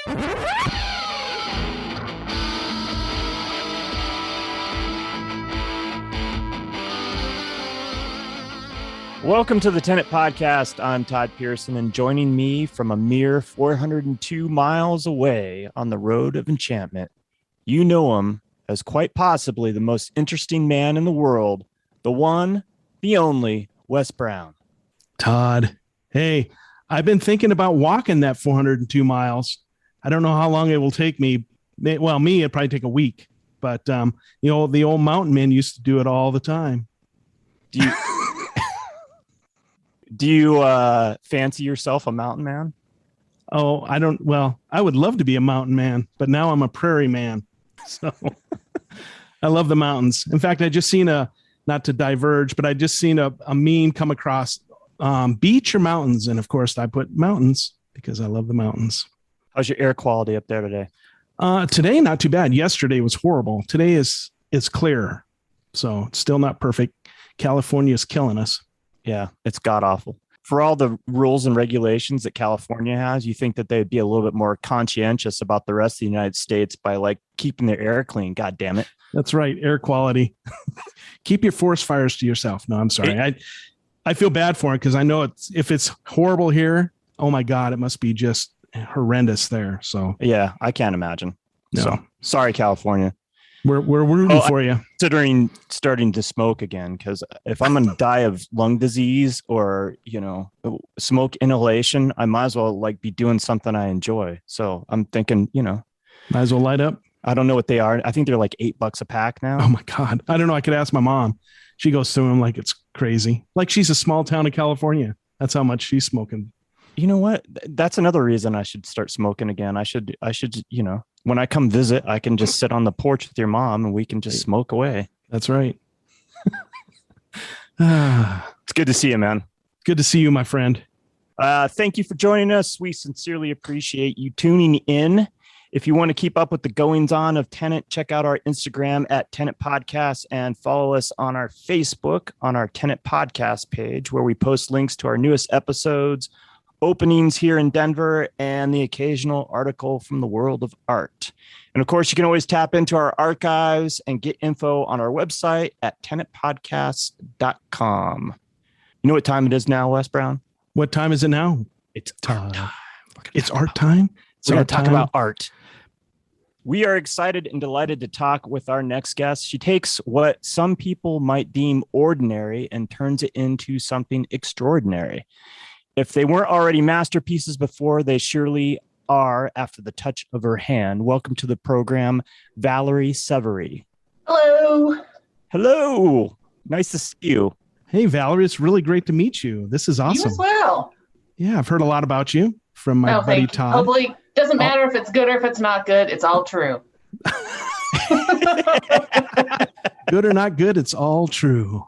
Welcome to the Tenant Podcast. I'm Todd Pearson, and joining me from a mere 402 miles away on the road of enchantment, you know him as quite possibly the most interesting man in the world, the one, the only, Wes Brown. Todd, hey, I've been thinking about walking that 402 miles. I don't know how long it will take me. Well, it'd probably take a week, but the old mountain man used to do it all the time. Do you fancy yourself a mountain man? Oh, I don't. Well, I would love to be a mountain man, but now I'm a prairie man. So I love the mountains. In fact, I just seen not to diverge, but I just seen a meme come across beach or mountains. And of course I put mountains because I love the mountains. How's your air quality up there today? Today, not too bad. Yesterday was horrible. Today is clear. So it's still not perfect. California is killing us. Yeah, it's god awful. For all the rules and regulations that California has, you think that they'd be a little bit more conscientious about the rest of the United States by keeping their air clean. God damn it. That's right. Air quality. Keep your forest fires to yourself. No, I'm sorry. I feel bad for it because I know if it's horrible here, oh my God, it must be just horrendous there. So yeah, I can't imagine. No. So sorry, California. We're rooting for you. Considering starting to smoke again, because if I'm going to die of lung disease or, smoke inhalation, I might as well be doing something I enjoy. So I'm thinking, might as well light up. I don't know what they are. I think they're $8 a pack now. Oh my God. I don't know. I could ask my mom. She goes through them like it's crazy. Like she's a small town in California. That's how much she's smoking. You know what? That's another reason I should start smoking again. I should, when I come visit, I can just sit on the porch with your mom and we can just smoke away. That's right. It's good to see you, man. Good to see you, my friend. Thank you for joining us. We sincerely appreciate you tuning in. If you want to keep up with the goings on of Tenant, check out our Instagram at Tenant Podcast and follow us on our Facebook on our Tenant Podcast page, where we post links to our newest episodes, openings here in Denver, and the occasional article from the world of art. And of course, you can always tap into our archives and get info on our website at tenantpodcast.com. You know what time it is now, Wes Brown? What time is it now? It's art time. It's art time? We're going to talk about art. We are excited and delighted to talk with our next guest. She takes what some people might deem ordinary and turns it into something extraordinary. If they weren't already masterpieces before, they surely are after the touch of her hand. Welcome to the program, Valerie Savarie. Hello. Hello. Nice to see you. Hey, Valerie, it's really great to meet you. This is awesome. You as well. Yeah, I've heard a lot about you from my buddy Todd. Hopefully, doesn't matter if it's good or if it's not good. It's all true. Good or not good, it's all true.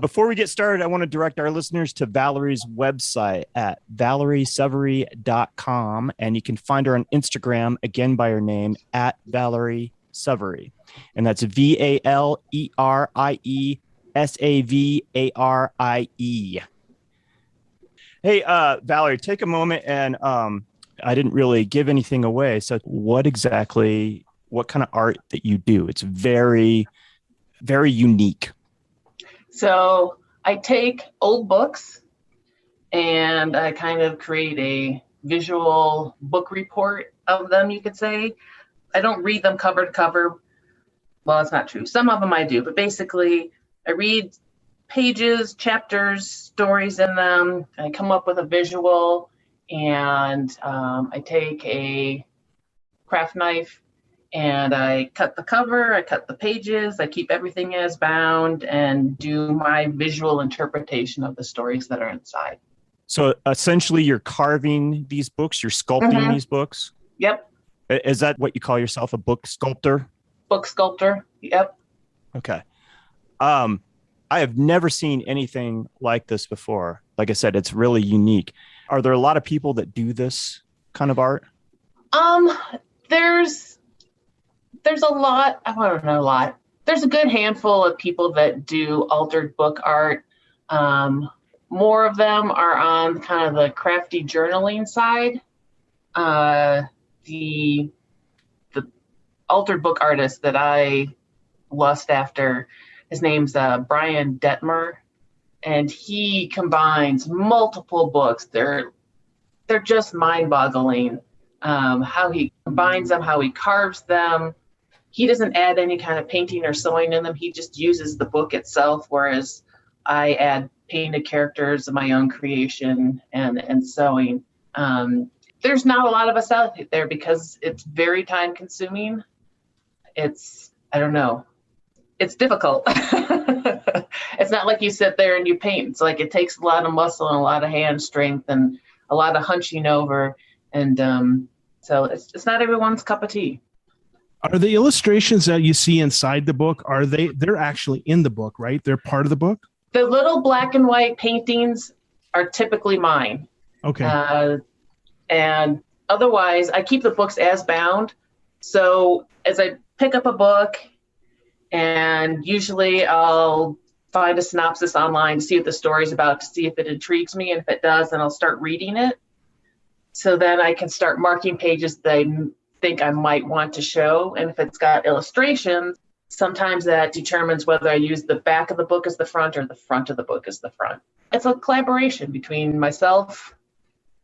Before we get started, I want to direct our listeners to Valerie's website at valeriesavarie.com, and you can find her on Instagram, again by her name, at Valerie Savarie. And that's VALERIESAVARIE. Hey, Valerie, take a moment, and I didn't really give anything away. So what kind of art that you do? It's very, very unique. So I take old books and I kind of create a visual book report of them, you could say. I don't read them cover to cover. Well, it's not true. Some of them I do, but basically I read pages, chapters, stories in them. I come up with a visual, and I take a craft knife and I cut the cover, I cut the pages, I keep everything as bound and do my visual interpretation of the stories that are inside. So essentially you're carving these books, you're sculpting these books? Yep. Is that what you call yourself, a book sculptor? Book sculptor, yep. Okay. I have never seen anything like this before. Like I said, it's really unique. Are there a lot of people that do this kind of art? There's a lot. I don't know a lot. There's a good handful of people that do altered book art. more of them are on kind of the crafty journaling side. The altered book artist that I lust after, his name's Brian Detmer, and he combines multiple books. They're just mind-boggling. How he combines them, how he carves them. He doesn't add any kind of painting or sewing in them. He just uses the book itself, whereas I add painted characters of my own creation and sewing. There's not a lot of us out there because it's very time consuming. I don't know. It's difficult. It's not like you sit there and you paint. It's like it takes a lot of muscle and a lot of hand strength and a lot of hunching over. And so it's not everyone's cup of tea. Are the illustrations that you see inside the book, they're actually in the book, right? They're part of the book? The little black and white paintings are typically mine. Okay. And otherwise, I keep the books as bound. So as I pick up a book, and usually I'll find a synopsis online to see what the story's about, to see if it intrigues me. And if it does, then I'll start reading it. So then I can start marking pages that I think I might want to show. And if it's got illustrations, sometimes that determines whether I use the back of the book as the front or the front of the book as the front. It's a collaboration between myself,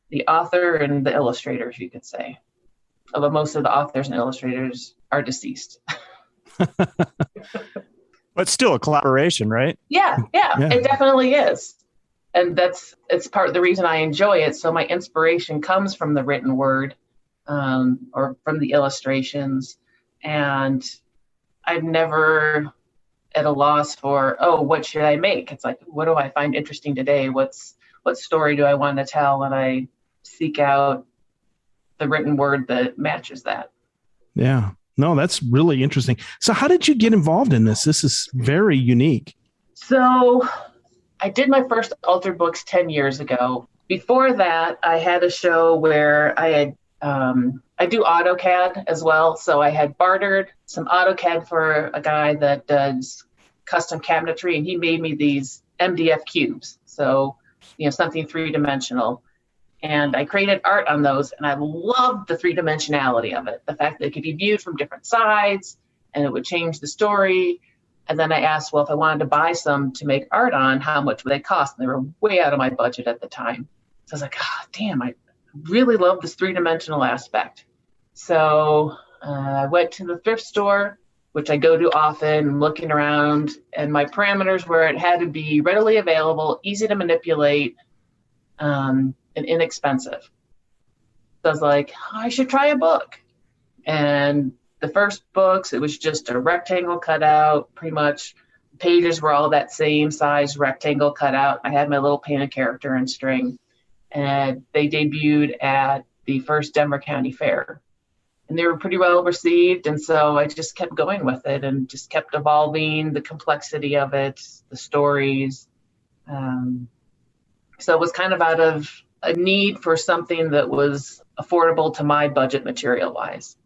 the author, and the illustrators, you could say. Although most of the authors and illustrators are deceased. But still a collaboration, right? Yeah, it definitely is. And it's part of the reason I enjoy it. So my inspiration comes from the written word, or from the illustrations. And I'm never at a loss for, what should I make? It's like, what do I find interesting today? What story do I want to tell? And I seek out the written word that matches that. Yeah. No, that's really interesting. So how did you get involved in this? This is very unique. So I did my first altered books 10 years ago. Before that, I had a show where I had, I do AutoCAD as well. So I had bartered some AutoCAD for a guy that does custom cabinetry, and he made me these MDF cubes. So, something three-dimensional. And I created art on those, and I loved the three-dimensionality of it. The fact that it could be viewed from different sides, and it would change the story. And then I asked, well, if I wanted to buy some to make art on, how much would they cost? And they were way out of my budget at the time. So I was like, damn, I really love this three-dimensional aspect. So I went to the thrift store, which I go to often, looking around, and my parameters were it had to be readily available, easy to manipulate, and inexpensive. So I was like, I should try a book. And the first books, it was just a rectangle cutout, pretty much. Pages were all that same size rectangle cutout. I had my little painted character and string. And they debuted at the first Denver County Fair. And they were pretty well received. And so I just kept going with it and just kept evolving the complexity of it, the stories. So it was kind of out of a need for something that was affordable to my budget material-wise.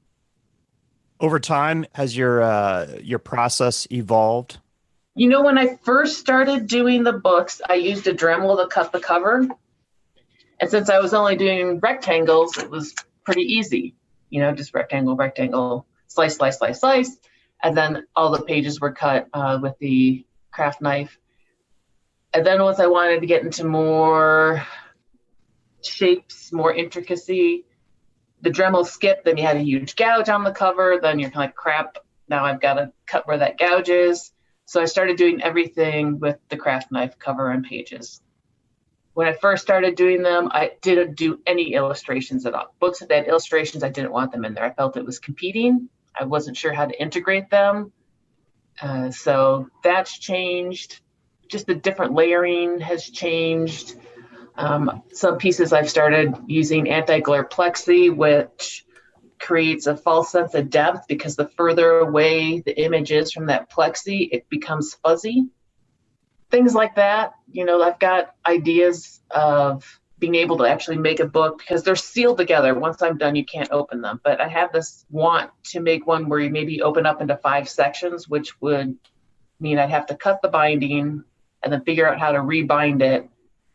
Over time, has your process evolved? When I first started doing the books, I used a Dremel to cut the cover. And since I was only doing rectangles, it was pretty easy. Just rectangle, slice, slice, slice, slice. And then all the pages were cut with the craft knife. And then once I wanted to get into more shapes, more intricacy, the Dremel skipped, then you had a huge gouge on the cover, then you're kind of like, crap, now I've got to cut where that gouge is. So I started doing everything with the craft knife, cover and pages. When I first started doing them, I didn't do any illustrations at all. Books that had illustrations, I didn't want them in there. I felt it was competing. I wasn't sure how to integrate them. So that's changed. Just the different layering has changed. Some pieces I've started using anti-glare plexi, which creates a false sense of depth because the further away the image is from that plexi, it becomes fuzzy. Things like that. I've got ideas of being able to actually make a book because they're sealed together. Once I'm done, you can't open them. But I have this want to make one where you maybe open up into 5 sections, which would mean I'd have to cut the binding and then figure out how to rebind it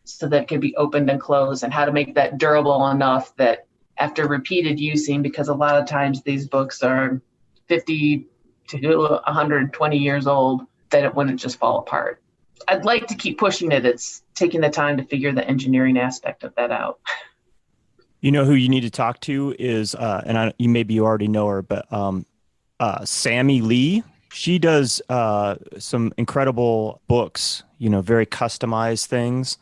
so that it could be opened and closed, and how to make that durable enough that after repeated using, because a lot of times these books are 50 to 120 years old, that it wouldn't just fall apart. I'd like to keep pushing it. It's taking the time to figure the engineering aspect of that out. You know who you need to talk to is, maybe you already know her, but Sammy Lee. She does some incredible books, very customized things.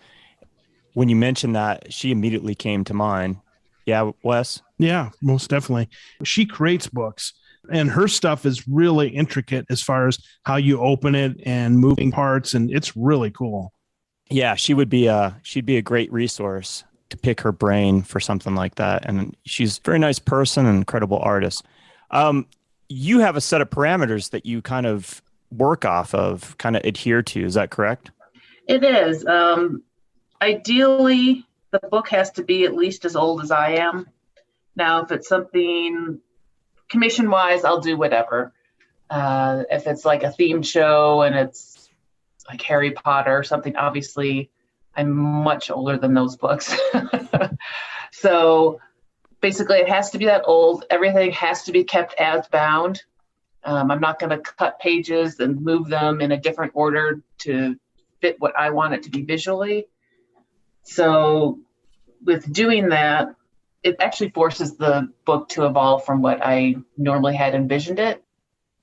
When you mentioned that, she immediately came to mind. Yeah, Wes? Yeah, most definitely. She creates books, and her stuff is really intricate as far as how you open it and moving parts, and it's really cool. Yeah, she'd be a great resource to pick her brain for something like that. And she's a very nice person and incredible artist. You have a set of parameters that you kind of work off of, kind of adhere to. Is that correct? It is. Ideally, the book has to be at least as old as I am. Now, if it's something commission-wise, I'll do whatever. If it's like a themed show and it's like Harry Potter or something, obviously, I'm much older than those books. So basically, it has to be that old. Everything has to be kept as bound. I'm not going to cut pages and move them in a different order to fit what I want it to be visually. So with doing that, it actually forces the book to evolve from what I normally had envisioned it.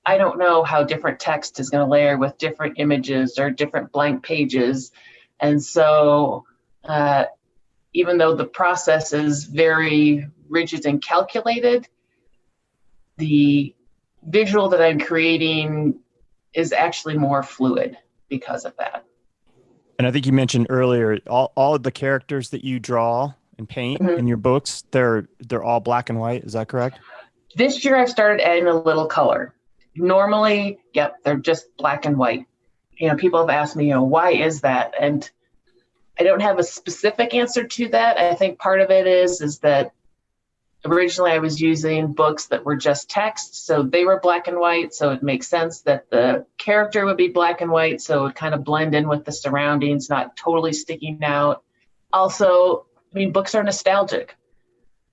I don't know how different text is going to layer with different images or different blank pages. And so even though the process is very rigid and calculated, the visual that I'm creating is actually more fluid because of that. And I think you mentioned earlier, all of the characters that you draw and paint in your books, they're all black and white. Is that correct? This year I've started adding a little color. Normally, they're just black and white. People have asked me, why is that? And I don't have a specific answer to that. I think part of it is that originally I was using books that were just text, so they were black and white, so it makes sense that the character would be black and white, so it would kind of blend in with the surroundings, not totally sticking out. Also, books are nostalgic.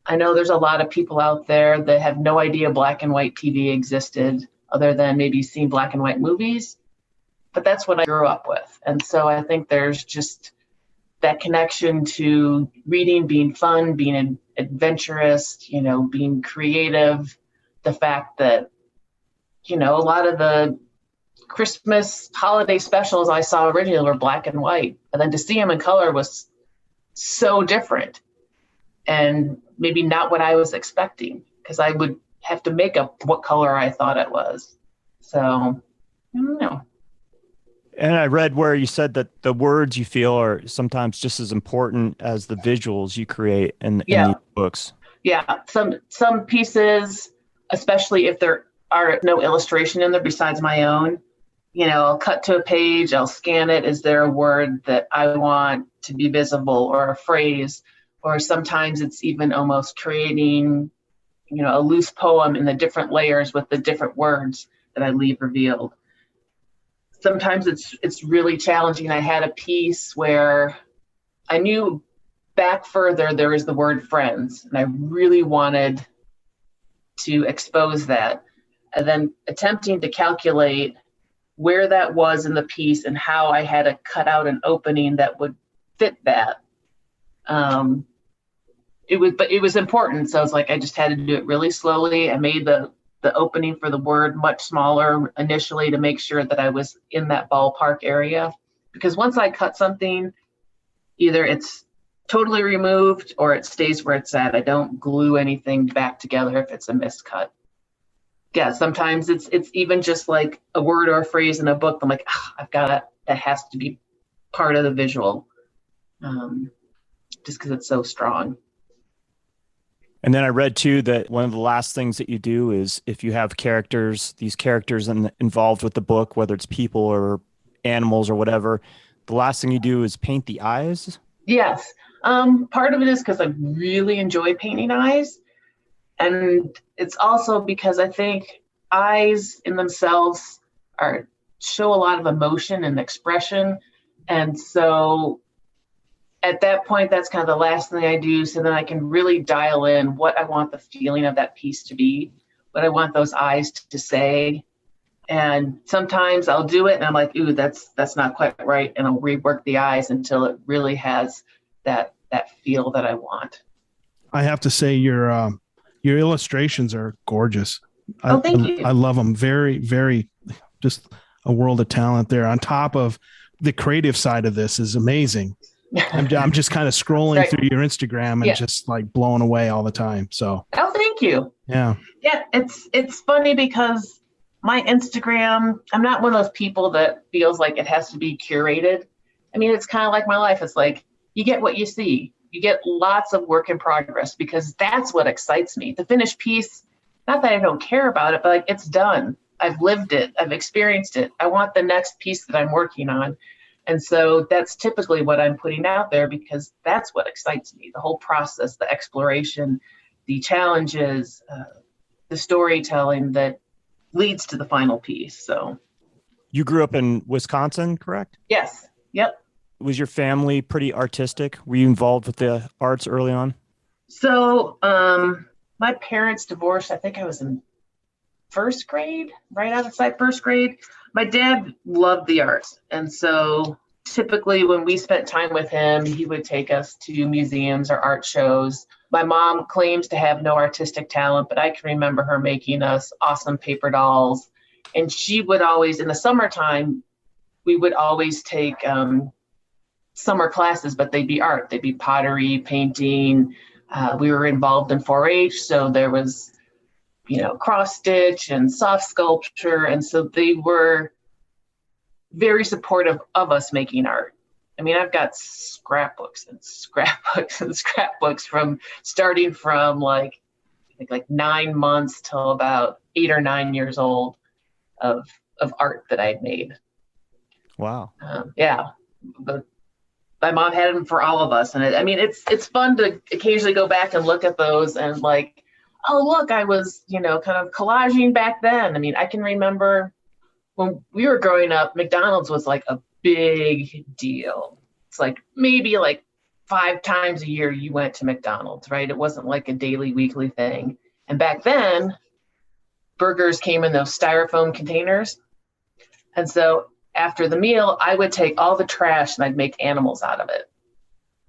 I know there's a lot of people out there that have no idea black and white TV existed, other than maybe seeing black and white movies, but that's what I grew up with. And so I think there's just that connection to reading being fun, being adventurous, being creative. The fact that, a lot of the Christmas holiday specials I saw originally were black and white. And then to see them in color was so different and maybe not what I was expecting, because I would have to make up what color I thought it was. So, I don't know. And I read where you said that the words you feel are sometimes just as important as the visuals you create in these books. Yeah, some pieces, especially if there are no illustration in there besides my own, I'll cut to a page, I'll scan it. Is there a word that I want to be visible, or a phrase? Or sometimes it's even almost creating, a loose poem in the different layers with the different words that I leave revealed. Sometimes it's really challenging. I had a piece where I knew back further there was the word friends, and I really wanted to expose that. And then attempting to calculate where that was in the piece and how I had to cut out an opening that would fit that. It was important. So I was like, I just had to do it really slowly. I made the opening for the word much smaller initially to make sure that I was in that ballpark area. Because once I cut something, either it's totally removed or it stays where it's at. I don't glue anything back together if it's a miscut. Yeah, sometimes it's even just like a word or a phrase in a book. I'm like, that has to be part of the visual, just because it's so strong. And then I read too that one of the last things that you do is, if you have these characters involved with the book, whether it's people or animals or whatever, the last thing you do is paint the eyes. Yes. Part of it is because I really enjoy painting eyes. And it's also because I think eyes in themselves show a lot of emotion and expression. And so at that point, that's kind of the last thing I do. So then I can really dial in what I want the feeling of that piece to be, what I want those eyes to say. And sometimes I'll do it and I'm like, ooh, that's not quite right. And I'll rework the eyes until it really has that feel that I want. I have to say your illustrations are gorgeous. Thank you. I love them. Very, very, just a world of talent there. On top of the creative side of this is amazing. I'm just kind of scrolling right. through your Instagram and just like blown away all the time. So. Oh, thank you. Yeah. Yeah. It's funny because my Instagram, I'm not one of those people that feels like it has to be curated. I mean, it's kind of like my life. It's like you get what you see. You get lots of work in progress because that's what excites me. The finished piece, not that I don't care about it, but like it's done. I've lived it. I've experienced it. I want the next piece that I'm working on. And so that's typically what I'm putting out there because that's what excites me. The whole process, the exploration, the challenges, the storytelling that leads to the final piece. So you grew up in Wisconsin, correct? Yes. Yep. Was your family pretty artistic? Were you involved with the arts early on? So my parents divorced. I think I was in first grade, right outside first grade. My dad loved the arts. And so typically when we spent time with him, he would take us to museums or art shows. My mom claims to have no artistic talent, but I can remember her making us awesome paper dolls. And she would always, in the summertime, we would always take summer classes, but they'd be art. They'd be pottery, painting. We were involved in 4-H, so there was cross stitch and soft sculpture. And so they were very supportive of us making art. I mean, I've got scrapbooks and scrapbooks and scrapbooks from starting from like 9 months till about 8 or 9 years old of art that I'd made. Wow. Yeah. But my mom had them for all of us. And it's fun to occasionally go back and look at those and like, oh, look, I was, kind of collaging back then. I mean, I can remember when we were growing up, McDonald's was like a big deal. It's like maybe like 5 times a year you went to McDonald's, right? It wasn't like a daily, weekly thing. And back then, burgers came in those styrofoam containers. And so after the meal, I would take all the trash and I'd make animals out of it.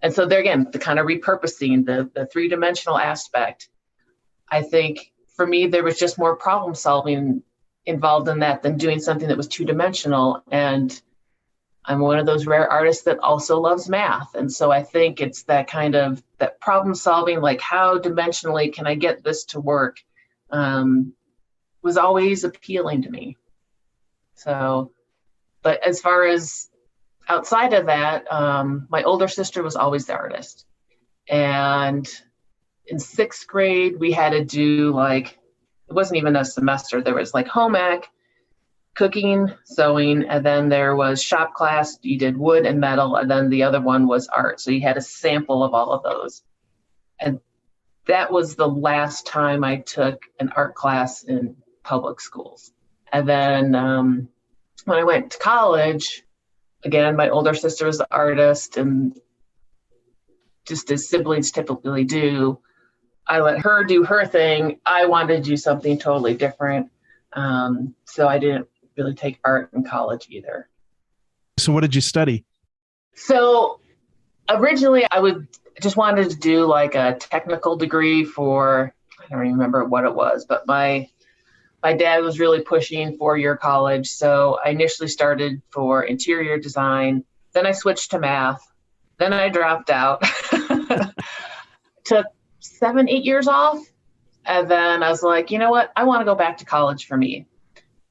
And so there again, the kind of repurposing, the three-dimensional aspect. I think for me, there was just more problem solving involved in that than doing something that was 2-dimensional. And I'm one of those rare artists that also loves math. And so I think it's that kind of that problem solving, like how dimensionally can I get this to work, was always appealing to me. So, but as far as outside of that, my older sister was always the artist. And in 6th grade, we had to do it wasn't even a semester. There was home ec, cooking, sewing, and then there was shop class. You did wood and metal, and then the other one was art. So you had a sample of all of those. And that was the last time I took an art class in public schools. And then when I went to college, again, my older sister was the artist, and just as siblings typically do, I let her do her thing. I wanted to do something totally different. So I didn't really take art in college either. So what did you study? So originally I just wanted to do a technical degree for, I don't remember what it was, but my dad was really pushing 4-year college. So I initially started for interior design. Then I switched to math. Then I dropped out. Took 7-8 years off. And then I was like, you know what? I want to go back to college for me.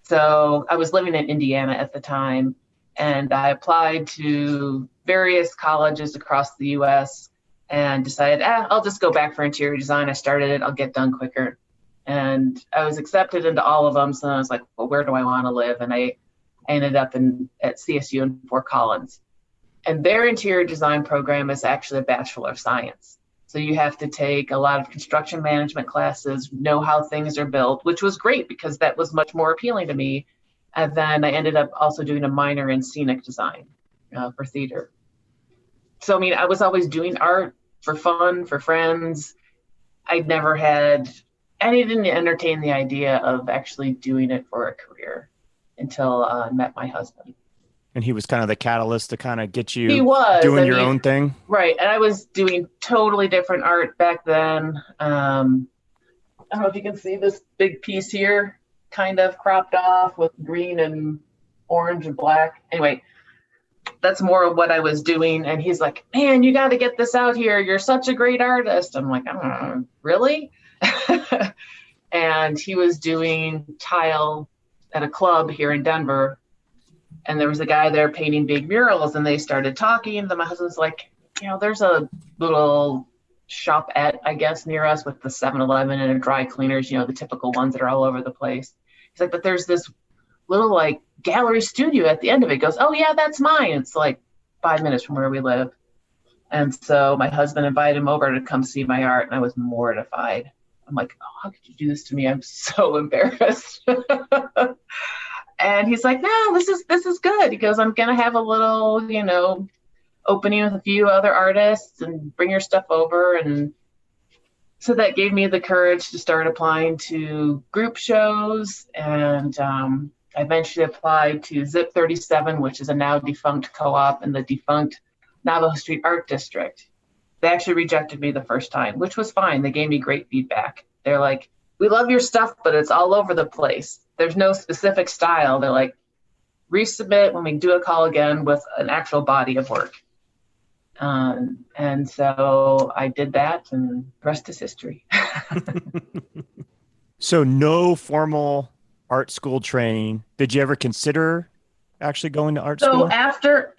So I was living in Indiana at the time, and I applied to various colleges across the U.S. and decided, I'll just go back for interior design. I started it. I'll get done quicker. And I was accepted into all of them. So I was like, well, where do I want to live? And I ended up at CSU in Fort Collins. And their interior design program is actually a Bachelor of Science. So you have to take a lot of construction management classes, know how things are built, which was great because that was much more appealing to me. And then I ended up also doing a minor in scenic design for theater. So, I mean, I was always doing art for fun, for friends. I didn't entertain the idea of actually doing it for a career until I met my husband. And he was kind of the catalyst to kind of get He you was doing your own thing. Right. And I was doing totally different art back then. I don't know if you can see this big piece here, kind of cropped off with green and orange and black. Anyway, that's more of what I was doing. And he's like, man, you got to get this out here. You're such a great artist. I'm like, really? And he was doing tile at a club here in Denver. And there was a guy there painting big murals, and they started talking. And then my husband's like, there's a little shopette, I guess, near us with the 7-Eleven and a dry cleaners, the typical ones that are all over the place. He's like, but there's this little like gallery studio at the end of it. He goes, oh yeah, that's mine. It's like 5 minutes from where we live. And so my husband invited him over to come see my art, and I was mortified. I'm like, oh, how could you do this to me? I'm so embarrassed. And he's like, no, this is good. He goes, I'm gonna have a little, opening with a few other artists and bring your stuff over. And so that gave me the courage to start applying to group shows. And I eventually applied to Zip 37, which is a now defunct co-op in the defunct Navajo Street Art District. They actually rejected me the first time, which was fine. They gave me great feedback. They're like, we love your stuff, but it's all over the place. There's no specific style. They're like, resubmit when we do a call again with an actual body of work. And so I did that, and the rest is history. So no formal art school training. Did you ever consider actually going to art school? So after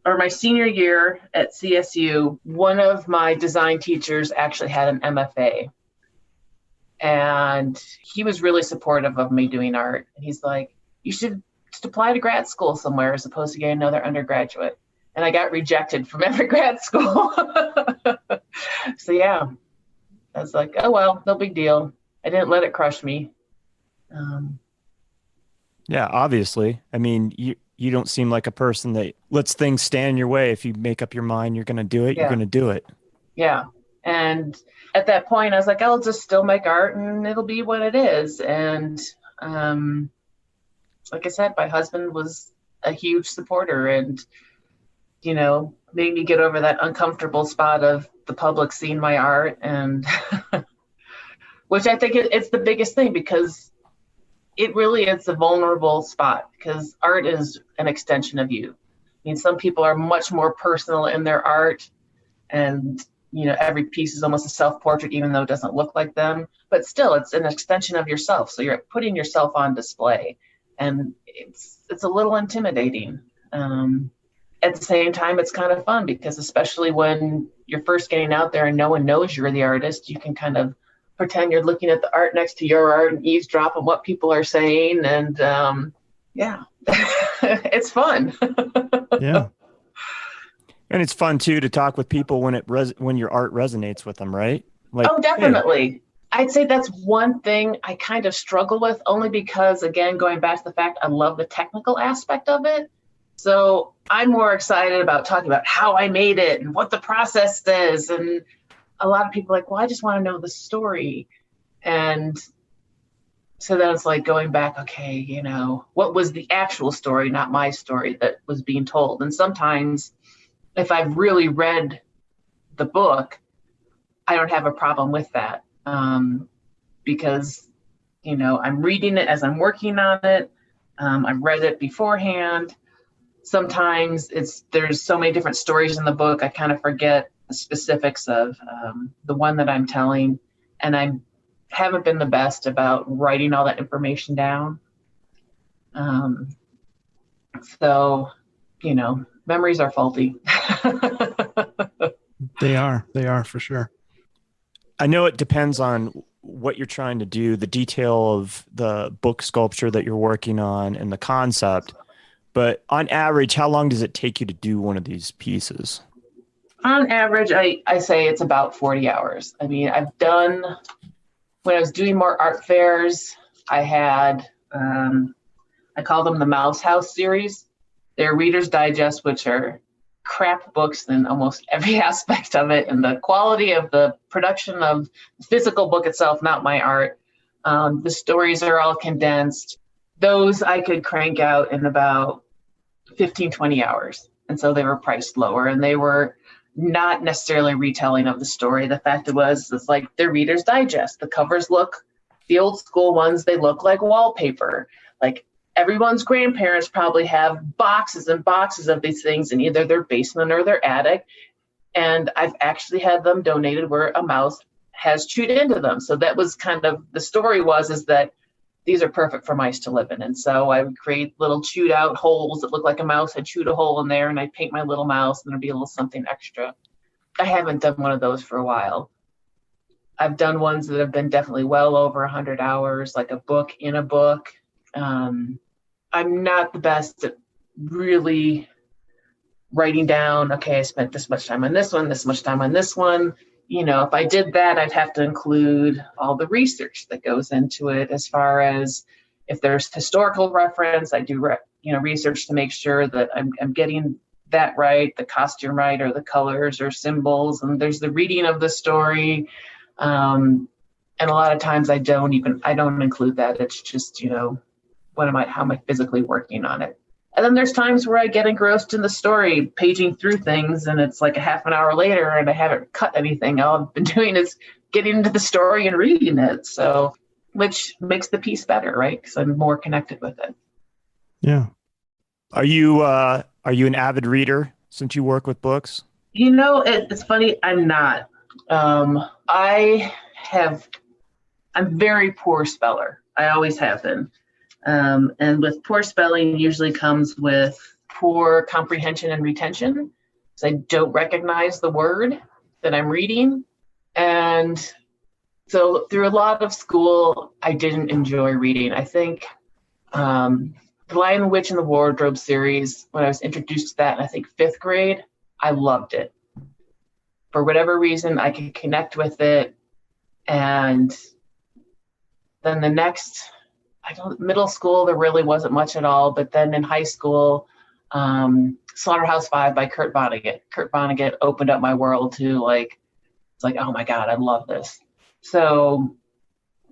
my senior year at CSU, one of my design teachers actually had an MFA. And he was really supportive of me doing art. And he's like, you should just apply to grad school somewhere as opposed to getting another undergraduate. And I got rejected from every grad school. So yeah, I was like, oh, well, no big deal. I didn't let it crush me. Yeah, obviously. I mean, you don't seem like a person that lets things stand in your way. If you make up your mind, you're going to do it. Yeah. You're going to do it. Yeah. And at that point, I was like, I'll just still make art and it'll be what it is. And like I said, my husband was a huge supporter and, made me get over that uncomfortable spot of the public seeing my art. And which I think it's the biggest thing, because it really is a vulnerable spot, because art is an extension of you. I mean, some people are much more personal in their art, and every piece is almost a self-portrait, even though it doesn't look like them. But still, it's an extension of yourself. So you're putting yourself on display, and it's a little intimidating. At the same time, it's kind of fun, because especially when you're first getting out there and no one knows you're the artist, you can kind of pretend you're looking at the art next to your art and eavesdrop on what people are saying. And yeah, it's fun. Yeah. And it's fun too to talk with people when your art resonates with them, right? Like, oh, definitely. Hey. I'd say that's one thing I kind of struggle with, only because, again, going back to the fact I love the technical aspect of it. So I'm more excited about talking about how I made it and what the process is. And a lot of people are like, well, I just want to know the story. And so then it's like going back, okay, what was the actual story, not my story, that was being told. And sometimes if I've really read the book, I don't have a problem with that, because, I'm reading it as I'm working on it. I've read it beforehand. Sometimes there's so many different stories in the book, I kind of forget the specifics of the one that I'm telling, and I haven't been the best about writing all that information down. So, memories are faulty. They are for sure. I know it depends on what you're trying to do, the detail of the book sculpture that you're working on and the concept, but on average, how long does it take you to do one of these pieces? On average, I say it's about 40 hours. I mean, when I was doing more art fairs, I had, I call them the Mouse House series. They're Reader's Digest, which are crap books in almost every aspect of it, and the quality of the production of the physical book itself, not my art. The stories are all condensed. Those I could crank out in about 15, 20 hours. And so they were priced lower, and they were not necessarily retelling of the story. The fact it's like they're Reader's Digest. The covers look, the old school ones, they look like wallpaper. Like everyone's grandparents probably have boxes and boxes of these things in either their basement or their attic. And I've actually had them donated where a mouse has chewed into them. So that was kind of, the story is that these are perfect for mice to live in. And so I would create little chewed out holes that look like a mouse had chewed a hole in there, and I'd paint my little mouse, and there'd be a little something extra. I haven't done one of those for a while. I've done ones that have been definitely well over 100 hours, like a book in a book. I'm not the best at really writing down, okay, I spent this much time on this one, this much time on this one. You know, if I did that, I'd have to include all the research that goes into it, as far as if there's historical reference, I do research to make sure that I'm getting that right, the costume right, or the colors or symbols, and there's the reading of the story. And a lot of times I don't include that. It's just, how am I physically working on it? And then there's times where I get engrossed in the story, paging through things, and it's like a half an hour later and I haven't cut anything. All I've been doing is getting into the story and reading it. So, which makes the piece better, right? Because I'm more connected with it. Yeah. Are you an avid reader since you work with books? It's funny. I'm not. I'm very poor speller. I always have been. And with poor spelling usually comes with poor comprehension and retention. So I don't recognize the word that I'm reading. And so through a lot of school, I didn't enjoy reading. I think The Lion, the Witch, and the Wardrobe series, when I was introduced to that in, I think, 5th grade, I loved it. For whatever reason, I could connect with it. And then the next... middle school, there really wasn't much at all. But then in high school, Slaughterhouse-Five by Kurt Vonnegut. Kurt Vonnegut opened up my world to it's like, oh my God, I love this. So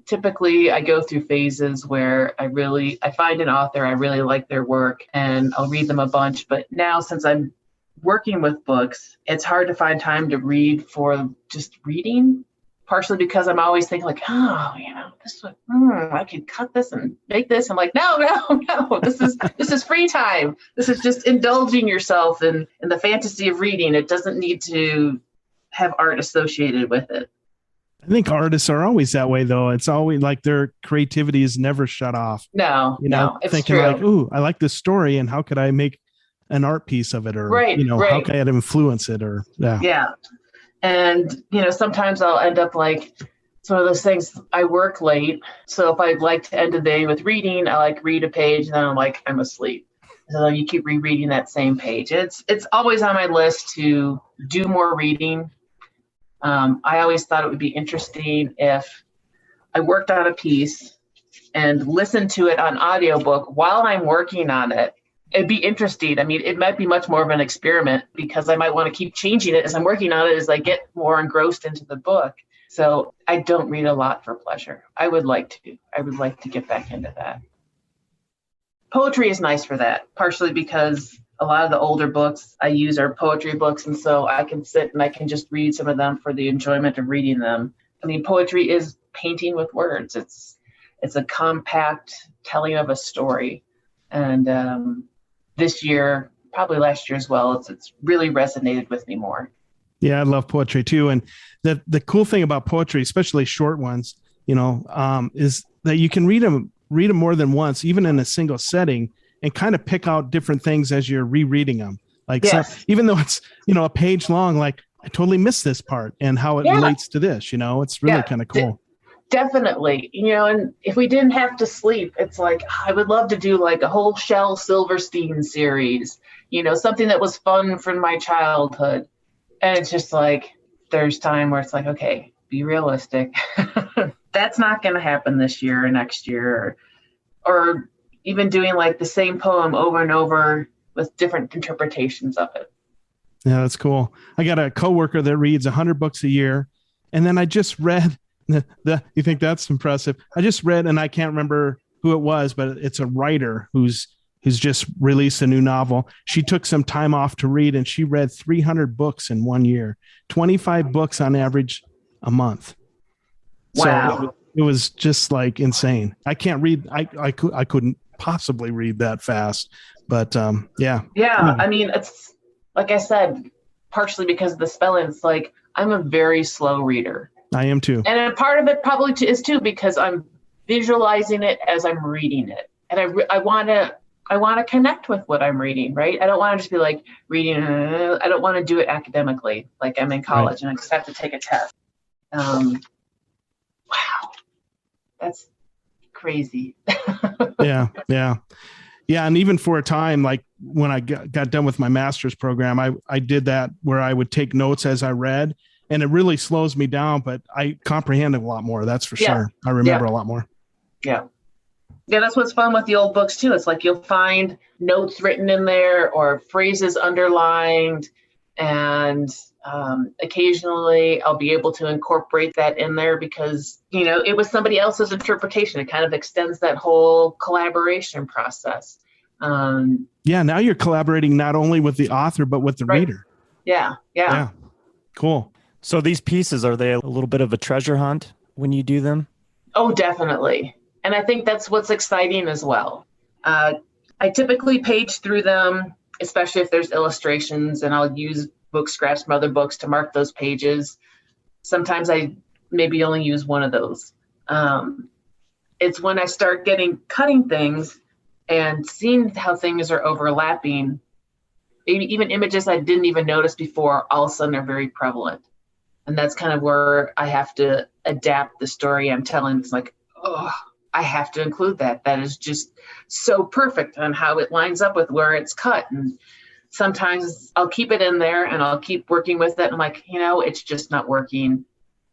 typically I go through phases where I find an author, I really like their work, and I'll read them a bunch. But now, since I'm working with books, it's hard to find time to read for just reading. Partially because I'm always thinking this I could cut this and make this. I'm like, no, this is free time. This is just indulging yourself in the fantasy of reading. It doesn't need to have art associated with it. I think artists are always that way, though. It's always like their creativity is never shut off. No, it's thinking true. like, ooh, I like this story, and how could I make an art piece of it, or right. How can I influence it, or yeah. And, sometimes I'll end up it's one of those things, I work late. So if I'd like to end the day with reading, I read a page, and then I'm asleep. So you keep rereading that same page. It's always on my list to do more reading. I always thought it would be interesting if I worked on a piece and listened to it on audiobook while I'm working on it. It'd be interesting. I mean, it might be much more of an experiment, because I might want to keep changing it as I'm working on it, as I get more engrossed into the book. So I don't read a lot for pleasure. I would like to get back into that. Poetry is nice for that, partially because a lot of the older books I use are poetry books. And so I can sit and I can just read some of them for the enjoyment of reading them. I mean, poetry is painting with words. It's a compact telling of a story. And, this year, probably last year as well, it's really resonated with me more. Yeah, I love poetry too. And the cool thing about poetry, especially short ones, is that you can read them more than once, even in a single setting, and kind of pick out different things as you're rereading them. Yes. So even though it's, a page long, I totally missed this part and how it relates to this, it's really kind of cool. Definitely. And if we didn't have to sleep, it's I would love to do a whole Shel Silverstein series, something that was fun from my childhood. And it's just there's time where it's okay, be realistic. That's not going to happen this year or next year, or even doing the same poem over and over with different interpretations of it. Yeah, that's cool. I got a coworker that reads 100 books a year. And then I just read you think that's impressive? I just read, and I can't remember who it was, but it's a writer who's just released a new novel. She took some time off to read, and she read 300 books in 1 year, 25 books on average a month. Wow. So it was just like insane. I can't read. I couldn't possibly read that fast, but yeah. Yeah. I mean, it's like I said, partially because of the spelling. It's like I'm a very slow reader. I am too. And a part of it probably is too because I'm visualizing it as I'm reading it, and I want to connect with what I'm reading, right? I don't want to just be like reading. I don't want to do it academically, like I'm in college and I just have to take a test. Wow, that's crazy. Yeah. And even for a time, like when I got done with my master's program, I did that where I would take notes as I read, and it really slows me down, but I comprehend a lot more. That's for sure. I remember a lot more. Yeah. Yeah, that's what's fun with the old books too. It's like you'll find notes written in there or phrases underlined, and occasionally I'll be able to incorporate that in there because, it was somebody else's interpretation. It kind of extends that whole collaboration process. Now you're collaborating not only with the author, but with the reader. Yeah. Cool. So these pieces, are they a little bit of a treasure hunt when you do them? Oh, definitely. And I think that's what's exciting as well. I typically page through them, especially if there's illustrations, and I'll use book scraps from other books to mark those pages. Sometimes I maybe only use one of those. It's when I start cutting things and seeing how things are overlapping, maybe even images I didn't even notice before, all of a sudden are very prevalent. And that's kind of where I have to adapt the story I'm telling. It's like, I have to include that. That is just so perfect on how it lines up with where it's cut. And sometimes I'll keep it in there and I'll keep working with it. I'm like, it's just not working.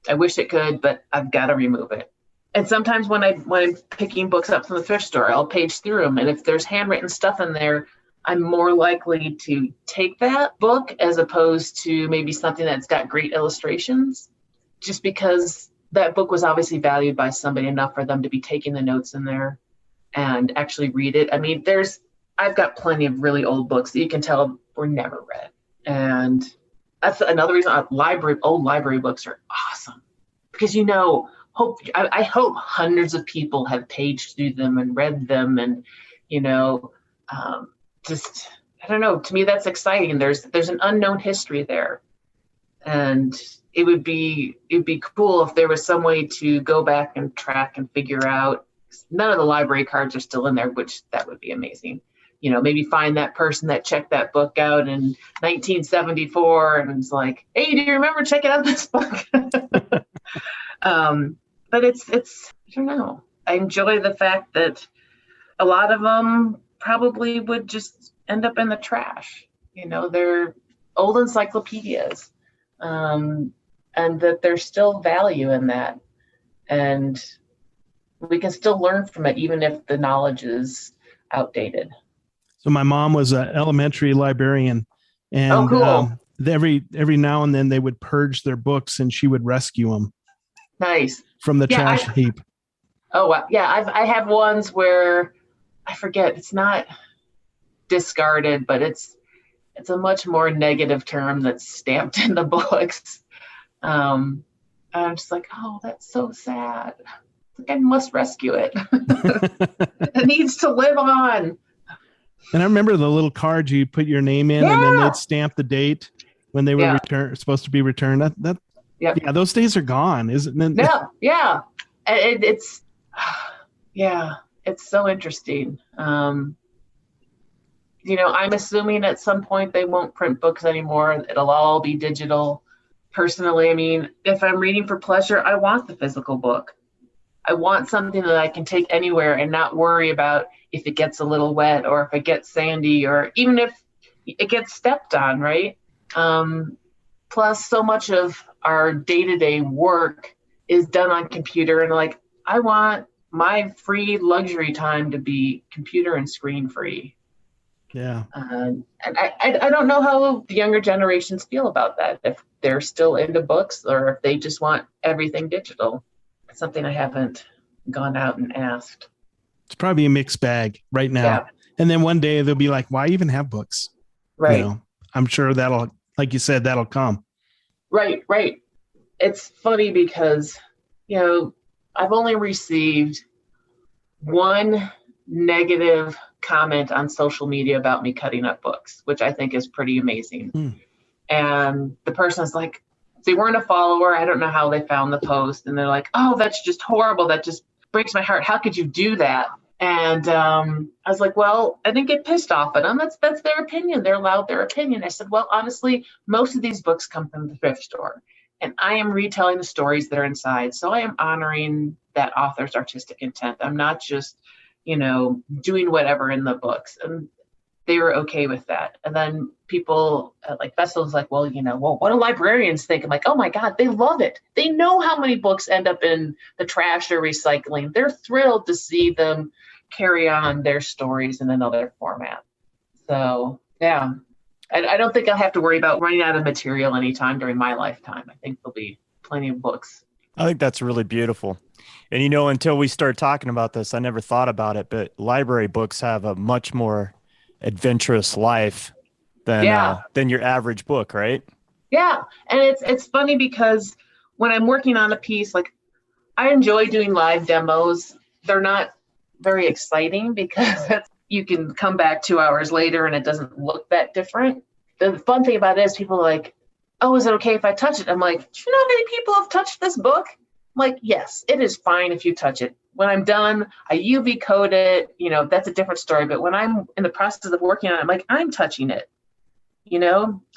I wish it could, but I've got to remove it. And sometimes when I'm picking books up from the thrift store, I'll page through them. And if there's handwritten stuff in there, I'm more likely to take that book as opposed to maybe something that's got great illustrations, just because that book was obviously valued by somebody enough for them to be taking the notes in there and actually read it. I mean, I've got plenty of really old books that you can tell were never read. And that's another reason old library books are awesome, because I hope hundreds of people have paged through them and read them, and just, I don't know, to me that's exciting. There's an unknown history there, and it'd be cool if there was some way to go back and track and figure out. None of the library cards are still in there, which that would be amazing. Maybe find that person that checked that book out in 1974 and it's like, hey, do you remember checking out this book? But it's I don't know. I enjoy the fact that a lot of them probably would just end up in the trash. They're old encyclopedias, and that there's still value in that. And we can still learn from it, even if the knowledge is outdated. So my mom was an elementary librarian, and cool. Every now and then they would purge their books and she would rescue them. Nice. From the trash heap. Oh, wow. Yeah, I have ones where I forget, it's not discarded, but it's a much more negative term that's stamped in the books. I'm just like, oh, that's so sad. I must rescue it. It needs to live on. And I remember the little cards you put your name in, and then they'd stamp the date when they were supposed to be returned. Yeah, those days are gone, isn't it? Yeah. It's so interesting. I'm assuming at some point they won't print books anymore. It'll all be digital. Personally, I mean, if I'm reading for pleasure, I want the physical book. I want something that I can take anywhere and not worry about if it gets a little wet or if it gets sandy or even if it gets stepped on, right? Plus, so much of our day-to-day work is done on computer, and I want my free luxury time to be computer and screen free. Yeah. And I don't know how the younger generations feel about that, if they're still into books or if they just want everything digital. It's something I haven't gone out and asked. It's probably a mixed bag right now. Yeah. And then one day they'll be like, why even have books? Right. You know, I'm sure that'll, like you said, that'll come. Right. It's funny because, I've only received one negative comment on social media about me cutting up books, which I think is pretty amazing. And the person's like, they weren't a follower. I don't know how they found the post. And they're like, oh, that's just horrible. That just breaks my heart. How could you do that? And I was like, well, I didn't get pissed off at them. That's their opinion. They're allowed their opinion. I said, well, honestly, most of these books come from the thrift store. And I am retelling the stories that are inside. So I am honoring that author's artistic intent. I'm not just, doing whatever in the books. And they were okay with that. And then people like Vessel's like, well, what do librarians think? I'm like, oh my God, they love it. They know how many books end up in the trash or recycling. They're thrilled to see them carry on their stories in another format. So, yeah. I don't think I'll have to worry about running out of material anytime during my lifetime. I think there'll be plenty of books. I think that's really beautiful. And, until we start talking about this, I never thought about it, but library books have a much more adventurous life than your average book, right? Yeah. And it's funny because when I'm working on a piece, like I enjoy doing live demos. They're not very exciting because you can come back 2 hours later and it doesn't look that different. The fun thing about it is people are like, oh, is it okay if I touch it? I'm like, do you know how many people have touched this book? I'm like, yes, it is fine if you touch it. When I'm done, I UV coat it, that's a different story. But when I'm in the process of working on it, I'm like, I'm touching it.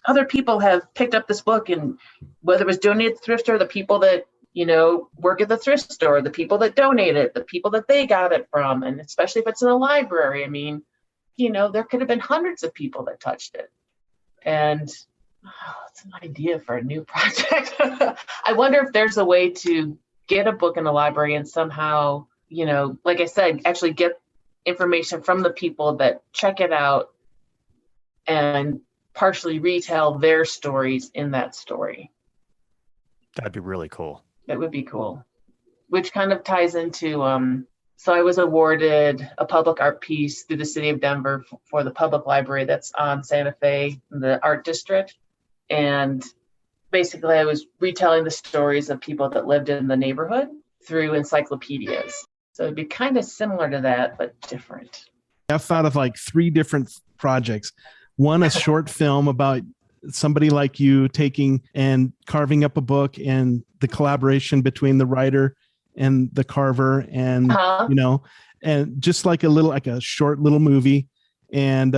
Other people have picked up this book, and whether it was donated to the thrift store, the people that, work at the thrift store, the people that donate it, the people that they got it from, and especially if it's in a library, I mean, there could have been hundreds of people that touched it. And it's an idea for a new project. I wonder if there's a way to get a book in the library and somehow, like I said, actually get information from the people that check it out and partially retell their stories in that story. That'd be really cool. That would be cool. Which kind of ties into, so I was awarded a public art piece through the city of Denver for the public library that's on Santa Fe, in the art district. And basically I was retelling the stories of people that lived in the neighborhood through encyclopedias. So it'd be kind of similar to that, but different. I've thought of like 3 different projects. One, a short film about somebody like you taking and carving up a book and the collaboration between the writer and the carver and, and just like a short little movie and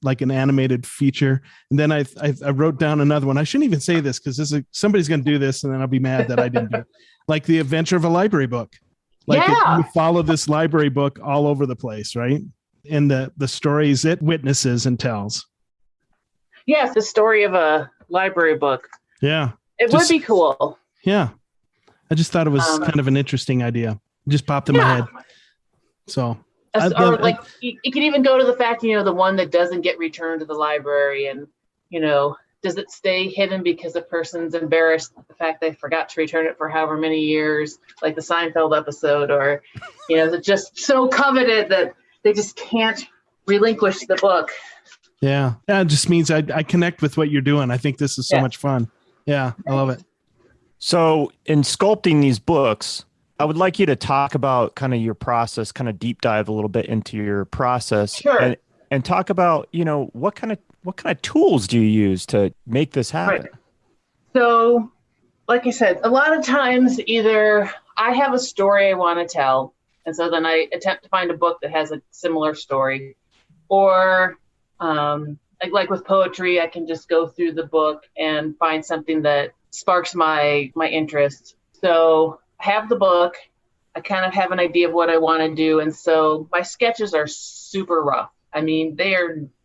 like an animated feature. And then I wrote down another one. I shouldn't even say this because somebody's going to do this and then I'll be mad that I didn't do it. Like the adventure of a library book. Like you follow this library book all over the place, right? And the stories it witnesses and tells. Yes, the story of a library book. Yeah. It would be cool. Yeah. I just thought it was kind of an interesting idea. It just popped in my head. So. You could even go to the fact, the one that doesn't get returned to the library and, does it stay hidden because the person's embarrassed the fact they forgot to return it for however many years, like the Seinfeld episode, or, is it just so coveted that they just can't relinquish the book? Yeah. It just means I connect with what you're doing. I think this is so much fun. Yeah. I love it. So in sculpting these books, I would like you to talk about kind of your process, kind of deep dive a little bit into your process. Sure. And talk about, what kind of tools do you use to make this happen? Right. So, like I said, a lot of times either I have a story I want to tell, and so then I attempt to find a book that has a similar story, or like with poetry, I can just go through the book and find something that sparks my interest. So I have the book, I kind of have an idea of what I want to do, and so my sketches are super rough. I mean,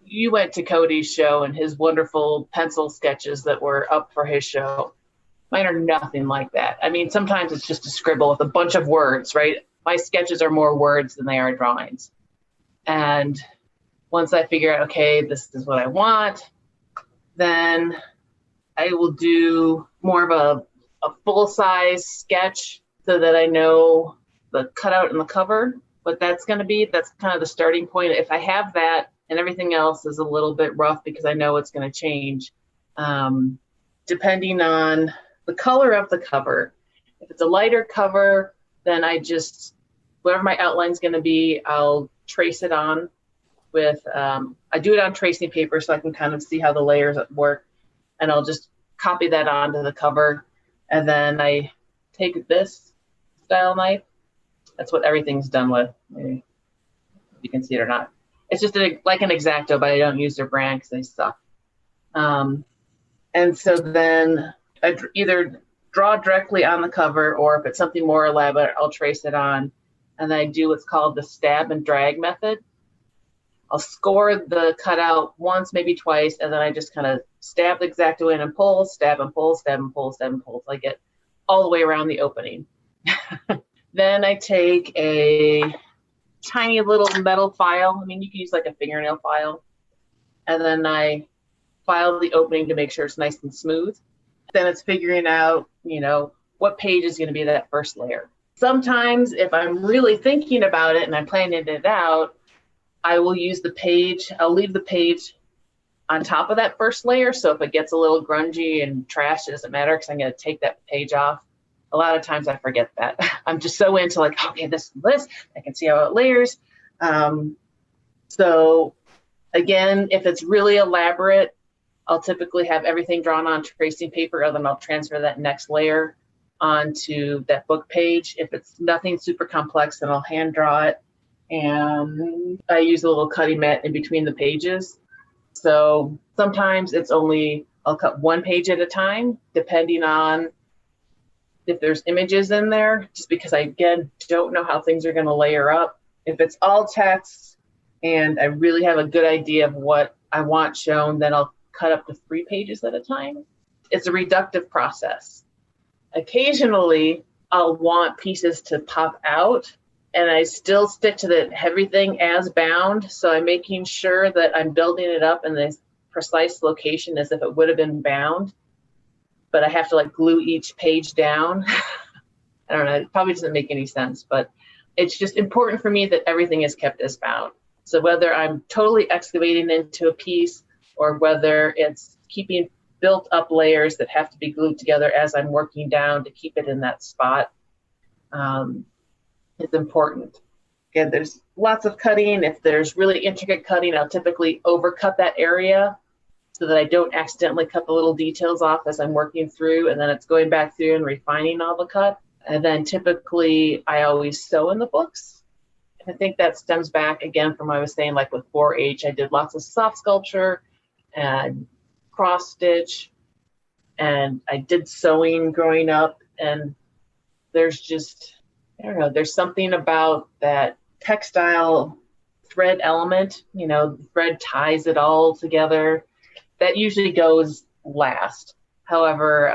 you went to Cody's show and his wonderful pencil sketches that were up for his show. Mine are nothing like that. I mean, sometimes it's just a scribble with a bunch of words, right? My sketches are more words than they are drawings. And once I figure out, okay, this is what I want, then I will do more of a full-size sketch so that I know the cutout and the cover, what that's kind of the starting point. If I have that and everything else is a little bit rough because I know it's going to change, depending on the color of the cover. If it's a lighter cover, then I just, whatever my outline's going to be, I'll trace it on with, I do it on tracing paper so I can kind of see how the layers work, and I'll just copy that onto the cover. And then I take this style knife. That's what everything's done with. Maybe you can see it or not. It's just like an X-Acto, but I don't use their brand because they suck. And so then I either draw directly on the cover, or if it's something more elaborate, I'll trace it on. And then I do what's called the stab and drag method. I'll score the cutout once, maybe twice, and then I just kind of stab the X-Acto in and pull, stab and pull, stab and pull, stab and pull, so I get all the way around the opening. Then I take a tiny little metal file. I mean, you can use like a fingernail file. And then I file the opening to make sure it's nice and smooth. Then it's figuring out, what page is going to be that first layer. Sometimes if I'm really thinking about it and I'm planning it out, I will use the page. I'll leave the page on top of that first layer. So if it gets a little grungy and trash, it doesn't matter because I'm going to take that page off. A lot of times I forget that. I'm just so into like, okay, this and this. I can see how it layers. So again, if it's really elaborate, I'll typically have everything drawn on tracing paper, and then I'll transfer that next layer onto that book page. If it's nothing super complex, then I'll hand draw it. And I use a little cutting mat in between the pages. So sometimes I'll cut one page at a time, depending on if there's images in there, just because I, again, don't know how things are going to layer up. If it's all text and I really have a good idea of what I want shown, then I'll cut up to 3 pages at a time. It's a reductive process. Occasionally, I'll want pieces to pop out, and I still stick to everything as bound. So I'm making sure that I'm building it up in this precise location as if it would have been bound, but I have to glue each page down. I don't know, it probably doesn't make any sense, but it's just important for me that everything is kept as bound. So whether I'm totally excavating into a piece or whether it's keeping built up layers that have to be glued together as I'm working down to keep it in that spot, it's important. Again, there's lots of cutting. If there's really intricate cutting, I'll typically overcut that area so that I don't accidentally cut the little details off as I'm working through, and then it's going back through and refining all the cut. And then typically I always sew in the books. And I think that stems back again from what I was saying, like with 4-H, I did lots of soft sculpture and cross stitch, and I did sewing growing up. And there's just, I don't know, there's something about that textile thread element, the thread ties it all together. That usually goes last. However,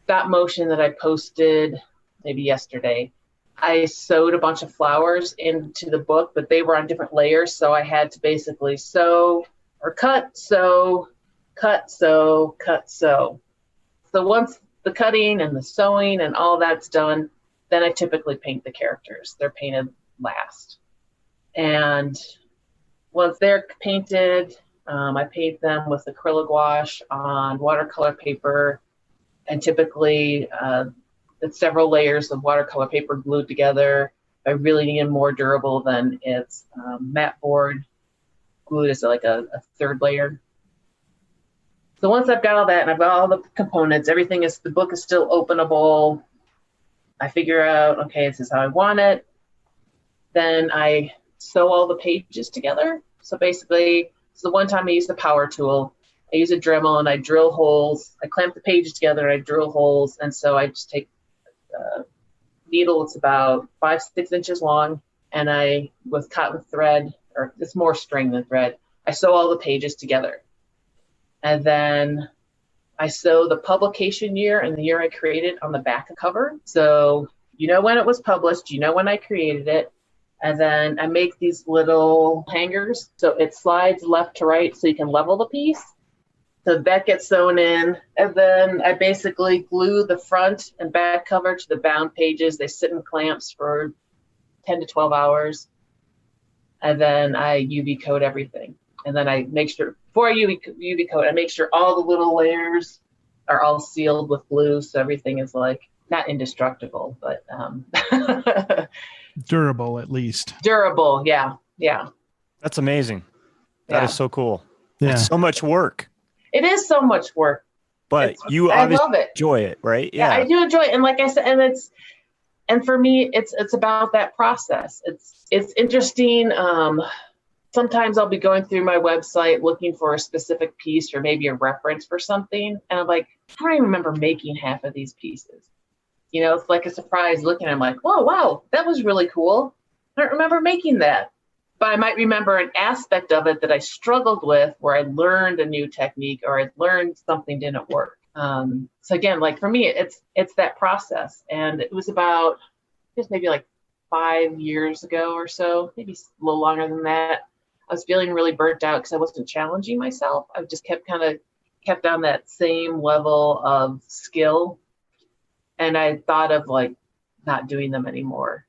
that motion that I posted maybe yesterday, I sewed a bunch of flowers into the book, but they were on different layers. So I had to basically sew or cut, sew, cut, sew, cut, sew. So once the cutting and the sewing and all that's done, then I typically paint the characters. They're painted last. And once they're painted, I paint them with acrylic gouache on watercolor paper, and typically it's several layers of watercolor paper glued together. If I really need them more durable, then it's matte board glued as like a third layer. So once I've got all that and I've got all the components, the book is still openable. I figure out, okay, this is how I want it. Then I sew all the pages together. So basically, the one time I use the power tool. I use a Dremel and I drill holes. I clamp the pages together and I drill holes. And so I just take a needle, it's about 5-6 inches long, and with cotton thread, or it's more string than thread, I sew all the pages together. And then I sew the publication year and the year I created on the back cover. So when it was published, when I created it, And then I make these little hangers. So it slides left to right so you can level the piece. So that gets sewn in. And then I basically glue the front and back cover to the bound pages. They sit in clamps for 10 to 12 hours. And then I UV coat everything. And then I make sure, before I UV coat, I make sure all the little layers are all sealed with glue. So everything is like, not indestructible, but durable at least. Durable. Yeah. Yeah. That's amazing. That is so cool. Yeah. It's so much work. It is so much work. But you I obviously love it. enjoy it, right? Yeah, I do enjoy it. And like I said, and for me, it's about that process. It's interesting. Sometimes I'll be going through my website looking for a specific piece or maybe a reference for something. And I'm like, I don't even remember making half of these pieces. You know, it's like a surprise looking at it. I'm like, whoa, wow, that was really cool. I don't remember making that. But I might remember an aspect of it that I struggled with where I learned a new technique or I learned something didn't work. So again, like for me, it's that process. And it was about just maybe like 5 years ago or so, maybe a little longer than that. I was feeling really burnt out because I wasn't challenging myself. I just kept on that same level of skill. And I thought of like not doing them anymore.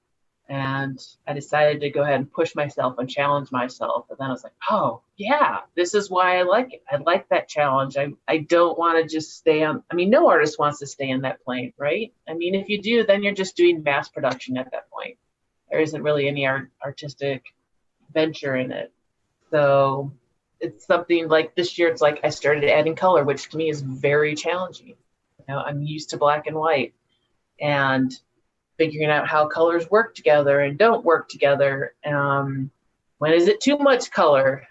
And I decided to go ahead and push myself and challenge myself. And then I was like, oh, yeah, this is why I like it. I like that challenge. I don't want to just stay on. I mean, no artist wants to stay in that plane, right? I mean, if you do, then you're just doing mass production at that point. There isn't really any artistic venture in it. So it's something like this year, it's like I started adding color, which to me is very challenging. You know, I'm used to black and white. And figuring out how colors work together and don't work together. When is it too much color?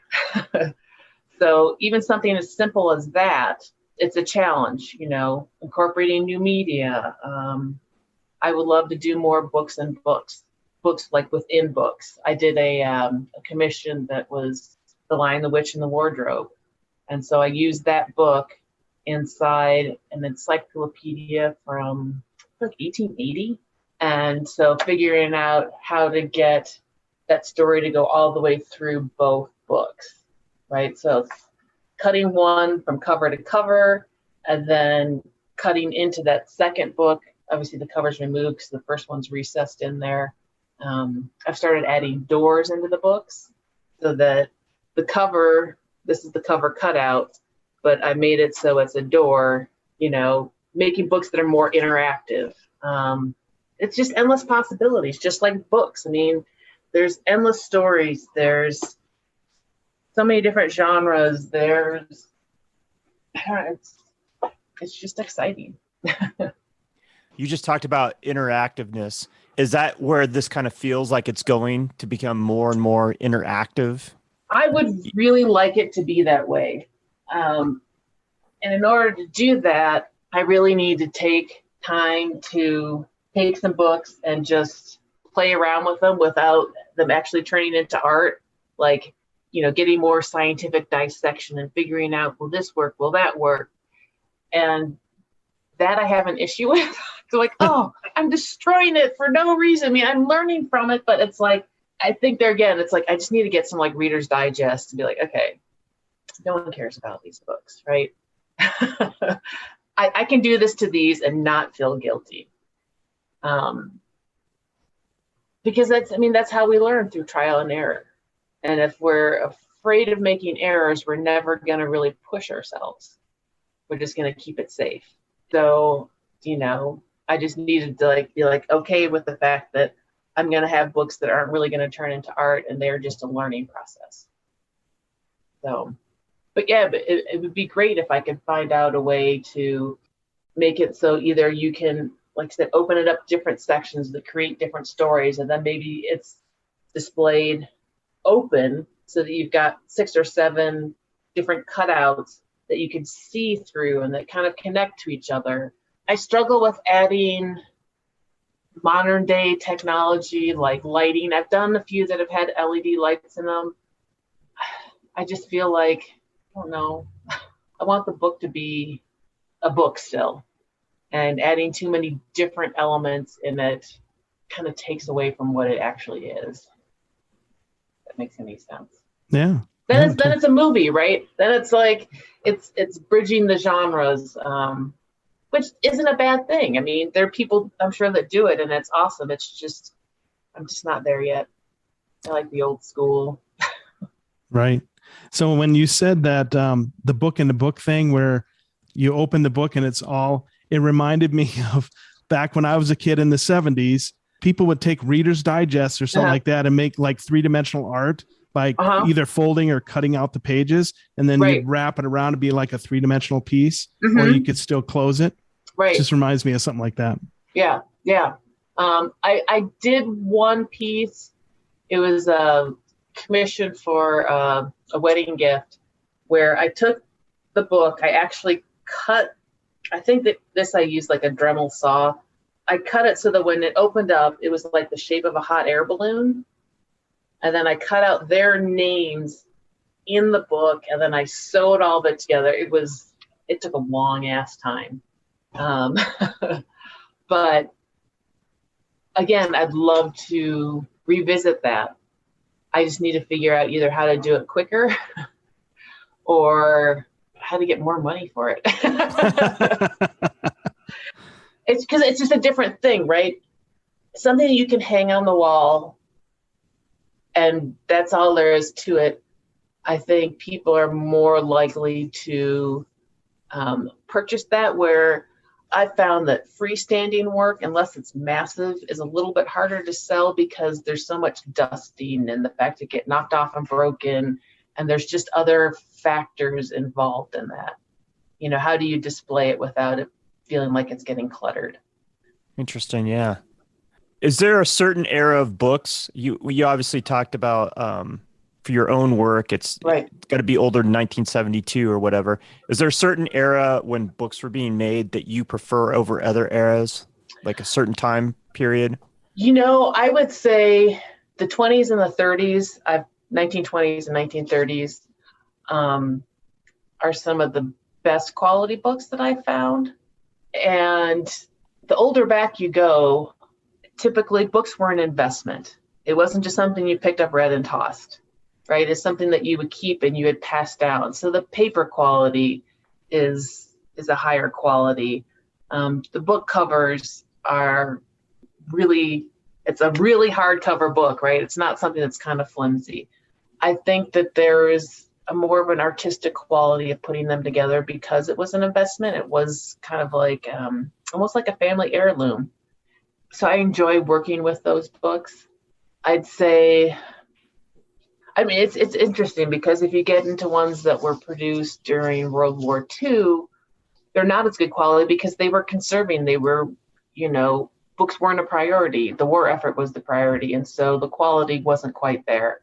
So even something as simple as that, it's a challenge, you know, incorporating new media. I would love to do more books like within books. I did a commission that was The Lion, the Witch, and the Wardrobe. And so I used that book inside an encyclopedia from like 1880. And so figuring out how to get that story to go all the way through both books, right? So it's cutting one from cover to cover and then cutting into that second book. Obviously the cover's removed because the first one's recessed in there. I've started adding doors into the books so that the cover, this is the cover cutout, but I made it so it's a door, you know, making books that are more interactive. It's just endless possibilities, just like books. I mean, there's endless stories. There's so many different genres. It's just exciting. You just talked about interactiveness. Is that where this kind of feels like it's going to become more and more interactive? I would really like it to be that way. And in order to do that, I really need to take time to take some books and just play around with them without them actually turning into art. Like, you know, getting more scientific dissection and figuring out, will this work? Will that work? And that I have an issue with. So like, oh, I'm destroying it for no reason. I mean, I'm learning from it, but it's like, I think there again, it's like, I just need to get some like Reader's Digest to be like, okay, no one cares about these books, right? I can do this to these and not feel guilty. Because that's how we learn, through trial and error. And if we're afraid of making errors, we're never going to really push ourselves. We're just going to keep it safe. So, you know, I just needed to be okay with the fact that I'm going to have books that aren't really going to turn into art and they're just a learning process. So, but yeah, it would be great if I could find out a way to make it so either you can, like I said, open it up different sections that create different stories, and then maybe it's displayed open so that you've got 6 or 7 different cutouts that you can see through and that kind of connect to each other. I struggle with adding modern day technology like lighting. I've done a few that have had LED lights in them. I just feel like, I don't know, I want the book to be a book still. And adding too many different elements in it kind of takes away from what it actually is. that makes any sense. Yeah. Then it's a movie, right? Then it's like it's bridging the genres, which isn't a bad thing. I mean, there are people I'm sure that do it, and it's awesome. It's just I'm just not there yet. I like the old school. Right. So when you said that the book in the book thing where you open the book and it reminded me of back when I was a kid in the 70s, people would take Reader's Digest or something like that and make like 3-dimensional art by either folding or cutting out the pages, and then you'd wrap it around to be like a 3-dimensional piece, or you could still close it. Right. It just reminds me of something like that. Yeah. Yeah. I did one piece. It was a commission for a wedding gift where I took the book. I actually cut, I think that this I used like a Dremel saw. I cut it so that when it opened up, it was like the shape of a hot air balloon. And then I cut out their names in the book, and then I sewed all of it together. It took a long ass time. But again, I'd love to revisit that. I just need to figure out either how to do it quicker or how to get more money for it. It's because it's just a different thing, right? Something you can hang on the wall and that's all there is to it. I think people are more likely to purchase that, where I found that freestanding work, unless it's massive, is a little bit harder to sell because there's so much dusting and the fact it get knocked off and broken, and there's just other factors involved in that. You know, how do you display it without it feeling like it's getting cluttered? Interesting. Yeah. Is there a certain era of books you obviously talked about for your own work? It's got to be older than 1972 or whatever. Is there a certain era when books were being made that you prefer over other eras, like a certain time period? You know, I would say the 20s and the 30s, 1920s and 1930s are some of the best quality books that I found. And the older back you go, typically books were an investment. It wasn't just something you picked up, read, and tossed, right? It's something that you would keep and you would pass down. So the paper quality is a higher quality. The book covers are really, it's a really hardcover book, right? It's not something that's kind of flimsy. I think that there is a more of an artistic quality of putting them together because it was an investment. It was kind of like almost like a family heirloom. So I enjoy working with those books. I'd say, I mean, it's interesting because if you get into ones that were produced during World War II, they're not as good quality because they were conserving. They were, you know, books weren't a priority. The war effort was the priority. And so the quality wasn't quite there,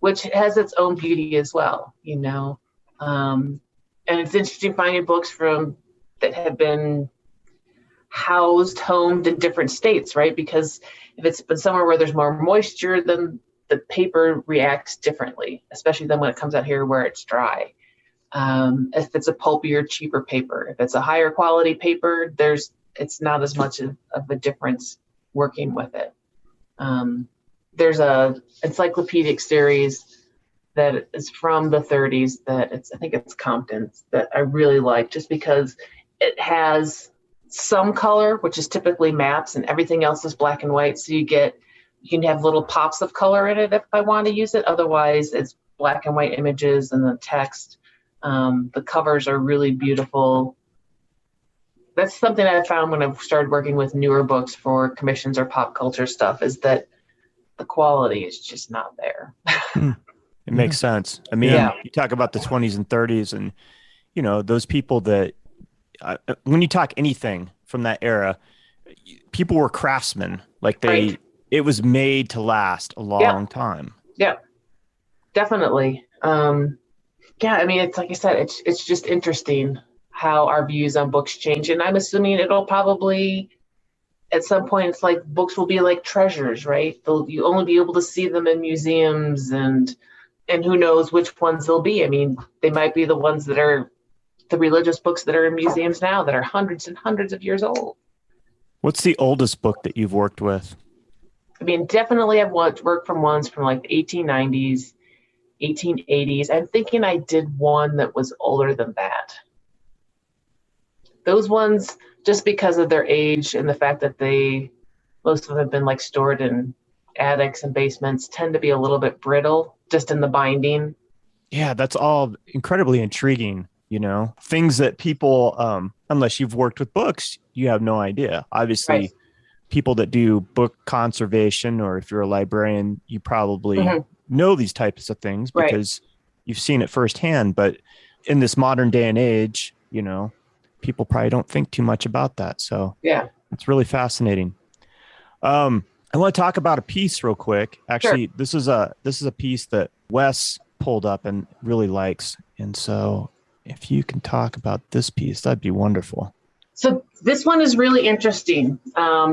which has its own beauty as well, you know. And it's interesting finding books that have been homed in different states, right? Because if it's been somewhere where there's more moisture, then the paper reacts differently, especially then when it comes out here where it's dry. If it's a pulpier, cheaper paper, if it's a higher quality paper, it's not as much of a difference working with it. There's a encyclopedic series that is from the 30s I think it's Compton's, that I really like just because it has some color, which is typically mattes, and everything else is black and white. So you can have little pops of color in it if I want to use it. Otherwise, it's black and white images and the text. The covers are really beautiful. That's something I found when I started working with newer books for commissions or pop culture stuff, is that the quality is just not there. It makes sense. I mean, you talk about the 20s and 30s and, you know, those people that, when you talk anything from that era, people were craftsmen. Like it was made to last a long time. Yeah, definitely. I mean, it's like I said, it's just interesting how our views on books change. And I'm assuming it'll probably, at some point, it's like books will be like treasures, right? You only be able to see them in museums and who knows which ones they'll be. I mean, they might be the ones that are the religious books that are in museums now that are hundreds and hundreds of years old. What's the oldest book that you've worked with? I mean, definitely I've worked from ones from like the 1890s, 1880s. I'm thinking I did one that was older than that. Those ones, just because of their age and the fact that most of them have been like stored in attics and basements, tend to be a little bit brittle just in the binding. Yeah, that's all incredibly intriguing. Things that people, unless you've worked with books, you have no idea. Obviously, Right. people that do book conservation, or if you're a librarian, you probably know these types of things because you've seen it firsthand. But in this modern day and age, people probably don't think too much about that. So yeah, it's really fascinating. I want to talk about a piece real quick. Actually, this is a piece that Wes pulled up and really likes. And so if you can talk about this piece, that'd be wonderful. So this one is really interesting.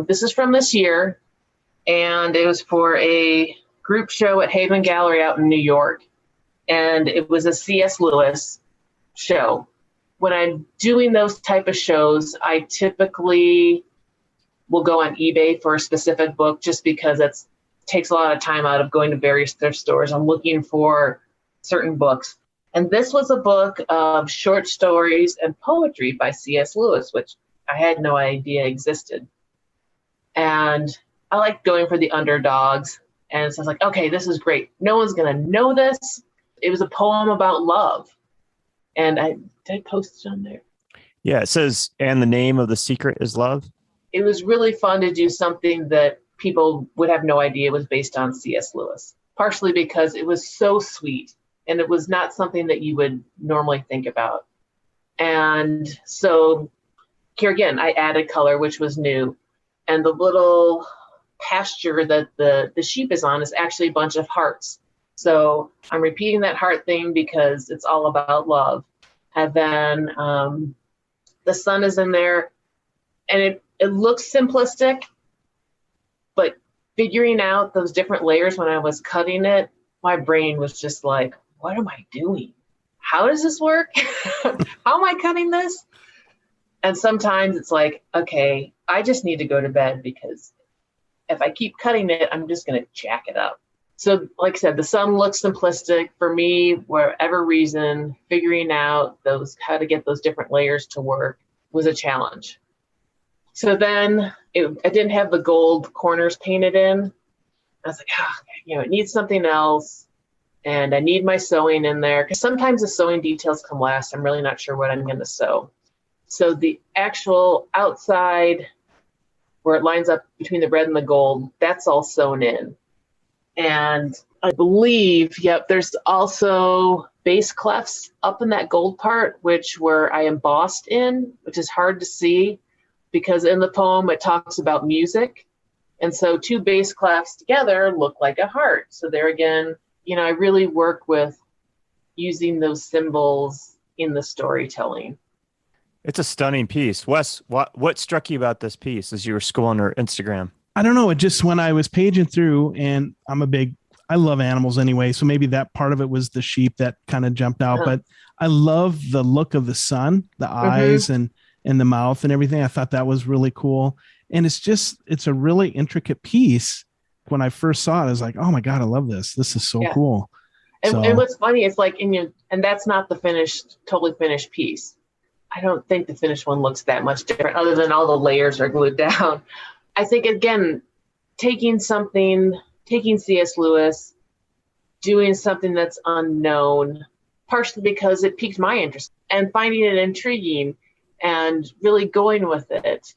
This is from this year, and it was for a group show at Haven Gallery out in New York. And it was a C.S. Lewis show. When I'm doing those type of shows, I typically will go on eBay for a specific book just because it takes a lot of time out of going to various thrift stores. I'm looking for certain books. And this was a book of short stories and poetry by C.S. Lewis, which I had no idea existed. And I like going for the underdogs. And so I was like, okay, this is great. No one's going to know this. It was a poem about love. And did I post it on there? Yeah, it says, and the name of the secret is love. It was really fun to do something that people would have no idea was based on C.S. Lewis, partially because it was so sweet. And it was not something that you would normally think about. And so here again, I added color, which was new. And the little pasture that the sheep is on is actually a bunch of hearts. So I'm repeating that heart theme because it's all about love. And then the sun is in there. And it looks simplistic, but figuring out those different layers when I was cutting it, my brain was just like, what am I doing? How does this work? How am I cutting this? And sometimes it's like, okay, I just need to go to bed because if I keep cutting it, I'm just going to jack it up. So like I said, the sun looks simplistic for me, whatever reason, figuring out how to get those different layers to work was a challenge. So then I didn't have the gold corners painted in. I was like, it needs something else. And I need my sewing in there because sometimes the sewing details come last. I'm really not sure what I'm going to sew. So the actual outside where it lines up between the red and the gold, that's all sewn in. And I believe, there's also base clefts up in that gold part, which were I embossed in, which is hard to see because in the poem it talks about music. And so two base clefts together look like a heart. So there again, I really work with using those symbols in the storytelling. It's a stunning piece. Wes, what struck you about this piece as you were scrolling her Instagram? I don't know. It just, when I was paging through, and I love animals anyway. So maybe that part of it was the sheep that kind of jumped out, but I love the look of the sun, the eyes and the mouth and everything. I thought that was really cool. And it's a really intricate piece. When I first saw it, I was like, oh my God, I love this. This is so cool. And what's funny is like, and that's not the totally finished piece. I don't think the finished one looks that much different other than all the layers are glued down. I think, again, taking C.S. Lewis, doing something that's unknown, partially because it piqued my interest and finding it intriguing and really going with it.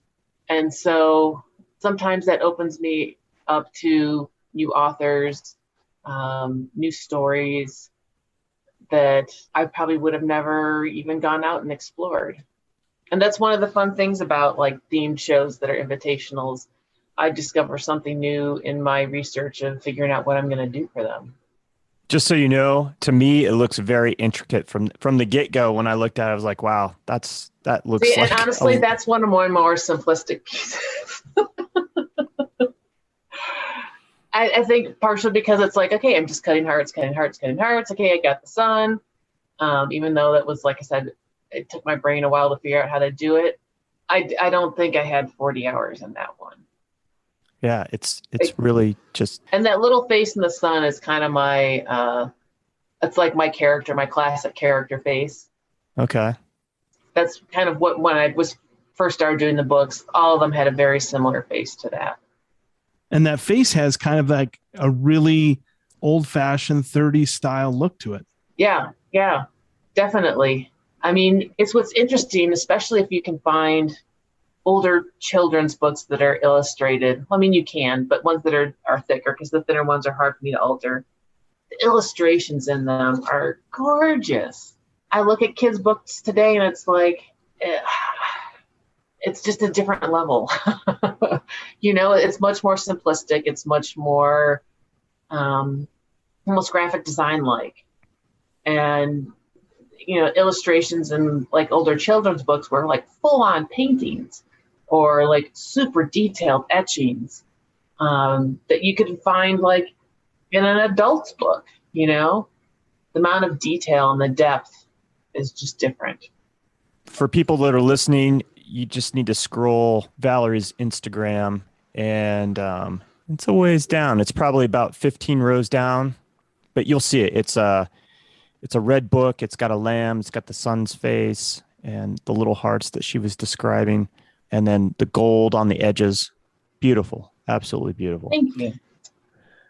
And so sometimes that opens me up to new authors, new stories that I probably would have never even gone out and explored. And that's one of the fun things about like themed shows that are invitationals. I discover something new in my research of figuring out what I'm going to do for them. Just so you know, to me, it looks very intricate from the get-go. When I looked at it, I was like, wow, that looks like... And honestly, that's one of my more simplistic pieces. I think partially because it's like, okay, I'm just cutting hearts. Okay, I got the sun. Even though that was, like I said, it took my brain a while to figure out how to do it. I don't think I had 40 hours in that one. Yeah, it's really just. And that little face in the sun is kind of my, it's like my character, my classic character face. Okay. That's kind of what, when I was first started doing the books, all of them had a very similar face to that. And that face has kind of like a really old-fashioned 30s style look to it. Yeah, definitely. I mean, it's what's interesting, especially if you can find older children's books that are illustrated. I mean, you can, but ones that are thicker, because the thinner ones are hard for me to alter. The illustrations in them are gorgeous. I look at kids' books today and it's like, it's just a different level. It's much more simplistic. It's much more almost graphic design like. And, illustrations in like older children's books were like full on paintings or like super detailed etchings that you could find like in an adult's book, the amount of detail and the depth is just different. For people that are listening, you just need to scroll Valerie's Instagram, and it's a ways down. It's probably about 15 rows down, but you'll see it. It's a red book. It's got a lamb. It's got the sun's face and the little hearts that she was describing, and then the gold on the edges. Beautiful. Absolutely beautiful. Thank you.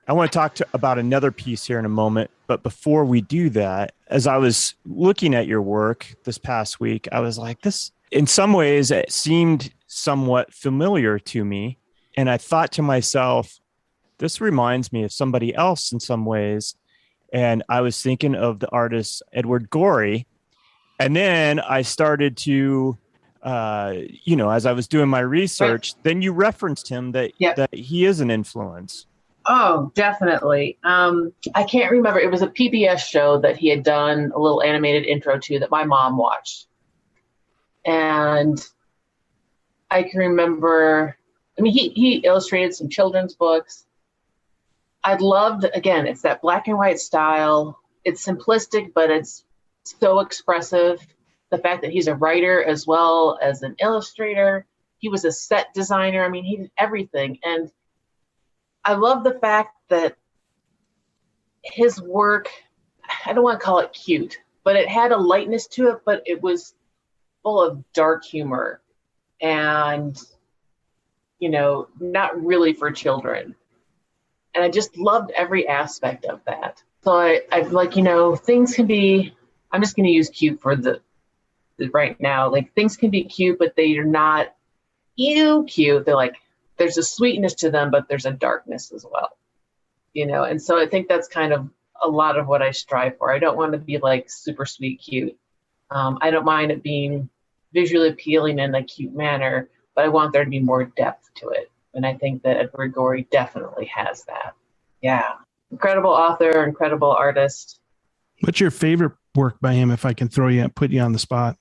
I want to talk about another piece here in a moment, but before we do that, as I was looking at your work this past week, I was like, this, in some ways, it seemed somewhat familiar to me. And I thought to myself, this reminds me of somebody else in some ways. And I was thinking of the artist Edward Gorey. And then I started to, as I was doing my research, then you referenced him that he is an influence. Oh, definitely. I can't remember. It was a PBS show that he had done a little animated intro to that my mom watched. And I can remember, he illustrated some children's books. I loved, again, it's that black and white style. It's simplistic, but it's so expressive. The fact that he's a writer as well as an illustrator. He was a set designer. He did everything. And I love the fact that his work, I don't want to call it cute, but it had a lightness to it, but it was full of dark humor and, not really for children. And I just loved every aspect of that. So I've like, things can be, I'm just going to use cute for the right now. Like things can be cute, but they are not cute. They're like, there's a sweetness to them, but there's a darkness as well, And so I think that's kind of a lot of what I strive for. I don't want to be like super sweet, cute. I don't mind it being visually appealing in a cute manner, but I want there to be more depth to it. And I think that Edward Gorey definitely has that. Yeah. Incredible author, incredible artist. What's your favorite work by him, if I can put you on the spot?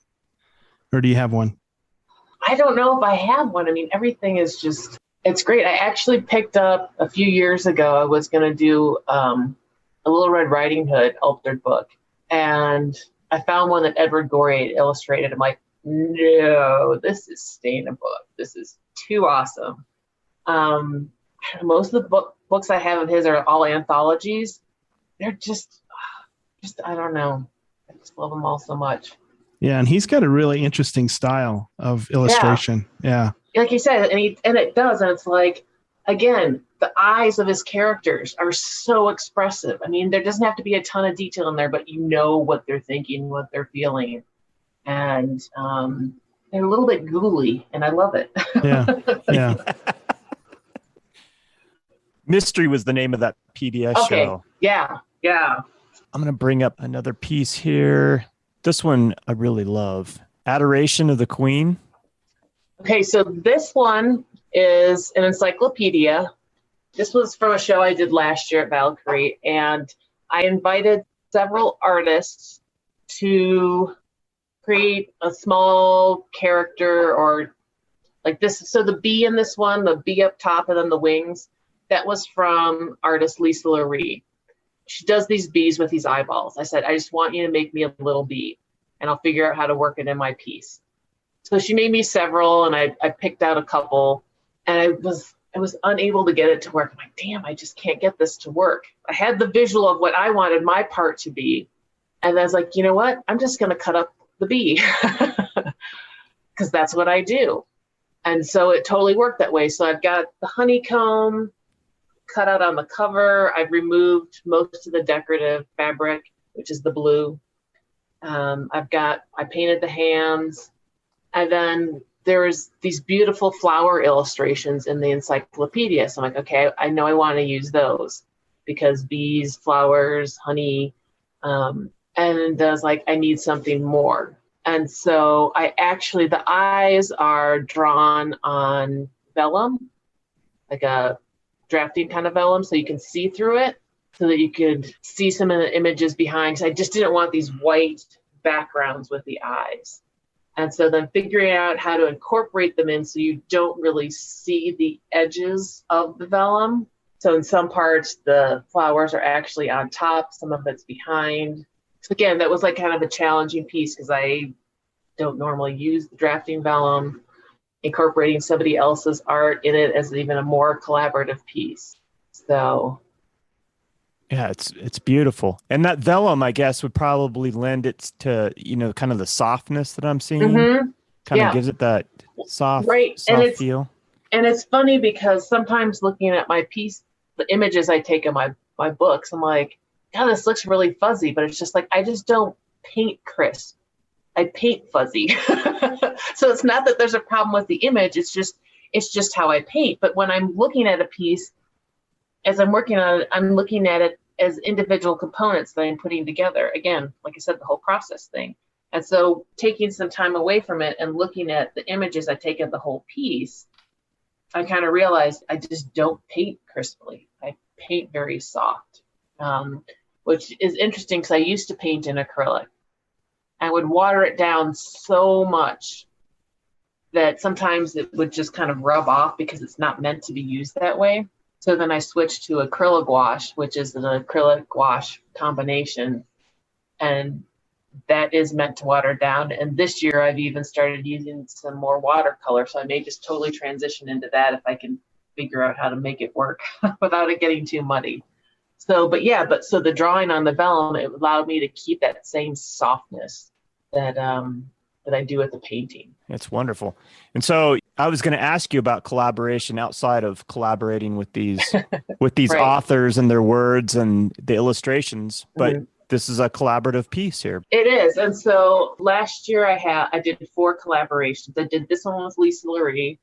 Or do you have one? I don't know if I have one. Everything is just, it's great. I actually picked up a few years ago, I was going to do a Little Red Riding Hood altered book. And I found one that Edward Gorey had illustrated. I'm like, no, this is staying a book. This is too awesome. Most of the books I have of his are all anthologies. They're just, I don't know. I just love them all so much. Yeah, and he's got a really interesting style of illustration. Yeah. Like you said, and it does. And it's like, again, the eyes of his characters are so expressive. There doesn't have to be a ton of detail in there, but you know what they're thinking, what they're feeling. And they're a little bit ghouly, and I love it. Yeah. Mystery was the name of that PBS show. Yeah. I'm going to bring up another piece here. This one I really love. Adoration of the Queen. Okay, so this one is an encyclopedia. This was from a show I did last year at Valkarie, and I invited several artists to create a small character or like this. So the bee in this one, the bee up top and then the wings, that was from artist Lisa Laree. She does these bees with these eyeballs. I said, I just want you to make me a little bee and I'll figure out how to work it in my piece. So she made me several and I picked out a couple and I I was unable to get it to work. I'm like, damn, I just can't get this to work. I had the visual of what I wanted my part to be. And I was like, you know what? I'm just going to cut up the bee because that's what I do. And so it totally worked that way. So I've got the honeycomb cut out on the cover. I've removed most of the decorative fabric, which is the blue. I painted the hands. And then there's these beautiful flower illustrations in the encyclopedia. So I'm like, okay, I know I want to use those because bees, flowers, honey. And I was like, I need something more. And so the eyes are drawn on vellum, like a drafting kind of vellum, so you can see through it, so that you could see some of the images behind. So I just didn't want these white backgrounds with the eyes. And so then figuring out how to incorporate them in so you don't really see the edges of the vellum. So in some parts, the flowers are actually on top, some of it's behind. So again, that was like kind of a challenging piece because I don't normally use the drafting vellum. Incorporating somebody else's art in it as even a more collaborative piece. So yeah, it's beautiful. And that vellum, I guess, would probably lend it to, kind of the softness that I'm seeing. Mm-hmm. Kind of gives it that soft feel. And it's funny because sometimes looking at my piece, the images I take in my books, I'm like, God, this looks really fuzzy, but it's just like, I just don't paint crisp. I paint fuzzy. So it's not that there's a problem with the image. It's just how I paint. But when I'm looking at a piece, as I'm working on it, I'm looking at it as individual components that I'm putting together. Again, like I said, the whole process thing. And so taking some time away from it and looking at the images I take of the whole piece, I kind of realized I just don't paint crisply. I paint very soft, which is interesting because I used to paint in acrylic. I would water it down so much that sometimes it would just kind of rub off because it's not meant to be used that way. So then I switched to acrylic wash, which is an acrylic wash combination. And that is meant to water down. And this year I've even started using some more watercolor. So I may just totally transition into that if I can figure out how to make it work without it getting too muddy. So the drawing on the vellum, it allowed me to keep that same softness that I do with the painting. It's wonderful. And so I was going to ask you about collaboration outside of collaborating with these right. authors and their words and the illustrations, but this is a collaborative piece here. It is. And so last year I did 4 collaborations. I did this one with Lisa Lurie.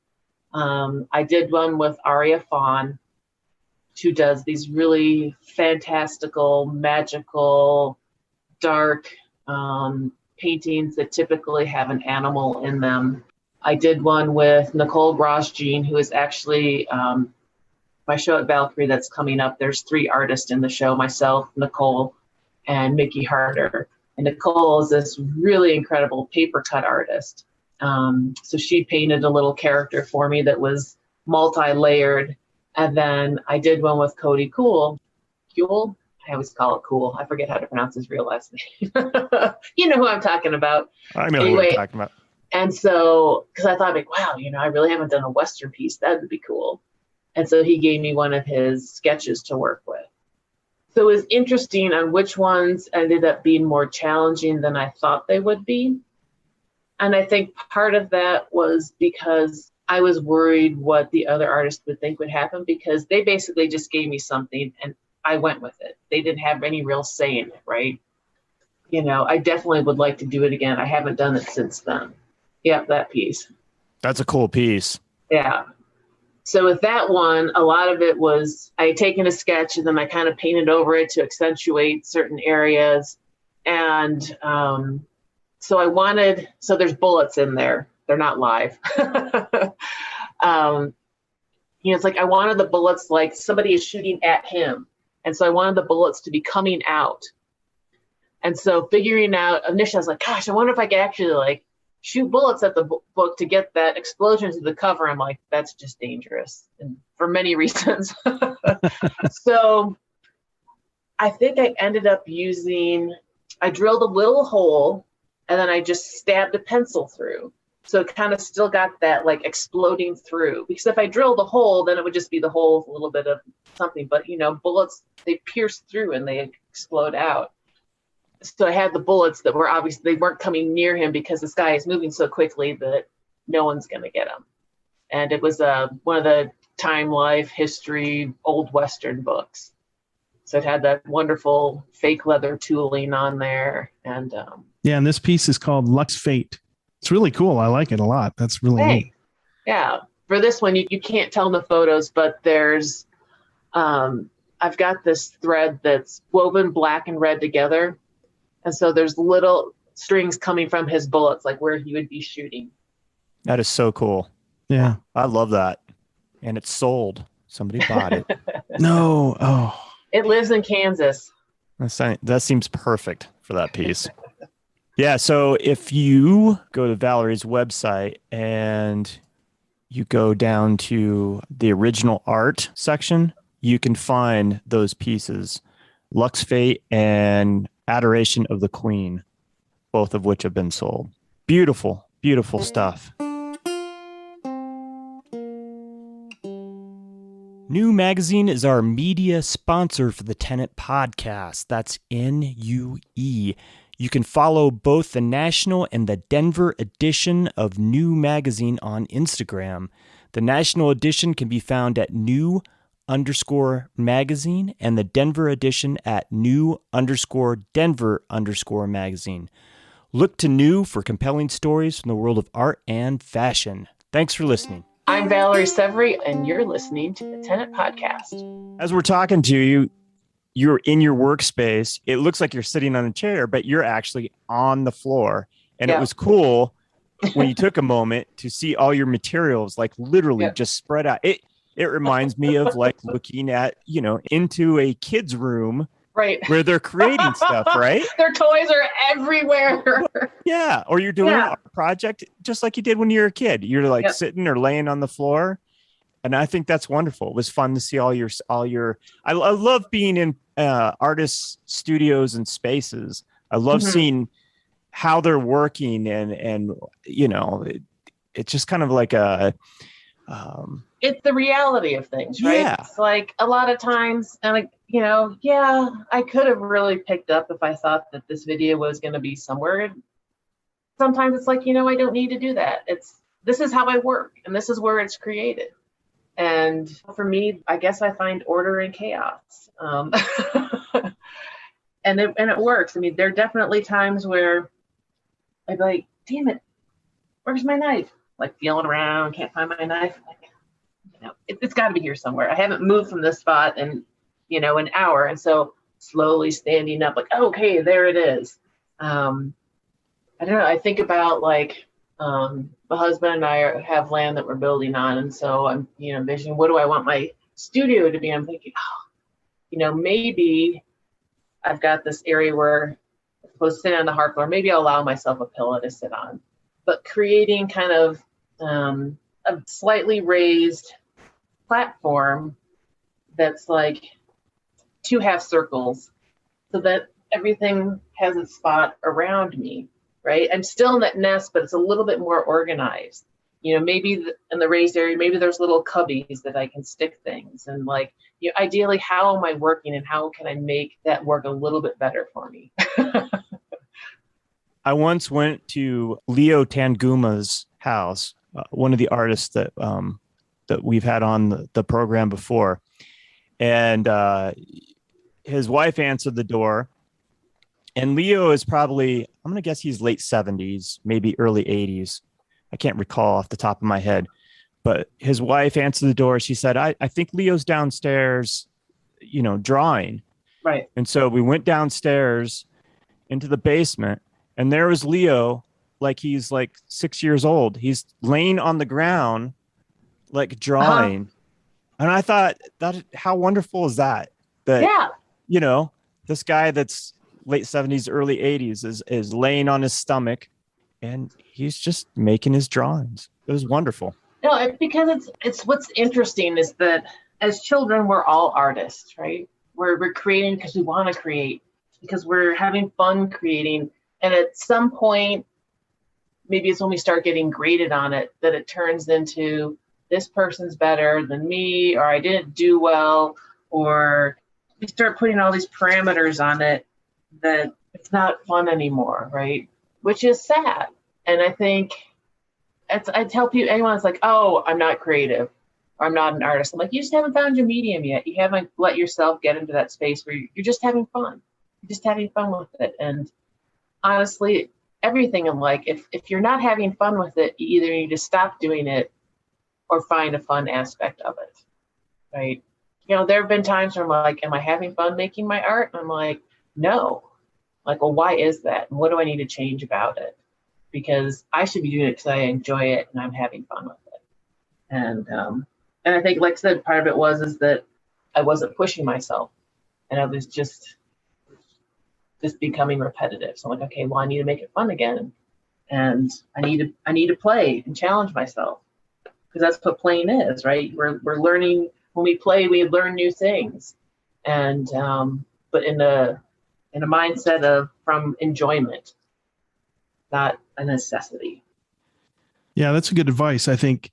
I did one with Aria Fawn, who does these really fantastical, magical, dark paintings that typically have an animal in them. I did one with Nicole Grosjean, who is actually my show at Valkarie that's coming up. There's 3 artists in the show, myself, Nicole, and Mickey Harder. And Nicole is this really incredible paper cut artist. So she painted a little character for me that was multi-layered. And then I did one with Cody Kuhl. I always call it Cool. I forget how to pronounce his real last name. You know who I'm talking about. I know who I'm talking about. And so, because I thought, like, wow, I really haven't done a Western piece. That would be cool. And so he gave me one of his sketches to work with. So it was interesting on which ones ended up being more challenging than I thought they would be. And I think part of that was because I was worried what the other artists would think would happen, because they basically just gave me something and I went with it. They didn't have any real say in it, right? I definitely would like to do it again. I haven't done it since then. Yeah, that piece. That's a cool piece. Yeah. So with that one, a lot of it was I had taken a sketch and then I kind of painted over it to accentuate certain areas. And so there's bullets in there. They're not live. It's like I wanted the bullets like somebody is shooting at him. And so I wanted the bullets to be coming out. And so figuring out, initially I was like, gosh, I wonder if I could actually shoot bullets at the book to get that explosion to the cover. I'm like, that's just dangerous, and for many reasons. So I think I ended up I drilled a little hole and then I just stabbed a pencil through. So it kind of still got that like exploding through, because if I drilled a hole, then it would just be the hole with a little bit of something. But, bullets, they pierce through and they explode out. So I had the bullets that were obviously, they weren't coming near him because this guy is moving so quickly that no one's going to get him. And it was one of the Time Life history old Western books. So it had that wonderful fake leather tooling on there. And and this piece is called Lux Fate. It's really cool. I like it a lot. That's really neat. Yeah. For this one, you can't tell in the photos, but there's, I've got this thread that's woven black and red together. And so there's little strings coming from his bullets, like where he would be shooting. That is so cool. Yeah. I love that. And it's sold. Somebody bought it. No. Oh. It lives in Kansas. That seems perfect for that piece. Yeah. So if you go to Valerie's website and you go down to the original art section, you can find those pieces, Lux Fate and Adoration of the Queen, both of which have been sold. Beautiful, beautiful stuff. New Magazine is our media sponsor for the Tenant Podcast. That's NUE. You can follow both the national and the Denver edition of New Magazine on Instagram. The national edition can be found at new_magazine and the Denver edition at new_Denver_magazine. Look to New for compelling stories from the world of art and fashion. Thanks for listening. I'm Valerie Savarie, and you're listening to the Tenant Podcast. As we're talking to you, you're in your workspace. It looks like you're sitting on a chair, but you're actually on the floor. And It was cool when you took a moment to see all your materials, like literally just spread out. It reminds me of like looking at, into a kid's room. Right. Where they're creating stuff, right? Their toys are everywhere. Yeah. Or you're doing a project just like you did when you were a kid. You're like sitting or laying on the floor. And I think that's wonderful. It was fun to see all your, I love being in artists' studios and spaces. I love seeing how they're working and it's just kind of like it's the reality of things, right? Yeah. It's like a lot of times, and I could have really picked up if I thought that this video was going to be somewhere. Sometimes it's like, I don't need to do that. This is how I work, and this is where it's created. And for me, I guess I find order in chaos. And it works. I mean, there are definitely times where I'd be like, damn it, where's my knife? Like feeling around, can't find my knife. It's got to be here somewhere. I haven't moved from this spot in, an hour. And so slowly standing up, like, okay, there it is. I don't know. I think about like, my husband and I have land that we're building on. And so I'm, envisioning, what do I want my studio to be? I'm thinking, maybe I've got this area where I'm supposed to sit on the hard floor. Maybe I'll allow myself a pillow to sit on. But creating kind of a slightly raised platform that's like 2 half circles so that everything has a spot around me, right? I'm still in that nest, but it's a little bit more organized. Maybe in the raised area, maybe there's little cubbies that I can stick things. And like, ideally, how am I working and how can I make that work a little bit better for me? I once went to Leo Tanguma's house, one of the artists that we've had on the program before. And his wife answered the door. And Leo is probably, I'm going to guess he's late 70s, maybe early 80s. I can't recall off the top of my head. But his wife answered the door. She said, I think Leo's downstairs, drawing. Right. And so we went downstairs into the basement. And there was Leo, like he's like 6 years old. He's laying on the ground, like drawing. And I thought, how wonderful is that? This guy that's late 70s, early 80s is laying on his stomach and he's just making his drawings. It was wonderful. No, because it's what's interesting is that as children, we're all artists, right? We're creating because we want to create, because we're having fun creating. And at some point, maybe it's when we start getting graded on it that it turns into this person's better than me, or I didn't do well, or we start putting all these parameters on it that it's not fun anymore, right? Which is sad. And I think I tell people, anyone that's like, oh, I'm not creative, or I'm not an artist. I'm like, you just haven't found your medium yet. You haven't let yourself get into that space where you're just having fun. You're just having fun with it. And honestly, everything in life, if you're not having fun with it, you either need to stop doing it or find a fun aspect of it, right? You know, there have been times where I'm like, am I having fun making my art? And I'm like, no. Like, well, why is that? And what do I need to change about it? Because I should be doing it because I enjoy it and I'm having fun with it. And I think, like I said, part of it is that I wasn't pushing myself, and I was just becoming repetitive. So I'm like, okay, well, I need to make it fun again, and I need to play and challenge myself, because that's what playing is, right? We're learning. When we play, we learn new things, and but in a mindset from enjoyment, not a necessity. Yeah, that's a good advice. I think,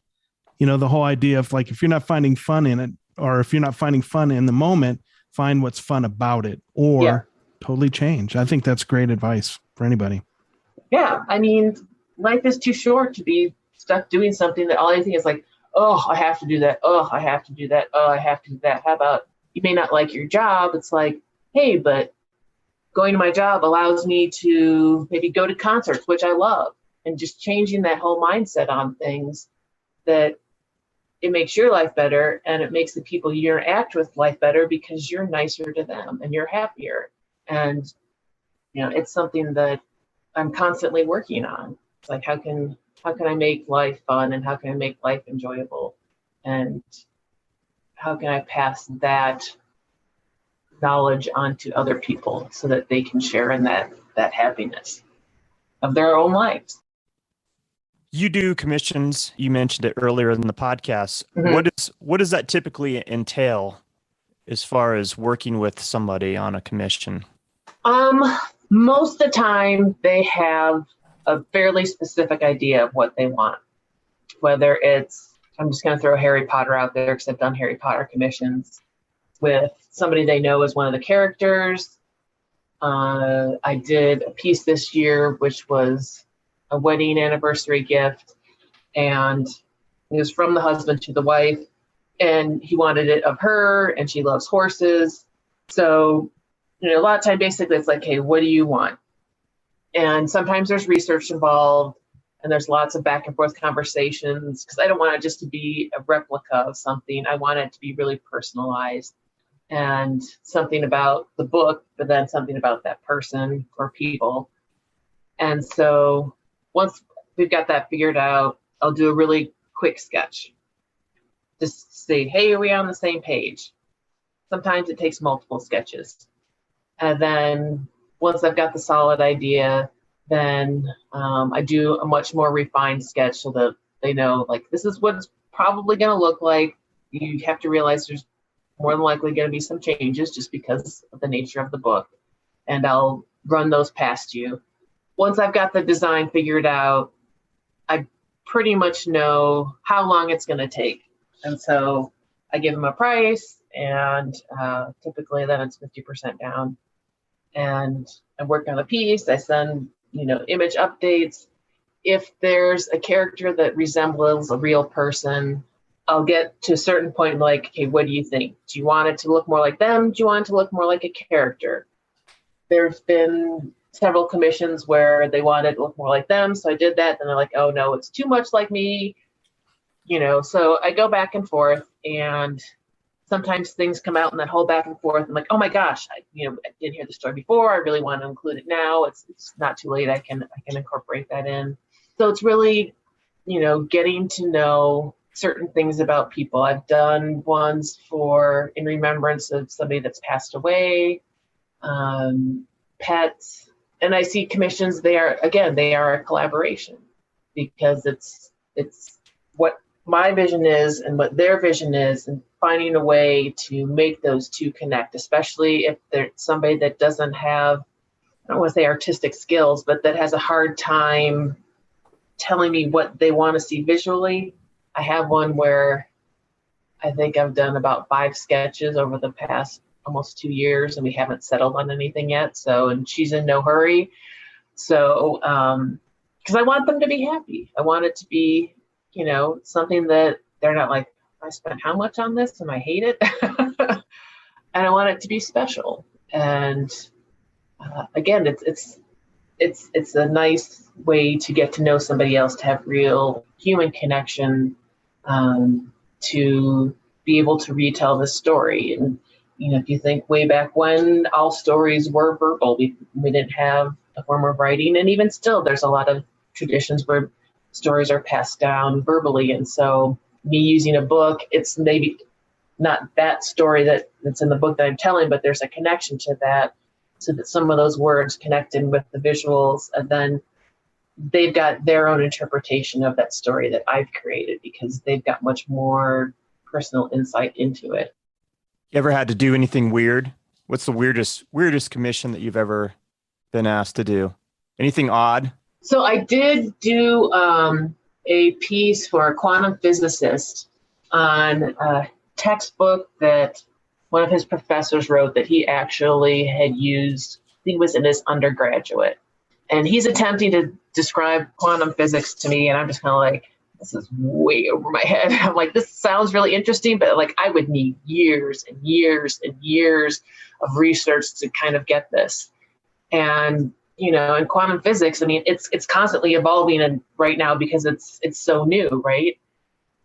the whole idea of like, if you're not finding fun in it, or if you're not finding fun in the moment, find what's fun about it, or totally change. I think that's great advice for anybody. Yeah. I mean, life is too short to be stuck doing something that all you think is like, oh, I have to do that. Oh, I have to do that. Oh, I have to do that. How about, you may not like your job. It's like, hey, but going to my job allows me to maybe go to concerts, which I love, and just changing that whole mindset on things, that it makes your life better, and it makes the people you interact with life better because you're nicer to them and you're happier. And, it's something that I'm constantly working on. It's like, how can I make life fun, and how can I make life enjoyable? And how can I pass that knowledge onto other people so that they can share in that happiness of their own lives? You do commissions. You mentioned it earlier in the podcast. Mm-hmm. What does that typically entail as far as working with somebody on a commission? Most of the time they have a fairly specific idea of what they want. Whether it's, I'm just going to throw Harry Potter out there because I've done Harry Potter commissions with somebody they know as one of the characters. I did a piece this year, which was a wedding anniversary gift, and it was from the husband to the wife, and he wanted it of her, and she loves horses. So, a lot of time, basically, it's like, hey, what do you want? And sometimes there's research involved, and there's lots of back and forth conversations, because I don't want it just to be a replica of something. I want it to be really personalized, and something about the book, but then something about that person or people. And so once we've got that figured out, I'll do a really quick sketch. Just say, hey, are we on the same page? Sometimes it takes multiple sketches. And then once I've got the solid idea, then I do a much more refined sketch so that they know, like, this is what it's probably going to look like. You have to realize there's more than likely going to be some changes just because of the nature of the book. And I'll run those past you. Once I've got the design figured out, I pretty much know how long it's going to take. And so I give them a price, and typically then it's 50% down. And I work on a piece. I send, image updates. If there's a character that resembles a real person, I'll get to a certain point like, okay, what do you think? Do you want it to look more like them? Do you want it to look more like a character? There's been several commissions where they wanted it to look more like them, so I did that. Then they're like, oh no, it's too much like me. So I go back and forth, and sometimes things come out in that whole back and forth. I'm like, oh my gosh, I didn't hear the story before. I really want to include it now. It's not too late. I can incorporate that in. So it's really, getting to know certain things about people. I've done ones in remembrance of somebody that's passed away, pets, and I see commissions. They are a collaboration, because it's what my vision is and what their vision is, and finding a way to make those two connect, especially if there's somebody that doesn't have, I don't want to say artistic skills, but that has a hard time telling me what they want to see visually. I have one where I think I've done about 5 sketches over the past almost 2 years, and we haven't settled on anything yet. So, and she's in no hurry. So, because I want them to be happy. I want it to be, something that they're not like, I spent how much on this and I hate it. And I want it to be special. And again, it's a nice way to get to know somebody else, to have real human connection, to be able to retell the story. And if you think way back when, all stories were verbal, we didn't have a form of writing, and even still, there's a lot of traditions where stories are passed down verbally. And so, me using a book, it's maybe not that story that's in the book that I'm telling, but there's a connection to that, so that some of those words connect in with the visuals, and then they've got their own interpretation of that story that I've created, because they've got much more personal insight into it. You ever had to do anything weird? What's the weirdest commission that you've ever been asked to do? Anything odd? So I did do a piece for a quantum physicist on a textbook that one of his professors wrote that he actually had used, I think it was in his undergraduate. And he's attempting to describe quantum physics to me, and I'm just kind of like, this is way over my head. I'm like, this sounds really interesting, but like I would need years and years and years of research to kind of get this. And in quantum physics, I mean, it's constantly evolving, and right now, because it's so new, right?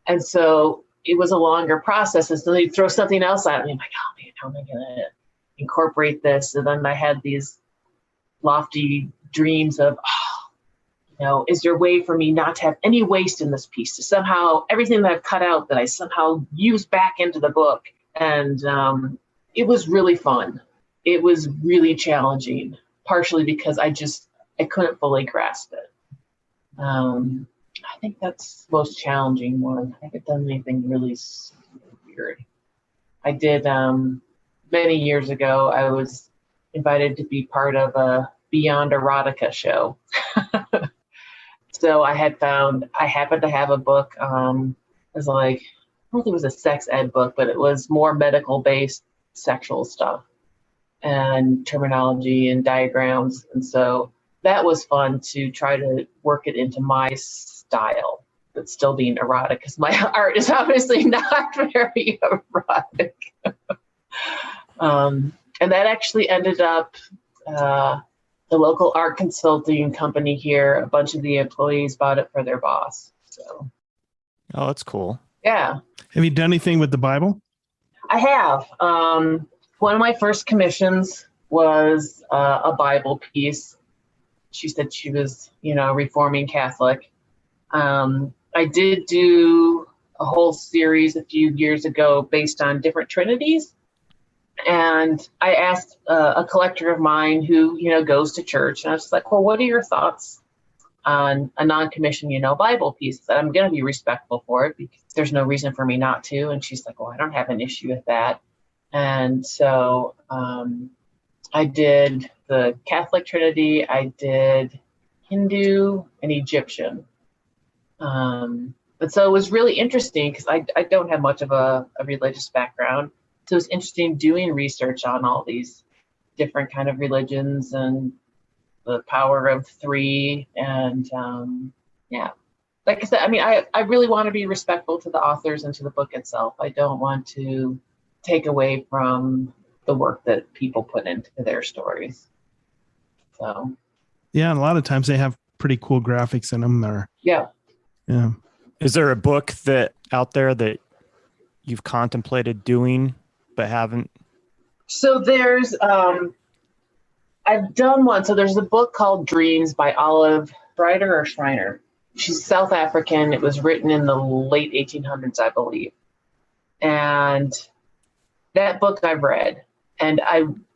And so it was a longer process. And so they throw something else at me. I'm like, oh man, how am I going to incorporate this? And then I had these lofty dreams of, is there a way for me not to have any waste in this piece, to somehow everything that I've cut out, that I somehow use back into the book? And it was really fun. It was really challenging, partially because I couldn't fully grasp it. I think that's the most challenging one. I haven't done anything really weird. I did, many years ago, I was invited to be part of a Beyond Erotica show. So I happened to have a book, it was like, I don't think it was a sex ed book, but it was more medical based sexual stuff and terminology and diagrams. And so that was fun to try to work it into my style, but still being erotic, because my art is obviously not very erotic. And that actually ended up, the local art consulting company here, a bunch of the employees bought it for their boss. So, oh, that's cool. Yeah. Have you done anything with the Bible? I have. One of my first commissions was a Bible piece. She said she was, Reforming Catholic. I did do a whole series a few years ago based on different trinities. And I asked a collector of mine who, goes to church, and I was like, well, what are your thoughts on a non-commissioned, Bible piece? That I'm going to be respectful for it, because there's no reason for me not to. And she's like, well, I don't have an issue with that. And so I did the Catholic Trinity, I did Hindu and Egyptian. But so it was really interesting, because I don't have much of a religious background. So it's interesting doing research on all these different kind of religions and the power of 3. And like I said, I mean, I really want to be respectful to the authors and to the book itself. I don't want to take away from the work that people put into their stories. So. Yeah, and a lot of times they have pretty cool graphics in them there. Yeah. Yeah. Is there a book that out there that you've contemplated doing but haven't? So there's, I've done one. So there's a book called Dreams by Olive Schreiner. She's South African. It was written in the late 1800s, I believe. And that book I've read, and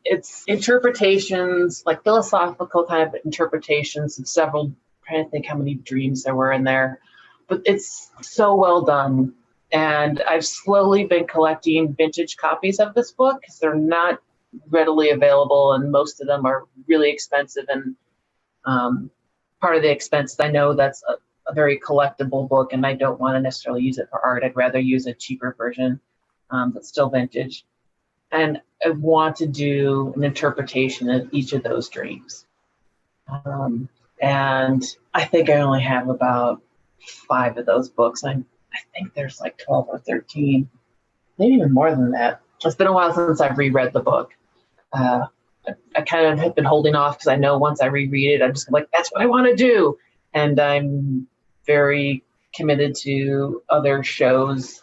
it's interpretations, like philosophical kind of interpretations of several, I'm trying to think how many dreams there were in there, but it's so well done. And I've slowly been collecting vintage copies of this book, because they're not readily available, and most of them are really expensive. And part of the expense, I know that's a very collectible book and I don't want to necessarily use it for art. I'd rather use a cheaper version, but still vintage. And I want to do an interpretation of each of those dreams. And I think I only have about 5 of those books. I think there's like 12 or 13, maybe even more than that. It's been a while since I've reread the book. I kind of have been holding off because I know once I reread it, I'm just like, that's what I want to do. And I'm very committed to other shows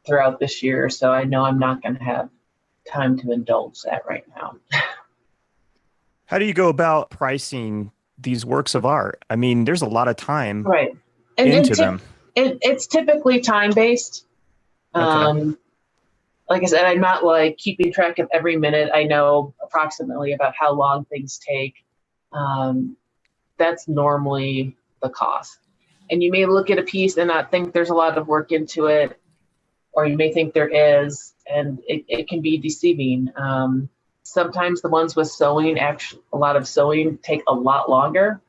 throughout this year. So I know I'm not going to have time to indulge that right now. How do you go about pricing these works of art? I mean, there's a lot of time right. into them. It's typically time-based. Okay. Like I said, I'm not like keeping track of every minute. I know approximately about how long things take. That's normally the cost. And you may look at a piece and not think there's a lot of work into it, or you may think there is, and it can be deceiving. Sometimes the ones with sewing, actually, a lot of sewing take a lot longer,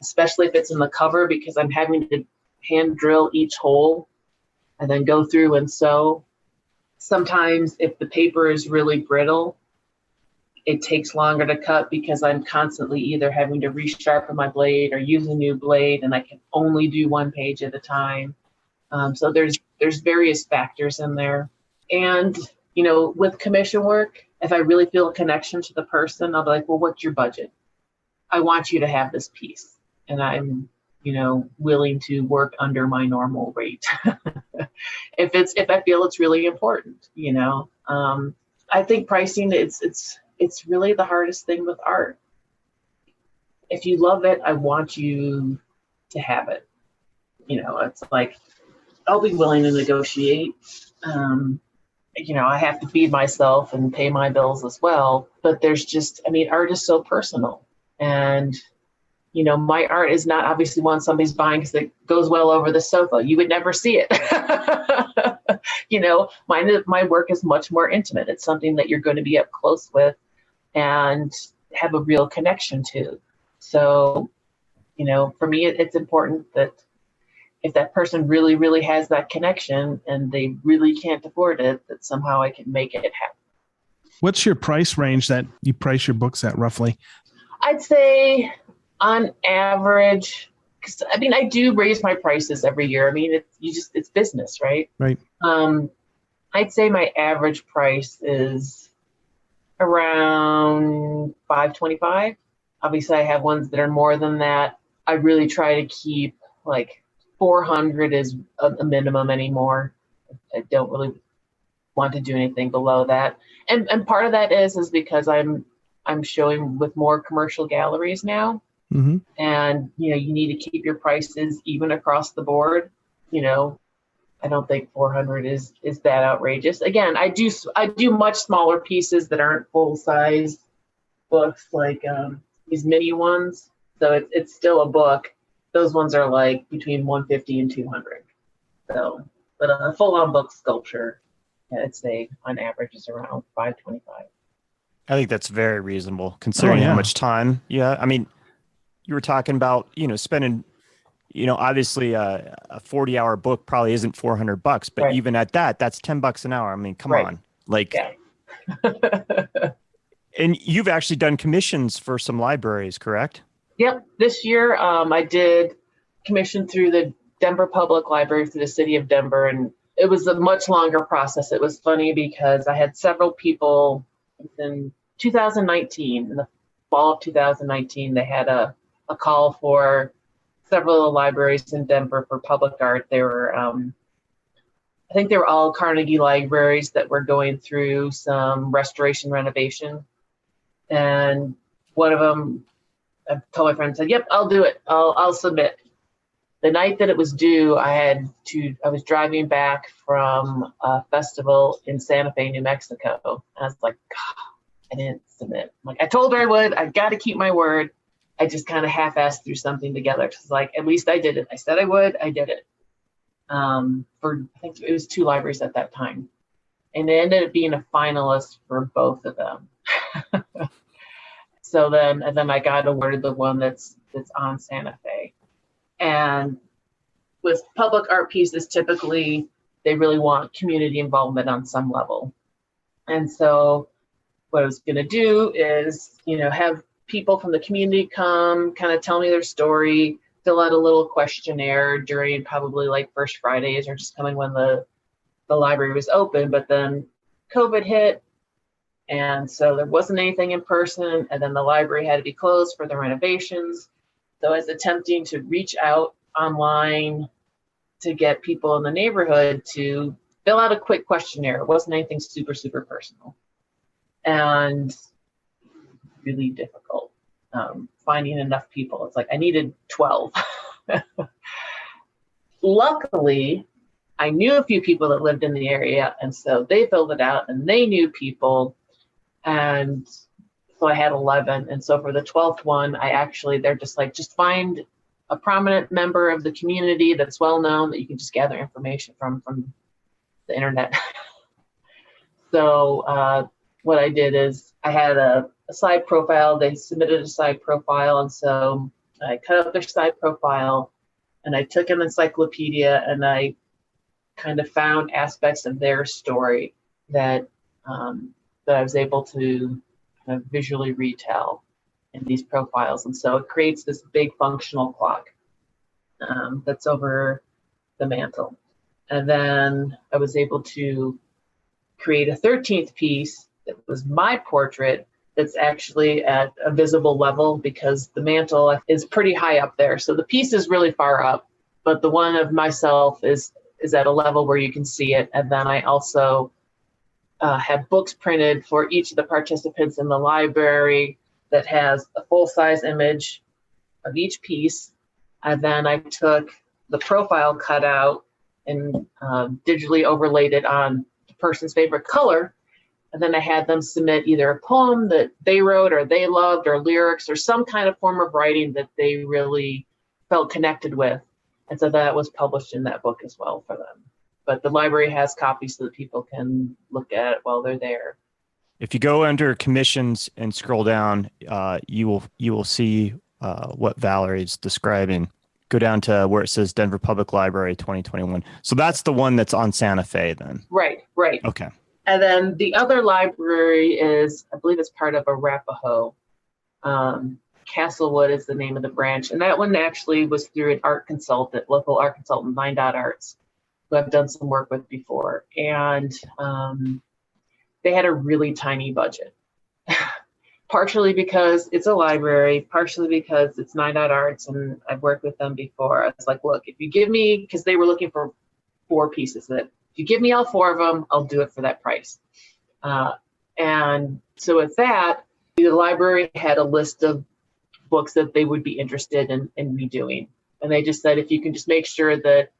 especially if it's in the cover, because I'm having to hand drill each hole and then go through and sew. Sometimes if the paper is really brittle, it takes longer to cut because I'm constantly either having to resharpen my blade or use a new blade, and I can only do 1 page at a time. So there's various factors in there. And, you know, with commission work, if I really feel a connection to the person, I'll be like, well, what's your budget? I want you to have this piece. And I'm, you know, willing to work under my normal rate. if I feel it's really important, you know. I think pricing, it's really the hardest thing with art. If you love it, I want you to have it. You know, it's like, I'll be willing to negotiate. You know, I have to feed myself and pay my bills as well. But there's just, I mean, art is so personal. And, you know, my art is not obviously one somebody's buying because it goes well over the sofa. You would never see it. You know, my work is much more intimate. It's something that you're going to be up close with and have a real connection to. So, you know, for me, it's important that if that person really, really has that connection and they really can't afford it, that somehow I can make it happen. What's your price range that you price your books at roughly? I'd say on average, because I mean, I do raise my prices every year. I mean, it's business, right? Right. I'd say my average price is around $525. Obviously, I have ones that are more than that. I really try to keep like 400 is a minimum anymore. I don't really want to do anything below that. And part of that is because I'm showing with more commercial galleries now. Mm-hmm. And, you know, you need to keep your prices even across the board. You know, I don't think 400 is that outrageous. Again, I do much smaller pieces that aren't full size books, like these mini ones. So it's still a book. Those ones are like between 150 and 200. So, but a full-on book sculpture, I'd say on average is around 525. I think that's very reasonable considering how much time. Yeah. I mean, you were talking about, you know, spending, you know, obviously a 40-hour book probably isn't $400, but Right. even at that, that's $10 an hour. I mean, come Right. on. Like, Yeah. and you've actually done commissions for some libraries, correct? Yep. This year, I did commission through the Denver Public Library through the city of Denver, and it was a much longer process. It was funny because I had several people in 2019, in the fall of 2019, they had a call for several libraries in Denver for public art. They were, I think they were all Carnegie libraries that were going through some restoration renovation. And one of them, I told my friend, said, yep, I'll do it. I'll submit. The night that it was due, I was driving back from a festival in Santa Fe, New Mexico. And I was like, God, I didn't submit. I'm like, I told her I would. I got to keep my word. I just kind of half-assed threw something together. It's like, at least I did it. I said I would. I did it. For I think it was 2 libraries at that time, and it ended up being a finalist for both of them. So then I got awarded the one that's on Santa Fe, and with public art pieces, typically they really want community involvement on some level. And so what I was going to do is, have people from the community come kind of tell me their story, fill out a little questionnaire during probably like First Fridays or just coming when the library was open. But then COVID hit, and so there wasn't anything in person, and then the library had to be closed for the renovations. So I was attempting to reach out online to get people in the neighborhood to fill out a quick questionnaire. It wasn't anything super, super personal. And really difficult finding enough people. It's like I needed 12. Luckily, I knew a few people that lived in the area, and so they filled it out, and they knew people. And so I had 11. And so for the 12th one, they're just like, just find a prominent member of the community that's well known that you can just gather information from the internet. So what I did is I had a side profile. They submitted a side profile. And so I cut up their side profile and I took an encyclopedia and I kind of found aspects of their story that I was able to kind of visually retell in these profiles. And so it creates this big functional clock that's over the mantle. And then I was able to create a 13th piece that was my portrait that's actually at a visible level because the mantle is pretty high up there. So the piece is really far up, but the one of myself is at a level where you can see it. And then I also had books printed for each of the participants in the library that has a full-size image of each piece. And then I took the profile cutout and digitally overlaid it on the person's favorite color. And then I had them submit either a poem that they wrote or they loved or lyrics or some kind of form of writing that they really felt connected with. And so that was published in that book as well for them. But the library has copies so that people can look at it while they're there. If you go under commissions and scroll down, you will see what Valerie's describing. Go down to where it says Denver Public Library 2021. So that's the one that's on Santa Fe then. Right. Okay. And then the other library is, I believe it's part of Arapahoe. Castlewood is the name of the branch. And that one actually was through an art consultant, local art consultant, 9 Dot Arts, who I've done some work with before. And they had a really tiny budget, partially because it's a library, partially because it's 9 Dot Arts and I've worked with them before. I was like, look, if you give me, because they were looking for 4 pieces of it. If you give me all 4 of them, I'll do it for that price. And so with that, the library had a list of books that they would be interested in me doing. And they just said, if you can just make sure that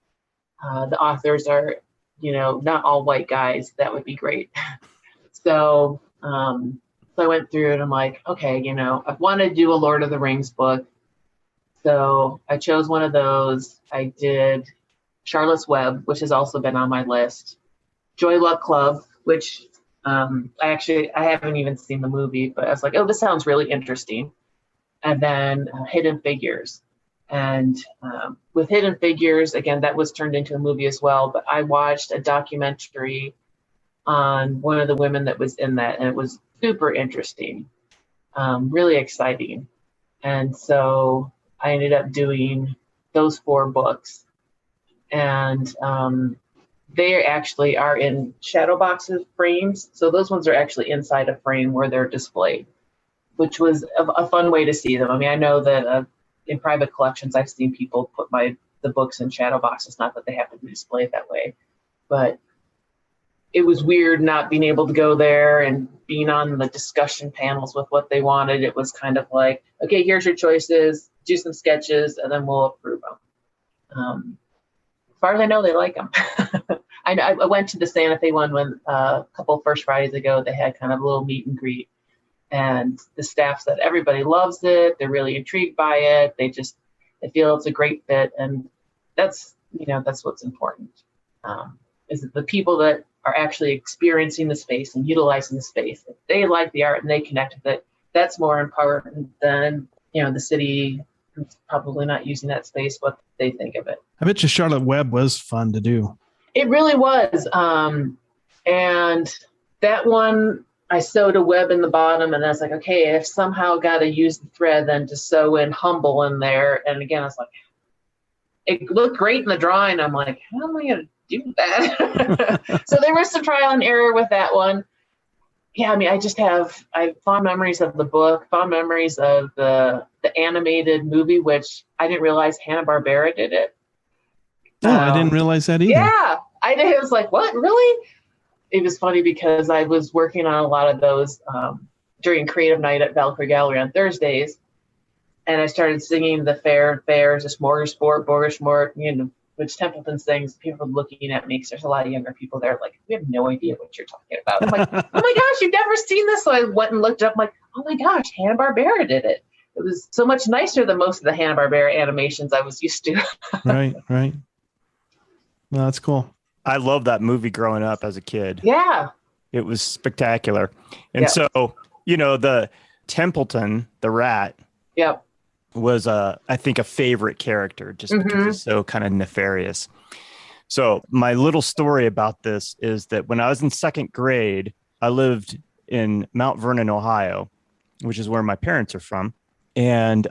the authors are, not all white guys, that would be great. So I went through and I'm like, okay, I want to do a Lord of the Rings book. So I chose one of those. I did Charlotte's Web, which has also been on my list. Joy Luck Club, which I haven't even seen the movie, but I was like, oh, this sounds really interesting. And then Hidden Figures. And with Hidden Figures, again, that was turned into a movie as well, but I watched a documentary on one of the women that was in that, and it was super interesting, really exciting. And so I ended up doing those 4 books. And they actually are in shadow boxes frames. So those ones are actually inside a frame where they're displayed, which was a fun way to see them. I mean, I know that in private collections, I've seen people put the books in shadow boxes, not that they have to be displayed that way, but it was weird not being able to go there and being on the discussion panels with what they wanted. It was kind of like, okay, here's your choices, do some sketches, and then we'll approve them. As far as I know, they like them. I went to the Santa Fe one when a couple of First Fridays ago. They had kind of a little meet and greet, and the staff said everybody loves it. They're really intrigued by it. They feel it's a great fit, and that's what's important. Is that the people that are actually experiencing the space and utilizing the space, if they like the art and they connect with it, that's more important than the city It's probably not using that space what they think of it. I bet you Charlotte Web was fun to do. It really was. And that one, I sewed a web in the bottom, and I was like, okay, I've somehow got to use the thread then to sew in Humble in there. And again, I was like, it looked great in the drawing. I'm like, how am I going to do that? So there was some trial and error with that one. Yeah, I mean, I have fond memories of the book, fond memories of the animated movie, which I didn't realize Hanna-Barbera did it. Oh, I didn't realize that either. Yeah, I did. It was like, what, really? It was funny because I was working on a lot of those during creative night at Valkarie Gallery on Thursdays. And I started singing the fairs, the smorgasbord, which Templeton sings. People looking at me because there's a lot of younger people there like, we have no idea what you're talking about. I'm like, oh my gosh, you've never seen this. So I went and looked it up. I'm like, oh my gosh, Hanna-Barbera did it. It was so much nicer than most of the Hanna-Barbera animations I was used to. Right. Well, that's cool. I love that movie growing up as a kid. Yeah. It was spectacular. And so, the Templeton, the rat, Yep. was I think a favorite character just because he's so kind of nefarious. So my little story about this is that when I was in second grade, I lived in Mount Vernon, Ohio, which is where my parents are from. And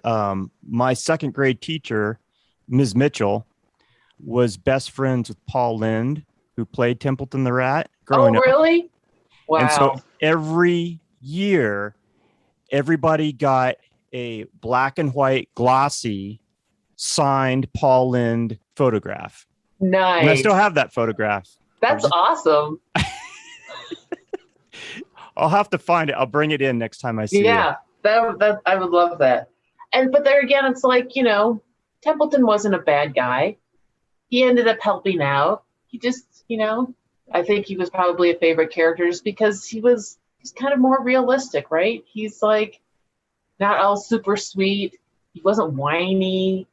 my second grade teacher, Ms. Mitchell, was best friends with Paul Lynde, who played Templeton the Rat growing up. Oh, really? Wow. And so every year, everybody got a black and white glossy signed Paul Lynde photograph. Nice. And I still have that photograph. That's awesome. I'll have to find it. I'll bring it in next time I see it. Yeah, that I would love that. But there again, it's like, Templeton wasn't a bad guy. He ended up helping out. He just, I think he was probably a favorite character just because he's kind of more realistic, right? He's like not all super sweet. He wasn't whiny.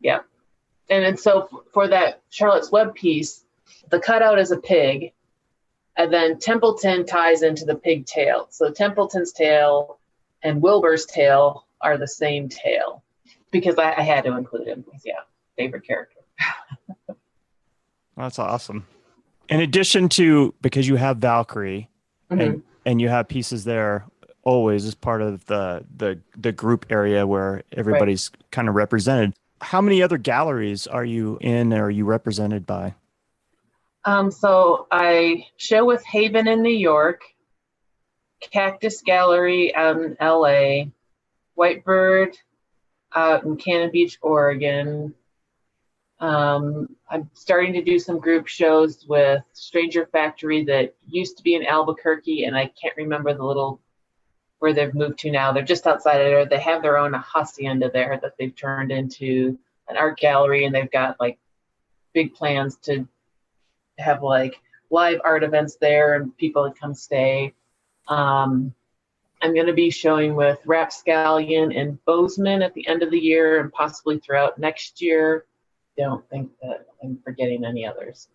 Yeah. And so for that Charlotte's Web piece, the cutout is a pig, and then Templeton ties into the pig tail. So Templeton's tail and Wilbur's tail are the same tail because I had to include him because, favorite character. That's awesome. In addition to, because you have Valkarie and you have pieces there always as part of the group area where everybody's kind of represented. How many other galleries are you in or are you represented by? So I show with Haven in New York, Cactus Gallery out in LA, Whitebird out in Cannon Beach, Oregon. I'm starting to do some group shows with Stranger Factory that used to be in Albuquerque, and I can't remember where they've moved to now. They're just outside of there. They have their own hacienda there that they've turned into an art gallery, and they've got like big plans to have like live art events there and people that come stay. I'm going to be showing with Rapscallion and Bozeman at the end of the year and possibly throughout next year. Don't think that I'm forgetting any others.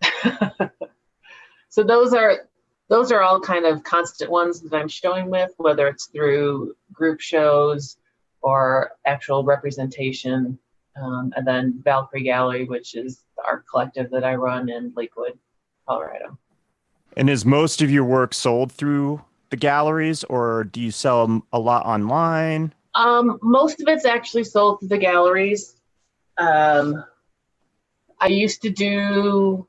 So those are all kind of constant ones that I'm showing with, whether it's through group shows or actual representation. And then Valkarie Gallery, which is the art collective that I run in Lakewood, Colorado. And is most of your work sold through the galleries, or do you sell them a lot online? Most of it's actually sold through the galleries. I used to do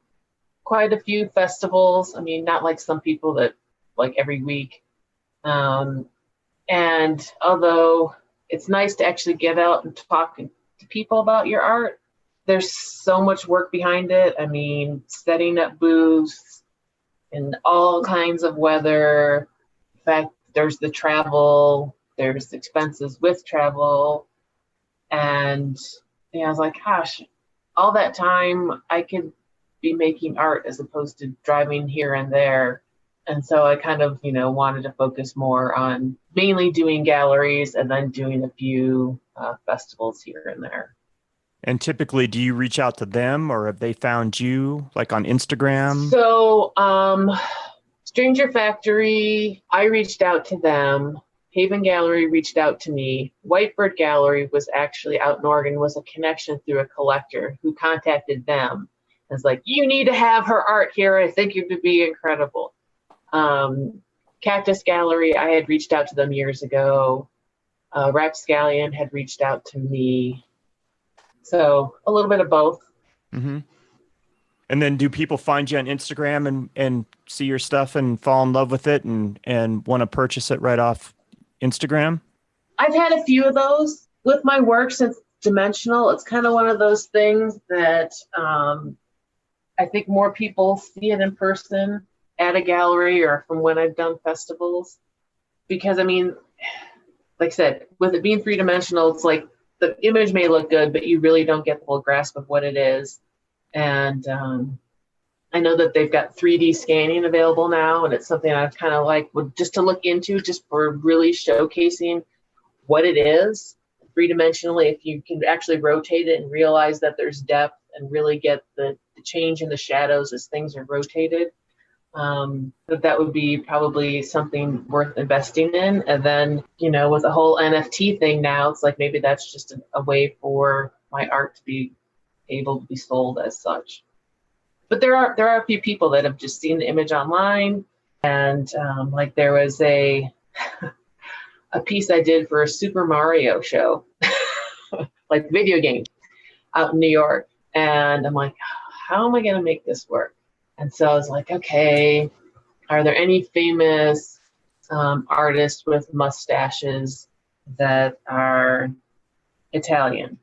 quite a few festivals. I mean, not like some people that like every week. And although it's nice to actually get out and talk to people about your art, there's so much work behind it. I mean, setting up booths in all kinds of weather. In fact, there's the travel, there's expenses with travel. And I was like, gosh, all that time I could be making art as opposed to driving here and there. And so I kind of, wanted to focus more on mainly doing galleries and then doing a few festivals here and there. And typically, do you reach out to them or have they found you like on Instagram? So Stranger Factory, I reached out to them. Haven Gallery reached out to me. Whitebird Gallery was actually out in Oregon, was a connection through a collector who contacted them. And was like, you need to have her art here. I think it would be incredible. Cactus Gallery, I had reached out to them years ago. Rapscallion had reached out to me. So a little bit of both. Mm-hmm. And then do people find you on Instagram and see your stuff and fall in love with it and want to purchase it right off Instagram? I've had a few of those with my work since dimensional. It's kind of one of those things that I think more people see it in person at a gallery or from when I've done festivals. Because, I mean, like I said, with it being three-dimensional, it's like the image may look good, but you really don't get the full grasp of what it is. And I know that they've got 3D scanning available now, and it's something I've kind of like just to look into, just for really showcasing what it is three-dimensionally. If you can actually rotate it and realize that there's depth and really get the change in the shadows as things are rotated, that would be probably something worth investing in. And then, you know, with the whole NFT thing now, it's like maybe that's just a way for my art to be able to be sold as such. But there are a few people that have just seen the image online, and like there was a piece I did for a Super Mario show, like video game, out in New York, and I'm like, how am I going to make this work? And so I was like, okay, are there any famous artists with mustaches that are Italian?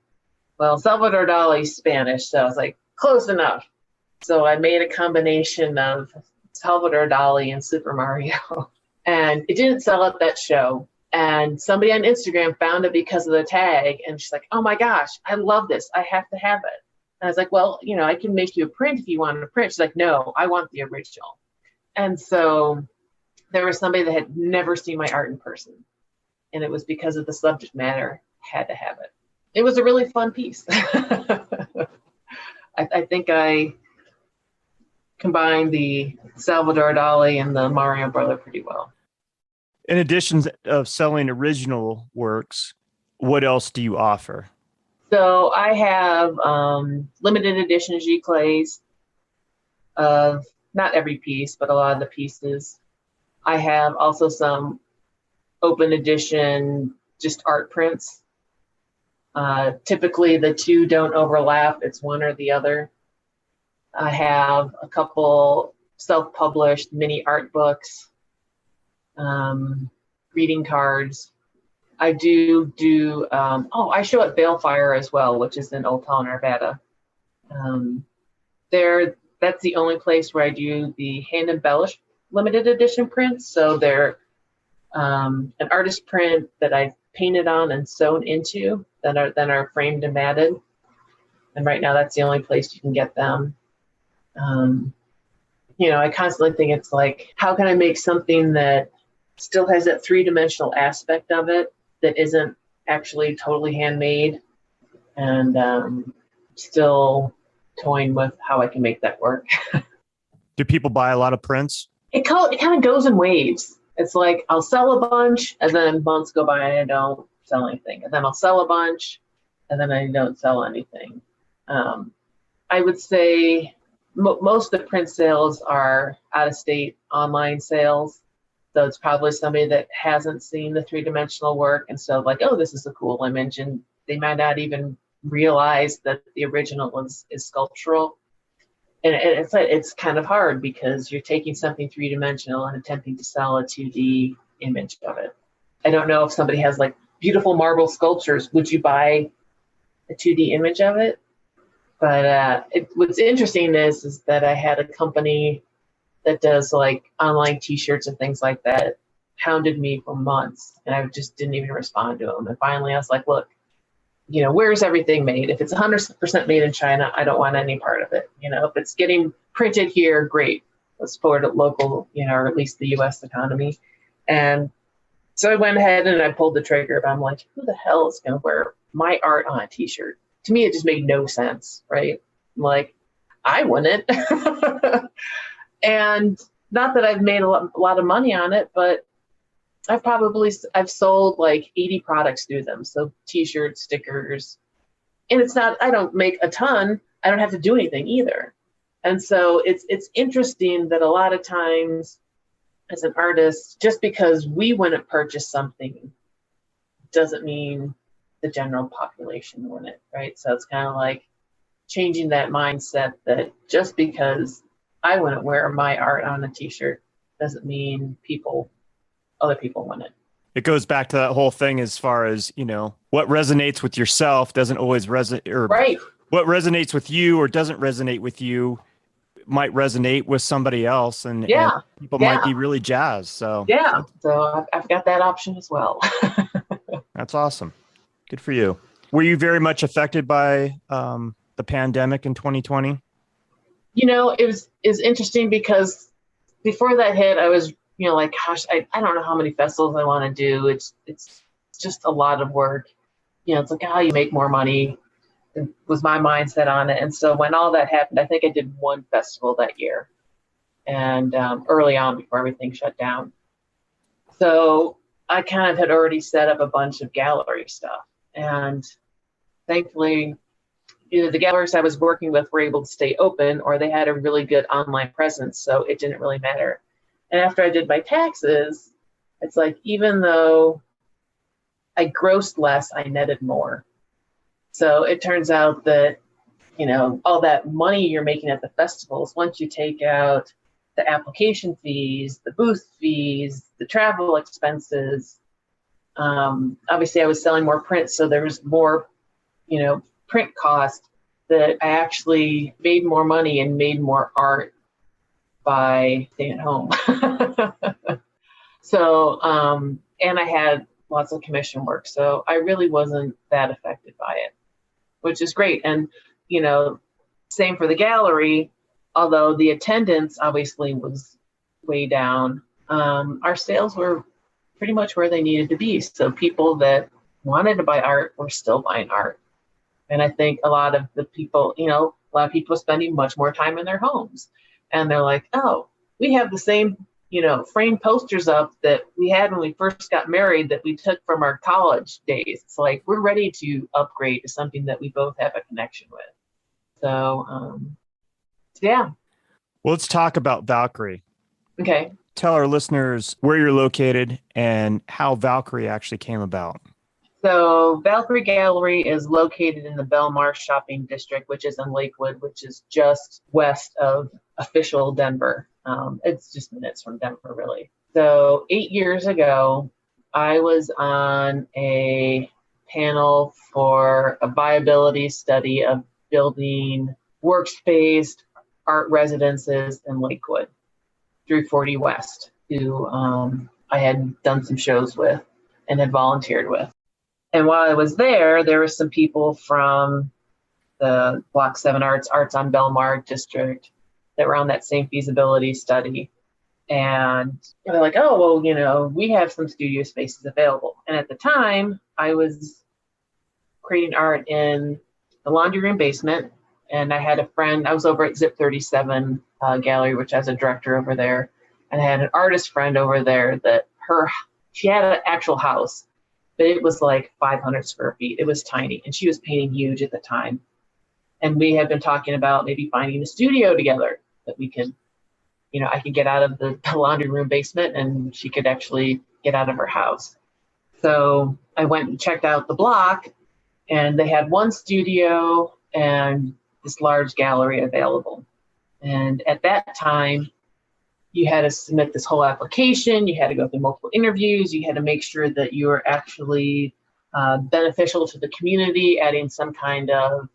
Well, Salvador Dali's Spanish, so I was like, close enough. So I made a combination of Salvador Dali and Super Mario, and it didn't sell at that show. And somebody on Instagram found it because of the tag, and she's like, oh my gosh, I love this. I have to have it. And I was like, well, you know, I can make you a print if you want a print. She's like, no, I want the original. And so there was somebody that had never seen my art in person, and it was because of the subject matter, had to have it. It was a really fun piece. I think I combined the Salvador Dali and the Mario brother pretty well. In addition of selling original works, what else do you offer? So I have limited edition giclées of not every piece, but a lot of the pieces. I have also some open edition, just art prints. Typically the two don't overlap, it's one or the other. I have a couple self-published mini art books, greeting cards. I do I show at Valkarie as well, which is in Old Town, Nevada. That's the only place where I do the hand embellished limited edition prints. So they're an artist print that I've painted on and sewn into, then are framed and matted. And right now that's the only place you can get them. You know, I constantly think it's like, how can I make something that still has that three-dimensional aspect of it that isn't actually totally handmade, and still toying with how I can make that work. Do people buy a lot of prints? It kind of goes in waves. It's like I'll sell a bunch, and then months go by and I don't sell anything. And then I'll sell a bunch, and then I don't sell anything. I would say most of the print sales are out-of-state online sales. So it's probably somebody that hasn't seen the three-dimensional work, and so like, oh, this is a cool image, and they might not even realize that the original is sculptural. And it's kind of hard because you're taking something three-dimensional and attempting to sell a 2D image of it. I don't know if somebody has like beautiful marble sculptures, would you buy a 2D image of it? But what's interesting is that I had a company that does like online t-shirts and things like that hounded me for months, and I just didn't even respond to them. And finally I was like, look, you know, where's everything made? If it's 100% made in China, I don't want any part of it. You know, if it's getting printed here, great. Let's support it local, you know, or at least the U.S. economy. And so I went ahead and I pulled the trigger, but I'm like, who the hell is going to wear my art on a t-shirt? To me, it just made no sense, right? I'm like, I wouldn't. And not that I've made a lot of money on it, but I've sold like 80 products through them. So t-shirts, stickers, and I don't make a ton. I don't have to do anything either. And so it's interesting that a lot of times as an artist, just because we wouldn't purchase something doesn't mean the general population wouldn't, right? So it's kind of like changing that mindset that just because I wouldn't wear my art on a t-shirt doesn't mean other people wouldn't. It goes back to that whole thing as far as, what resonates with yourself doesn't always resonate, or right. What resonates with you or doesn't resonate with you might resonate with somebody else, and people might be really jazzed. So so I've got that option as well. That's awesome. Good for you. Were you very much affected by the pandemic in 2020? It was interesting because before that hit, I was like, gosh, I don't know how many festivals I want to do. It's just a lot of work. It's like how you make more money. It was my mindset on it. And so when all that happened, I think I did one festival that year, and early on before everything shut down. So I kind of had already set up a bunch of gallery stuff. And thankfully, either the galleries I was working with were able to stay open, or they had a really good online presence. So it didn't really matter. And after I did my taxes, it's like, even though I grossed less, I netted more. So it turns out that, all that money you're making at the festivals, once you take out the application fees, the booth fees, the travel expenses, obviously I was selling more print, so there was more, print cost, that I actually made more money and made more art by staying at home. So, and I had lots of commission work, so I really wasn't that affected by it, which is great. And, same for the gallery, although the attendance obviously was way down, our sales were pretty much where they needed to be. So people that wanted to buy art were still buying art. And I think a lot of the people, a lot of people are spending much more time in their homes. And they're like, oh, we have the same, framed posters up that we had when we first got married that we took from our college days. It's like, we're ready to upgrade to something that we both have a connection with. So, yeah. Well, let's talk about Valkarie. Okay. Tell our listeners where you're located and how Valkarie actually came about. So Valkarie Gallery is located in the Belmar shopping district, which is in Lakewood, which is just west of official Denver. It's just minutes from Denver, really. So 8 years ago, I was on a panel for a viability study of building workspace art residences in Lakewood, 340 West, who I had done some shows with and had volunteered with. And while I was there were some people from the Block 7 Arts on Belmar district that were on that same feasibility study. And they're like, oh, well, we have some studio spaces available. And at the time, I was creating art in the laundry room basement. And I had a friend, I was over at Zip 37 Gallery, which has a director over there. And I had an artist friend over there that she had an actual house, but it was like 500 square feet. It was tiny. And she was painting huge at the time. And we had been talking about maybe finding a studio together that we could, I could get out of the laundry room basement and she could actually get out of her house. So I went and checked out the block, and they had one studio and this large gallery available. And at that time, you had to submit this whole application. You had to go through multiple interviews. You had to make sure that you were actually beneficial to the community, adding some kind of,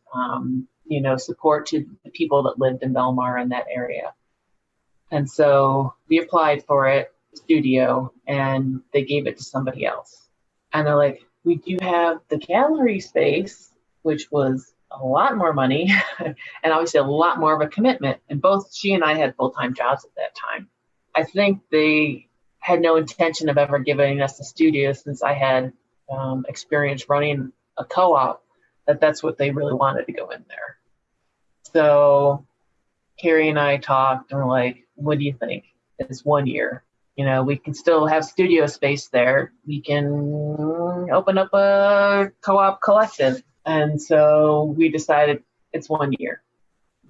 support to the people that lived in Belmar in that area. And so we applied for it, studio, and they gave it to somebody else. And they're like, we do have the gallery space, which was a lot more money and obviously a lot more of a commitment. And both she and I had full-time jobs at that time. I think they had no intention of ever giving us a studio, since I had experience running a co-op, that's what they really wanted to go in there. So Carrie and I talked and we're like, what do you think? It's 1 year. we can still have studio space there. We can open up a co-op collective. And so we decided it's 1 year.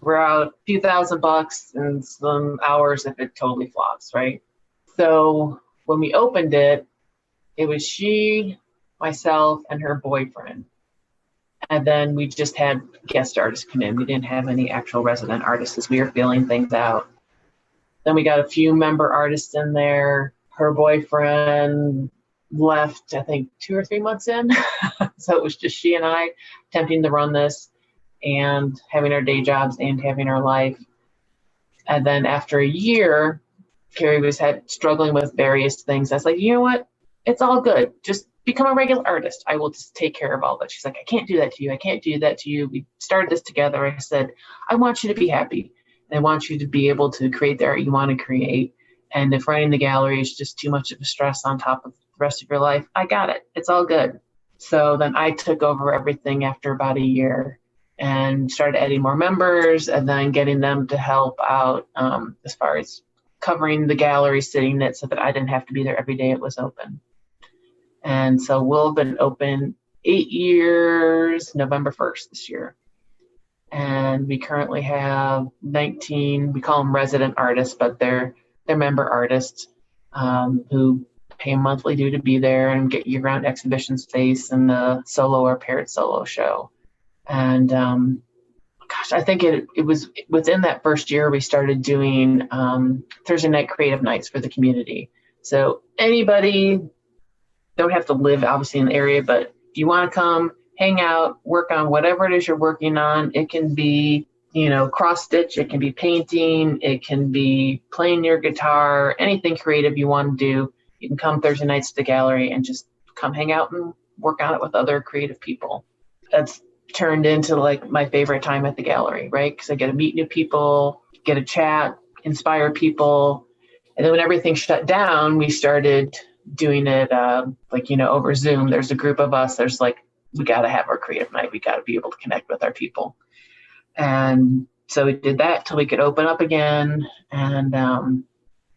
We're out a few $1,000 and some hours if it totally flops, right? So when we opened it, it was she, myself, and her boyfriend. And then we just had guest artists come in. We didn't have any actual resident artists as we were feeling things out. Then we got a few member artists in there. Her boyfriend left, I think, 2 or 3 months in. So it was just she and I attempting to run this and having our day jobs and having our life. And then after a year, Carrie was struggling with various things. I was like, you know what? It's all good. Just become a regular artist. I will just take care of all that. She's like, I can't do that to you. I can't do that to you. We started this together. I said, I want you to be happy. And I want you to be able to create the art you want to create. And if running the gallery is just too much of a stress on top of the rest of your life, I got it. It's all good. So then I took over everything after about a year and started adding more members and then getting them to help out as far as covering the gallery, sitting it so that I didn't have to be there every day it was open. And so we'll have been open 8 years, November 1st this year. And we currently have 19, we call them resident artists, but they're member artists who pay a monthly due to be there and get year-round exhibition space and the solo or paired solo show. And I think it was within that first year we started doing Thursday night creative nights for the community. So anybody, don't have to live obviously in the area, but if you want to come, hang out, work on whatever it is you're working on. It can be, cross stitch, it can be painting, it can be playing your guitar, anything creative you want to do. You can come Thursday nights to the gallery and just come hang out and work on it with other creative people. That's turned into like my favorite time at the gallery, right? Because I get to meet new people, get a chat, inspire people. And then when everything shut down, we started doing it over Zoom. There's a group of us. There's like, we got to have our creative night. We got to be able to connect with our people. And so we did that till we could open up again. And I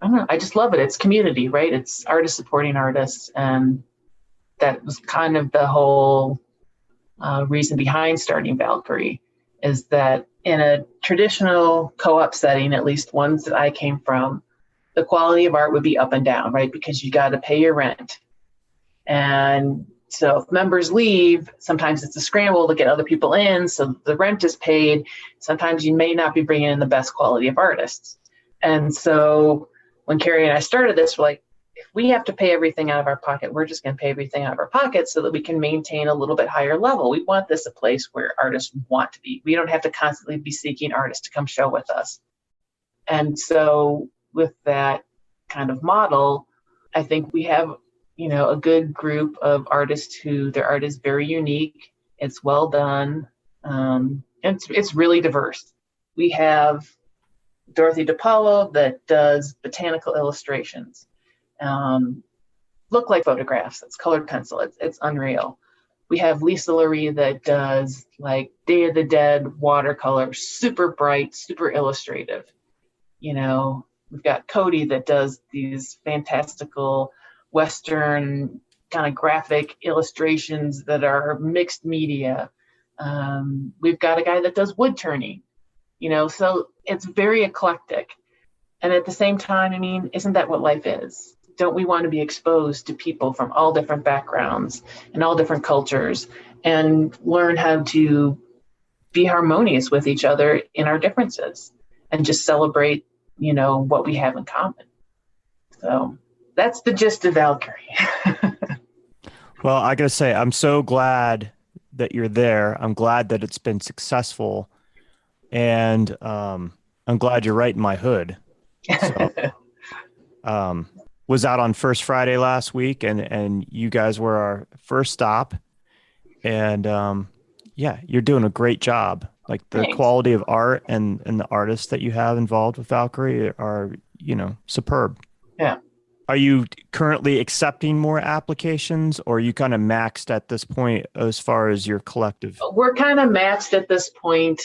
don't know, I just love it. It's community, right? It's artists supporting artists. And that was kind of the whole reason behind starting Valkarie, is that in a traditional co-op setting, at least ones that I came from, the quality of art would be up and down, right? Because you got to pay your rent. And so if members leave, sometimes it's a scramble to get other people in. So the rent is paid. Sometimes you may not be bringing in the best quality of artists. And so when Carrie and I started this, we're like, if we have to pay everything out of our pocket, we're just going to pay everything out of our pocket so that we can maintain a little bit higher level. We want this a place where artists want to be. We don't have to constantly be seeking artists to come show with us. And so with that kind of model, I think we have, a good group of artists who their art is very unique. It's well done. And it's really diverse. We have Dorothy DiPaolo that does botanical illustrations. Look like photographs. It's colored pencil. It's unreal. We have Lisa Lurie that does like Day of the Dead watercolor, super bright, super illustrative. We've got Cody that does these fantastical Western kind of graphic illustrations that are mixed media. We've got a guy that does wood turning, so it's very eclectic. And at the same time, isn't that what life is? Don't we want to be exposed to people from all different backgrounds and all different cultures and learn how to be harmonious with each other in our differences and just celebrate, what we have in common? So that's the gist of Valkarie. Well, I got to say, I'm so glad that you're there. I'm glad that it's been successful. And I'm glad you're right in my hood. So, was out on First Friday last week, and you guys were our first stop. And you're doing a great job. Like the Thanks. quality of art and the artists that you have involved with Valkarie are, superb. Yeah. Are you currently accepting more applications, or are you kind of maxed at this point as far as your collective? We're kind of maxed at this point.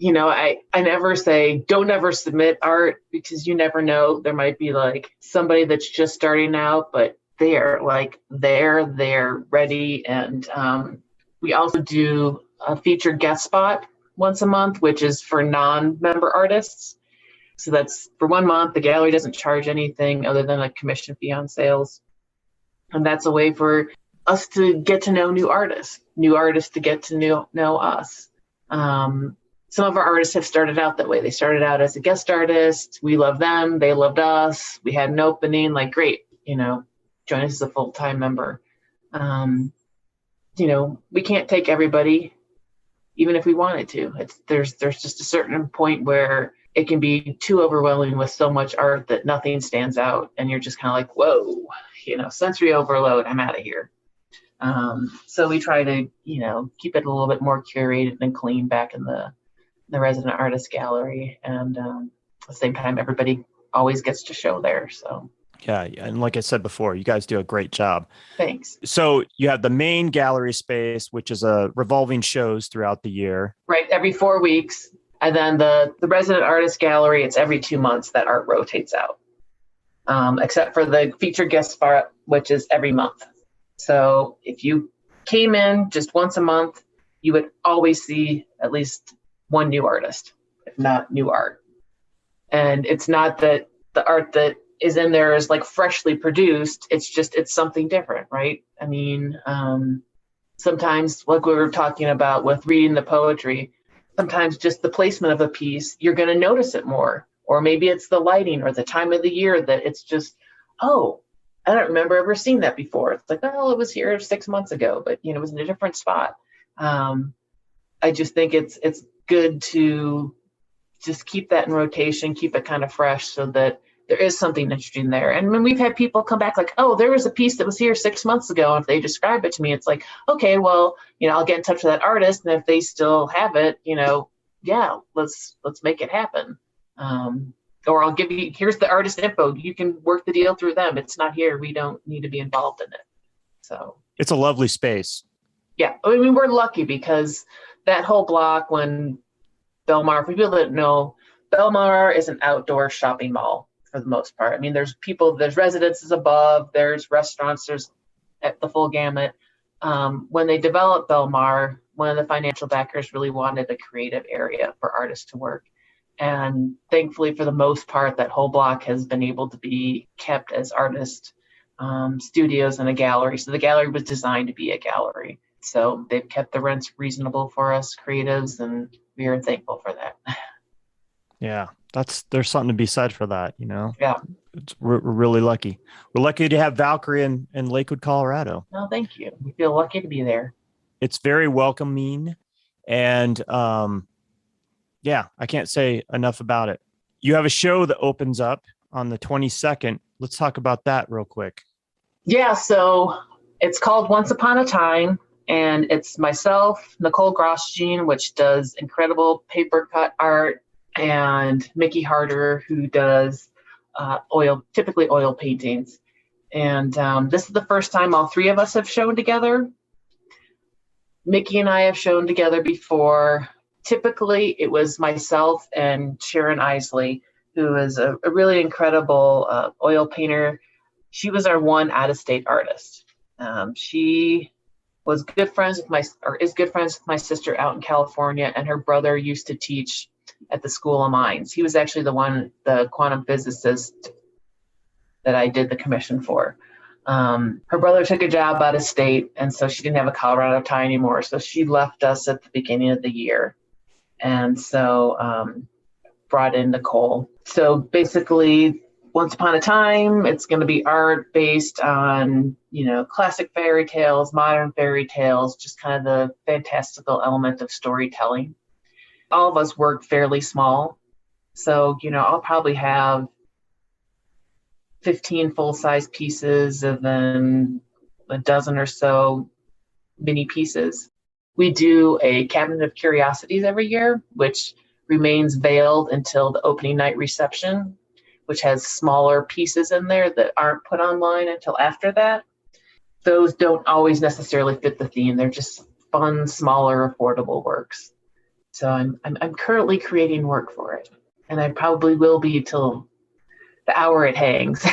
I never say don't ever submit art, because you never know. There might be like somebody that's just starting out, but they're ready. And we also do a featured guest spot once a month, which is for non-member artists. So that's for 1 month. The gallery doesn't charge anything other than a commission fee on sales. And that's a way for us to get to know new artists to get to know us. Some of our artists have started out that way. They started out as a guest artist. We love them. They loved us. We had an opening, like, great, join us as a full-time member. We can't take everybody, even if we wanted to. There's just a certain point where it can be too overwhelming with so much art that nothing stands out. And you're just kind of like, whoa, sensory overload, I'm out of here. So we try to, keep it a little bit more curated and clean back in the resident artist gallery. And at the same time, everybody always gets to show there. So. Yeah. And like I said before, you guys do a great job. Thanks. So you have the main gallery space, which is revolving shows throughout the year. Right. Every 4 weeks. And then the resident artist gallery, it's every 2 months that art rotates out. Except for the featured guest spot, which is every month. So if you came in just once a month, you would always see at least one new artist, if not new art. And it's not that the art that is in there is like freshly produced. It's something different, right? I mean, sometimes, like we were talking about with reading the poetry, sometimes just the placement of a piece, you're going to notice it more. Or maybe it's the lighting or the time of the year that it's just, oh, I don't remember ever seeing that before. It's like, oh, it was here 6 months ago, but it was in a different spot. I just think it's good to just keep that in rotation, keep it kind of fresh so that there is something interesting there. And when we've had people come back like, oh, there was a piece that was here 6 months ago. And if they describe it to me, it's like, okay, well, I'll get in touch with that artist. And if they still have it, yeah, let's make it happen. Or I'll give you, here's the artist info. You can work the deal through them. It's not here. We don't need to be involved in it. So it's a lovely space. Yeah. I mean, we're lucky because that whole block, when Belmar, for people that know, Belmar is an outdoor shopping mall for the most part. I mean, there's residences above, there's restaurants, there's at the full gamut. When they developed Belmar, one of the financial backers really wanted a creative area for artists to work. And thankfully, for the most part, that whole block has been able to be kept as artist studios and a gallery. So the gallery was designed to be a gallery. So they've kept the rents reasonable for us creatives, and we are thankful for that. Yeah, there's something to be said for that, Yeah. We're really lucky. We're lucky to have Valkarie in Lakewood, Colorado. No, thank you. We feel lucky to be there. It's very welcoming, and yeah, I can't say enough about it. You have a show that opens up on the 22nd. Let's talk about that real quick. Yeah, so it's called Once Upon a Time, and it's myself, Nicole Grosjean, which does incredible paper cut art, and Mickey Harder, who does typically oil paintings. And this is the first time all three of us have shown together. Mickey and I have shown together before. Typically, it was myself and Sharon Isley, who is a really incredible oil painter. She was our one out-of-state artist. She was good friends is good friends with my sister out in California, and her brother used to teach at the School of Mines. He was actually the quantum physicist that I did the commission for. Her brother took a job out of state, and so she didn't have a Colorado tie anymore. So she left us at the beginning of the year. And so brought in Nicole. So basically, Once Upon a Time, it's going to be art based on, classic fairy tales, modern fairy tales, just kind of the fantastical element of storytelling. All of us work fairly small. So, I'll probably have 15 full-size pieces and then a dozen or so mini pieces. We do a Cabinet of Curiosities every year, which remains veiled until the opening night reception, which has smaller pieces in there that aren't put online until after that. Those don't always necessarily fit the theme. They're just fun, smaller, affordable works. So I'm currently creating work for it, and I probably will be till the hour it hangs.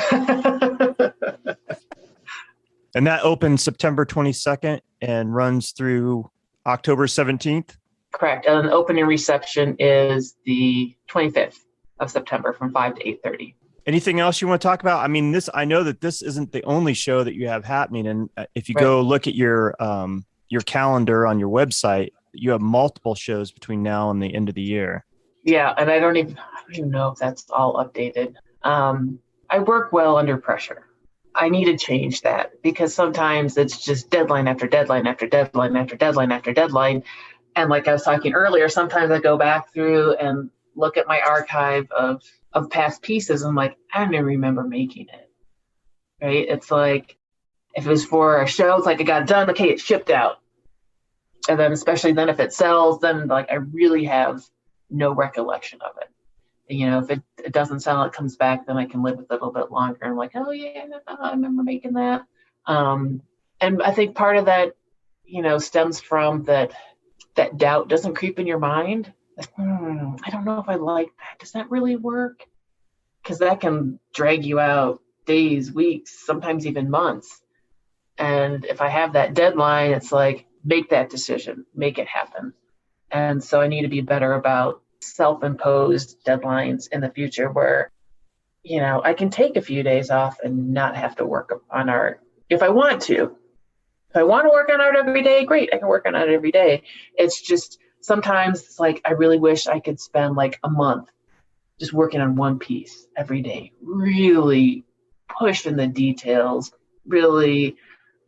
And that opens September 22nd and runs through October 17th. Correct. And the opening reception is the 25th of September from 5 to 8:30. Anything else you want to talk about? I mean, I know that this isn't the only show that you have happening. And if you go look at your calendar on your website, you have multiple shows between now and the end of the year. Yeah. And I don't even know if that's all updated. I work well under pressure. I need to change that, because sometimes it's just deadline after deadline after deadline after deadline after deadline. And like I was talking earlier, sometimes I go back through and look at my archive of past pieces. And I'm like, I don't even remember making it. Right? It's like, if it was for a show, it's like it got done. Okay, it's shipped out. And then especially then if it sells, then like I really have no recollection of it. You know, if it doesn't sell, it comes back, then I can live with it a little bit longer. I'm like, oh yeah, I remember making that. And I think part of that, you know, stems from that doubt doesn't creep in your mind. Like, I don't know if I like that. Does that really work? Because that can drag you out days, weeks, sometimes even months. And if I have that deadline, it's like, make that decision, make it happen. And so I need to be better about self-imposed deadlines in the future where, you know, I can take a few days off and not have to work on art if I want to. If I want to work on art every day, great, I can work on it every day. It's just sometimes it's like I really wish I could spend like a month just working on one piece every day, really pushing the details, really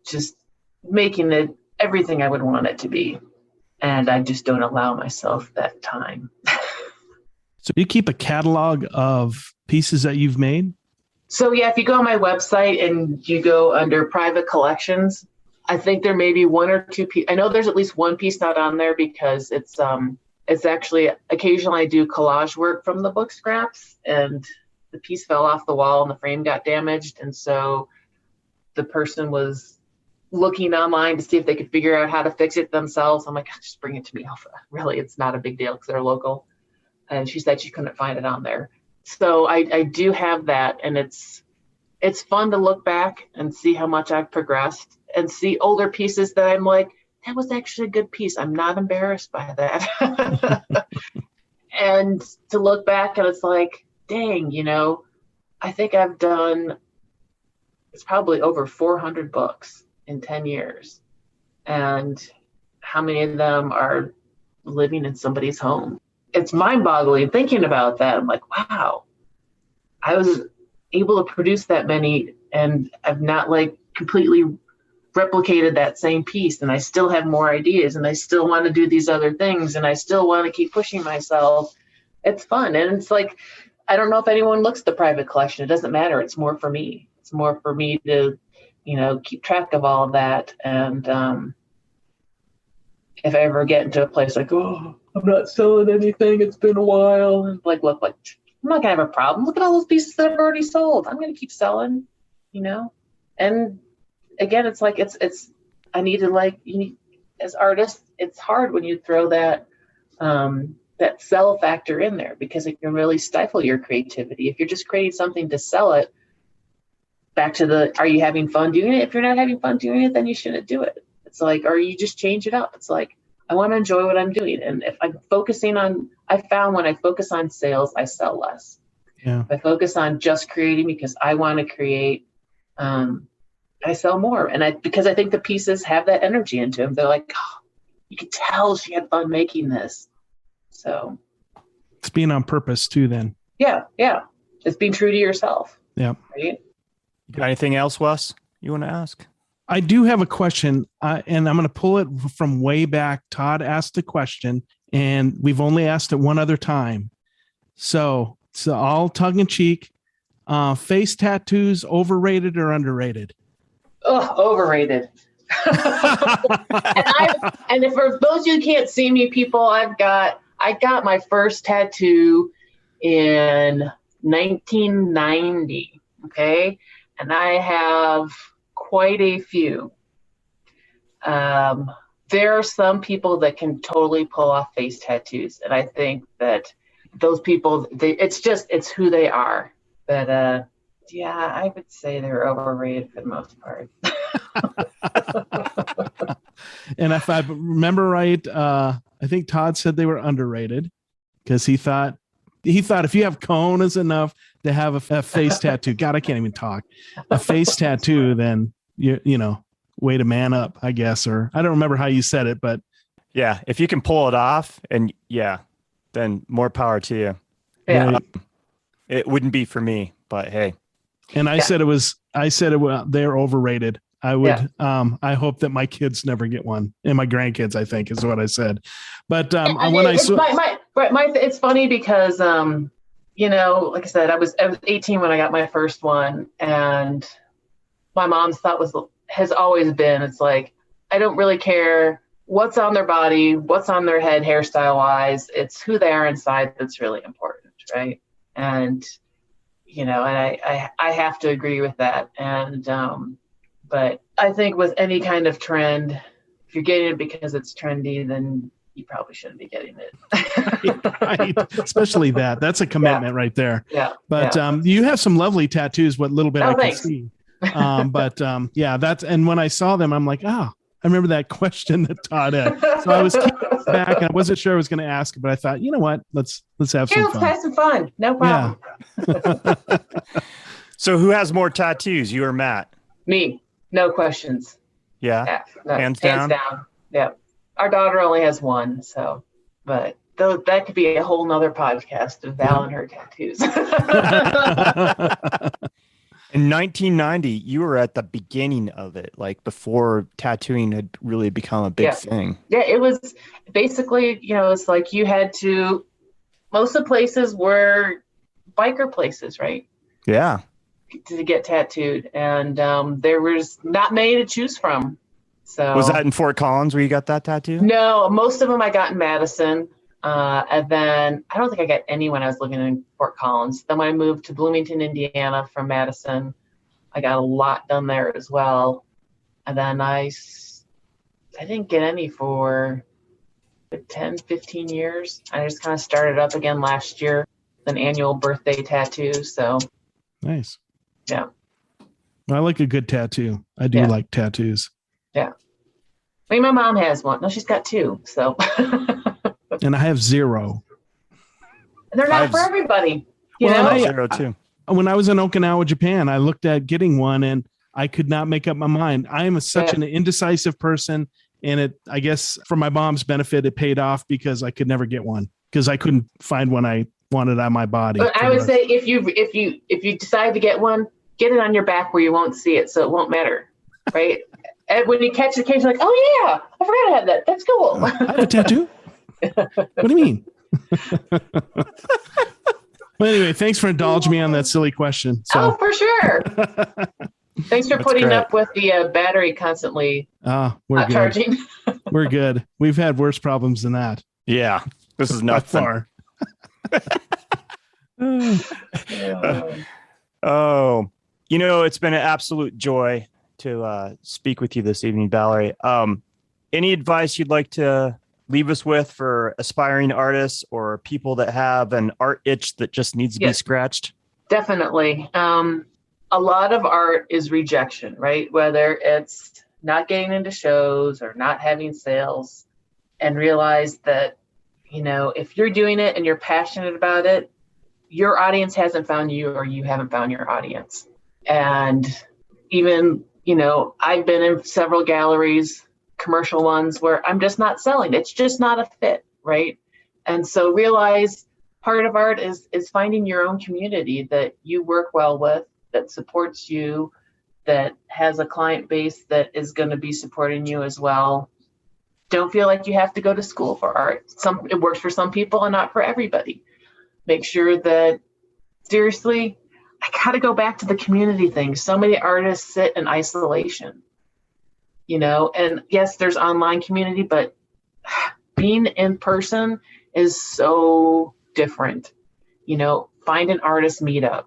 just making it everything I would want it to be. And I just don't allow myself that time. So do you keep a catalog of pieces that you've made? So yeah, if you go on my website and you go under private collections, I think there may be one or two pieces. I know there's at least one piece not on there because it's actually, occasionally I do collage work from the book scraps, and the piece fell off the wall and the frame got damaged. And so the person was looking online to see if they could figure out how to fix it themselves. I'm like, just bring it to me, Alpha. Really, it's not a big deal because they're local. And she said she couldn't find it on there. So I do have that, and it's fun to look back and see how much I've progressed and see older pieces that I'm like, that was actually a good piece. I'm not embarrassed by that. And to look back and it's like, dang, you know, I think I've done, it's probably over 400 books in 10 years. And how many of them are living in somebody's home? It's mind-boggling thinking about that. I'm like, wow, I was able to produce that many, and I've not like completely replicated that same piece, and I still have more ideas, and I still want to do these other things, and I still want to keep pushing myself. It's fun. And it's like, I don't know if anyone looks at the private collection. It doesn't matter. It's more for me. It's more for me to, you know, keep track of all of that. And if I ever get into a place like, oh, I'm not selling anything, it's been a while, and like, look, I'm not gonna have a problem. Look at all those pieces that I've already sold. I'm gonna keep selling, you know. And again, it's like it's I need to, like, as artists, it's hard when you throw that that sell factor in there, because it can really stifle your creativity. If you're just creating something to sell it, back to are you having fun doing it? If you're not having fun doing it, then you shouldn't do it. It's like, or you just change it up. It's like, I want to enjoy what I'm doing. And if I'm focusing on, I found when I focus on sales, I sell less. Yeah. If I focus on just creating because I want to create, I sell more. And because I think the pieces have that energy into them. They're like, oh, you can tell she had fun making this. So it's being on purpose too, then. Yeah. It's being true to yourself. Yeah. Right? Got anything else, Wes, you want to ask? I do have a question, and I'm going to pull it from way back. Todd asked a question, and we've only asked it one other time. So it's all tongue in cheek. Face tattoos, overrated or underrated? Oh, overrated. and for those of you who can't see me, people, I got my first tattoo in 1990. Okay. And I have quite a few. there are some people that can totally pull off face tattoos. And I think that those people, it's who they are. But yeah, I would say they're overrated for the most part. And if I remember right, I think Todd said they were underrated because he thought if you have cone is enough to have a face tattoo. God, I can't even talk. A face tattoo, then you know, way to man up, I guess. Or I don't remember how you said it, but yeah, if you can pull it off, and then more power to you. Yeah. It wouldn't be for me, but hey. And I said they're overrated. I would, I hope that my kids never get one, and my grandkids, I think, is what I said. But it's funny because, you know, like I said, I was 18 when I got my first one, and my mom's thought has always been, it's like, I don't really care what's on their body, what's on their head, hairstyle wise. It's who they are inside that's really important, right? And you know, and I have to agree with that. And but I think with any kind of trend, if you're getting it because it's trendy, then you probably shouldn't be getting it. Right. Especially that's a commitment right there. Yeah. But you have some lovely tattoos, what little bit I thanks. can see. And when I saw them, I'm like, I remember that question that Todd had. So I was keeping back, and I wasn't sure I was going to ask, but I thought, you know what, let's have some fun. Let's have some fun. No problem. Yeah. So who has more tattoos, you or Matt? Me. No questions. Yeah. No, Hands down. Yeah. Our daughter only has one, so, but that could be a whole nother podcast of Val and her tattoos. In 1990, you were at the beginning of it, like before tattooing had really become a big thing. Yeah, it was basically, you know, it's like you had to, most of the places were biker places, right? Yeah. To get tattooed. And there was not many to choose from. So was that in Fort Collins where you got that tattoo? No, most of them I got in Madison. And then I don't think I got any when I was living in Fort Collins. Then when I moved to Bloomington, Indiana from Madison, I got a lot done there as well. And then I didn't get any for 10, 15 years. I just kind of started up again last year, an annual birthday tattoo. So nice. Yeah. I like a good tattoo. I do like tattoos. Yeah. I mean, my mom has one. No, she's got two. So. And I have 0. And they're not for everybody. You know? 0 too. When I was in Okinawa, Japan, I looked at getting one and I could not make up my mind. I am such an indecisive person. And I guess for my mom's benefit, it paid off because I could never get one because I couldn't find one I wanted on my body. But I would say if you decide to get one, get it on your back where you won't see it, so it won't matter, right? And when you catch the case, you're like, oh yeah, I forgot I had that. That's cool. I have a tattoo. What do you mean? Well, anyway, thanks for indulging me on that silly question. So. Oh, for sure. Thanks for putting up with the battery constantly we're not good. charging. We're good. We've had worse problems than that. Yeah, this is not far. Oh, you know, it's been an absolute joy to speak with you this evening, Valerie. Any advice you'd like to leave us with for aspiring artists or people that have an art itch that just needs to be scratched? Definitely. A lot of art is rejection, right? Whether it's not getting into shows or not having sales, and realize that, you know, if you're doing it and you're passionate about it, your audience hasn't found you or you haven't found your audience. And even, you know, I've been in several galleries, commercial ones, where I'm just not selling. It's just not a fit, right? And so realize part of art is finding your own community that you work well with, that supports you, that has a client base that is going to be supporting you as well. Don't feel like you have to go to school for art. It works for some people and not for everybody. Make sure that, seriously, I got to go back to the community thing. So many artists sit in isolation, you know, and yes, there's online community, but being in person is so different. You know, find an artist meetup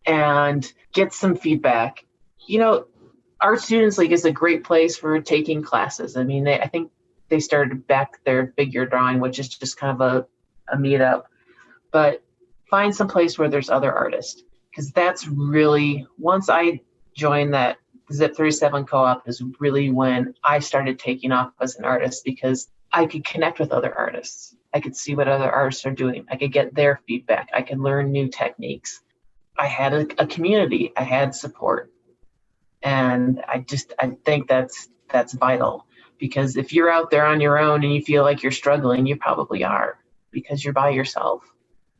and get some feedback. You know, Art Students League is a great place for taking classes. I mean, I think they started back their figure drawing, which is just kind of a meetup. But find some place where there's other artists, because that's really, once I joined that Zip 37 co-op is really when I started taking off as an artist, because I could connect with other artists. I could see what other artists are doing. I could get their feedback. I could learn new techniques. I had a community. I had support. And I think that's vital, because if you're out there on your own and you feel like you're struggling, you probably are, because you're by yourself.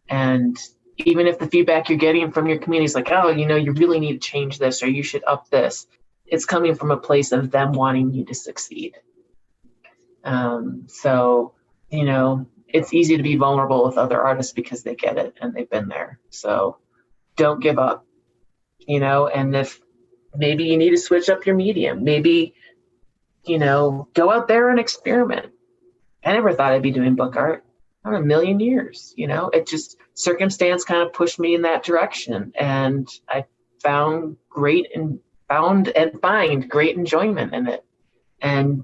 And even if the feedback you're getting from your community is like, oh, you really need to change this, or you should up this, it's coming from a place of them wanting you to succeed. So, it's easy to be vulnerable with other artists because they get it and they've been there. So don't give up, and if maybe you need to switch up your medium, maybe, go out there and experiment. I never thought I'd be doing book art. Not a million years, it just, circumstance kind of pushed me in that direction, and I find great enjoyment in it. And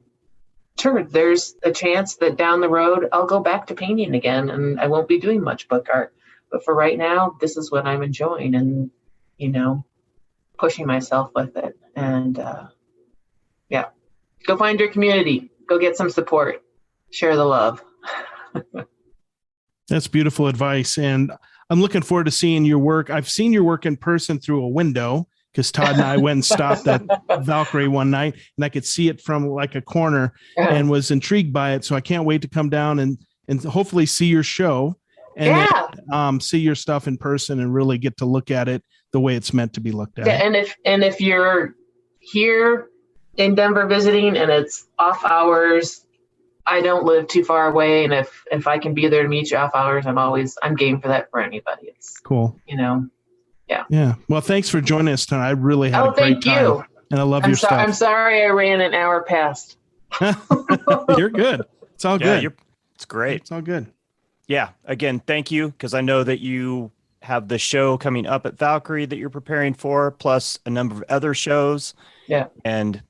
sure, there's a chance that down the road I'll go back to painting again and I won't be doing much book art. But for right now, this is what I'm enjoying, and pushing myself with it. And go find your community, go get some support, share the love. That's beautiful advice. And I'm looking forward to seeing your work. I've seen your work in person through a window, because Todd and I went and stopped at Valkarie one night, and I could see it from like a corner and was intrigued by it. So I can't wait to come down and hopefully see your show and then, see your stuff in person and really get to look at it the way it's meant to be looked at. Yeah, and if you're here in Denver visiting and it's off hours, I don't live too far away, and if I can be there to meet you off hours, I'm game for that for anybody. It's cool. Yeah. Well, thanks for joining us tonight. I really had a great time. Thank you. And I love your stuff. I'm sorry I ran an hour past. You're good. It's all good. It's great. It's all good. Yeah. Again, thank you, because I know that you have the show coming up at Valkarie that you're preparing for, plus a number of other shows. Yeah. And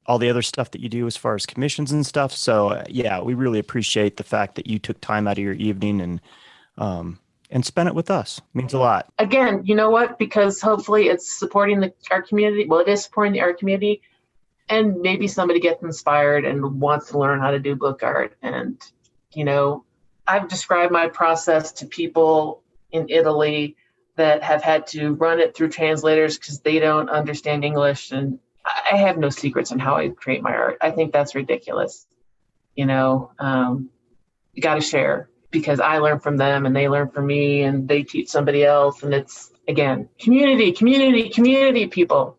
all the other stuff that you do as far as commissions and stuff. So we really appreciate the fact that you took time out of your evening and spent it with us. It means a lot. Again, you know what? Because hopefully it's supporting our community. Well, it is supporting the art community, and maybe somebody gets inspired and wants to learn how to do book art. And, I've described my process to people in Italy that have had to run it through translators because they don't understand English. And I have no secrets on how I create my art. I think that's ridiculous. You got to share, because I learn from them and they learn from me and they teach somebody else. And it's, again, community, people.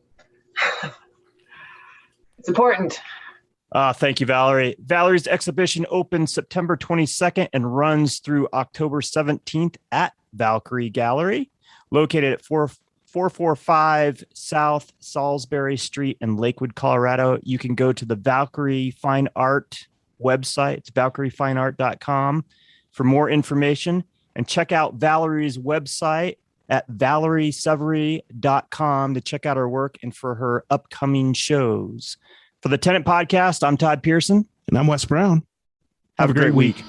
It's important. Thank you, Valerie. Valerie's exhibition opens September 22nd and runs through October 17th at Valkarie Gallery, located at 445 South Saulsbury Street in Lakewood, Colorado. You can go to the Valkarie Fine Art website. It's valkariefineart.com for more information, and check out Valerie's website at valeriesavarie.com to check out her work and for her upcoming shows. For the Tenant Podcast, I'm Todd Pearson. And I'm Wes Brown. Have a great week.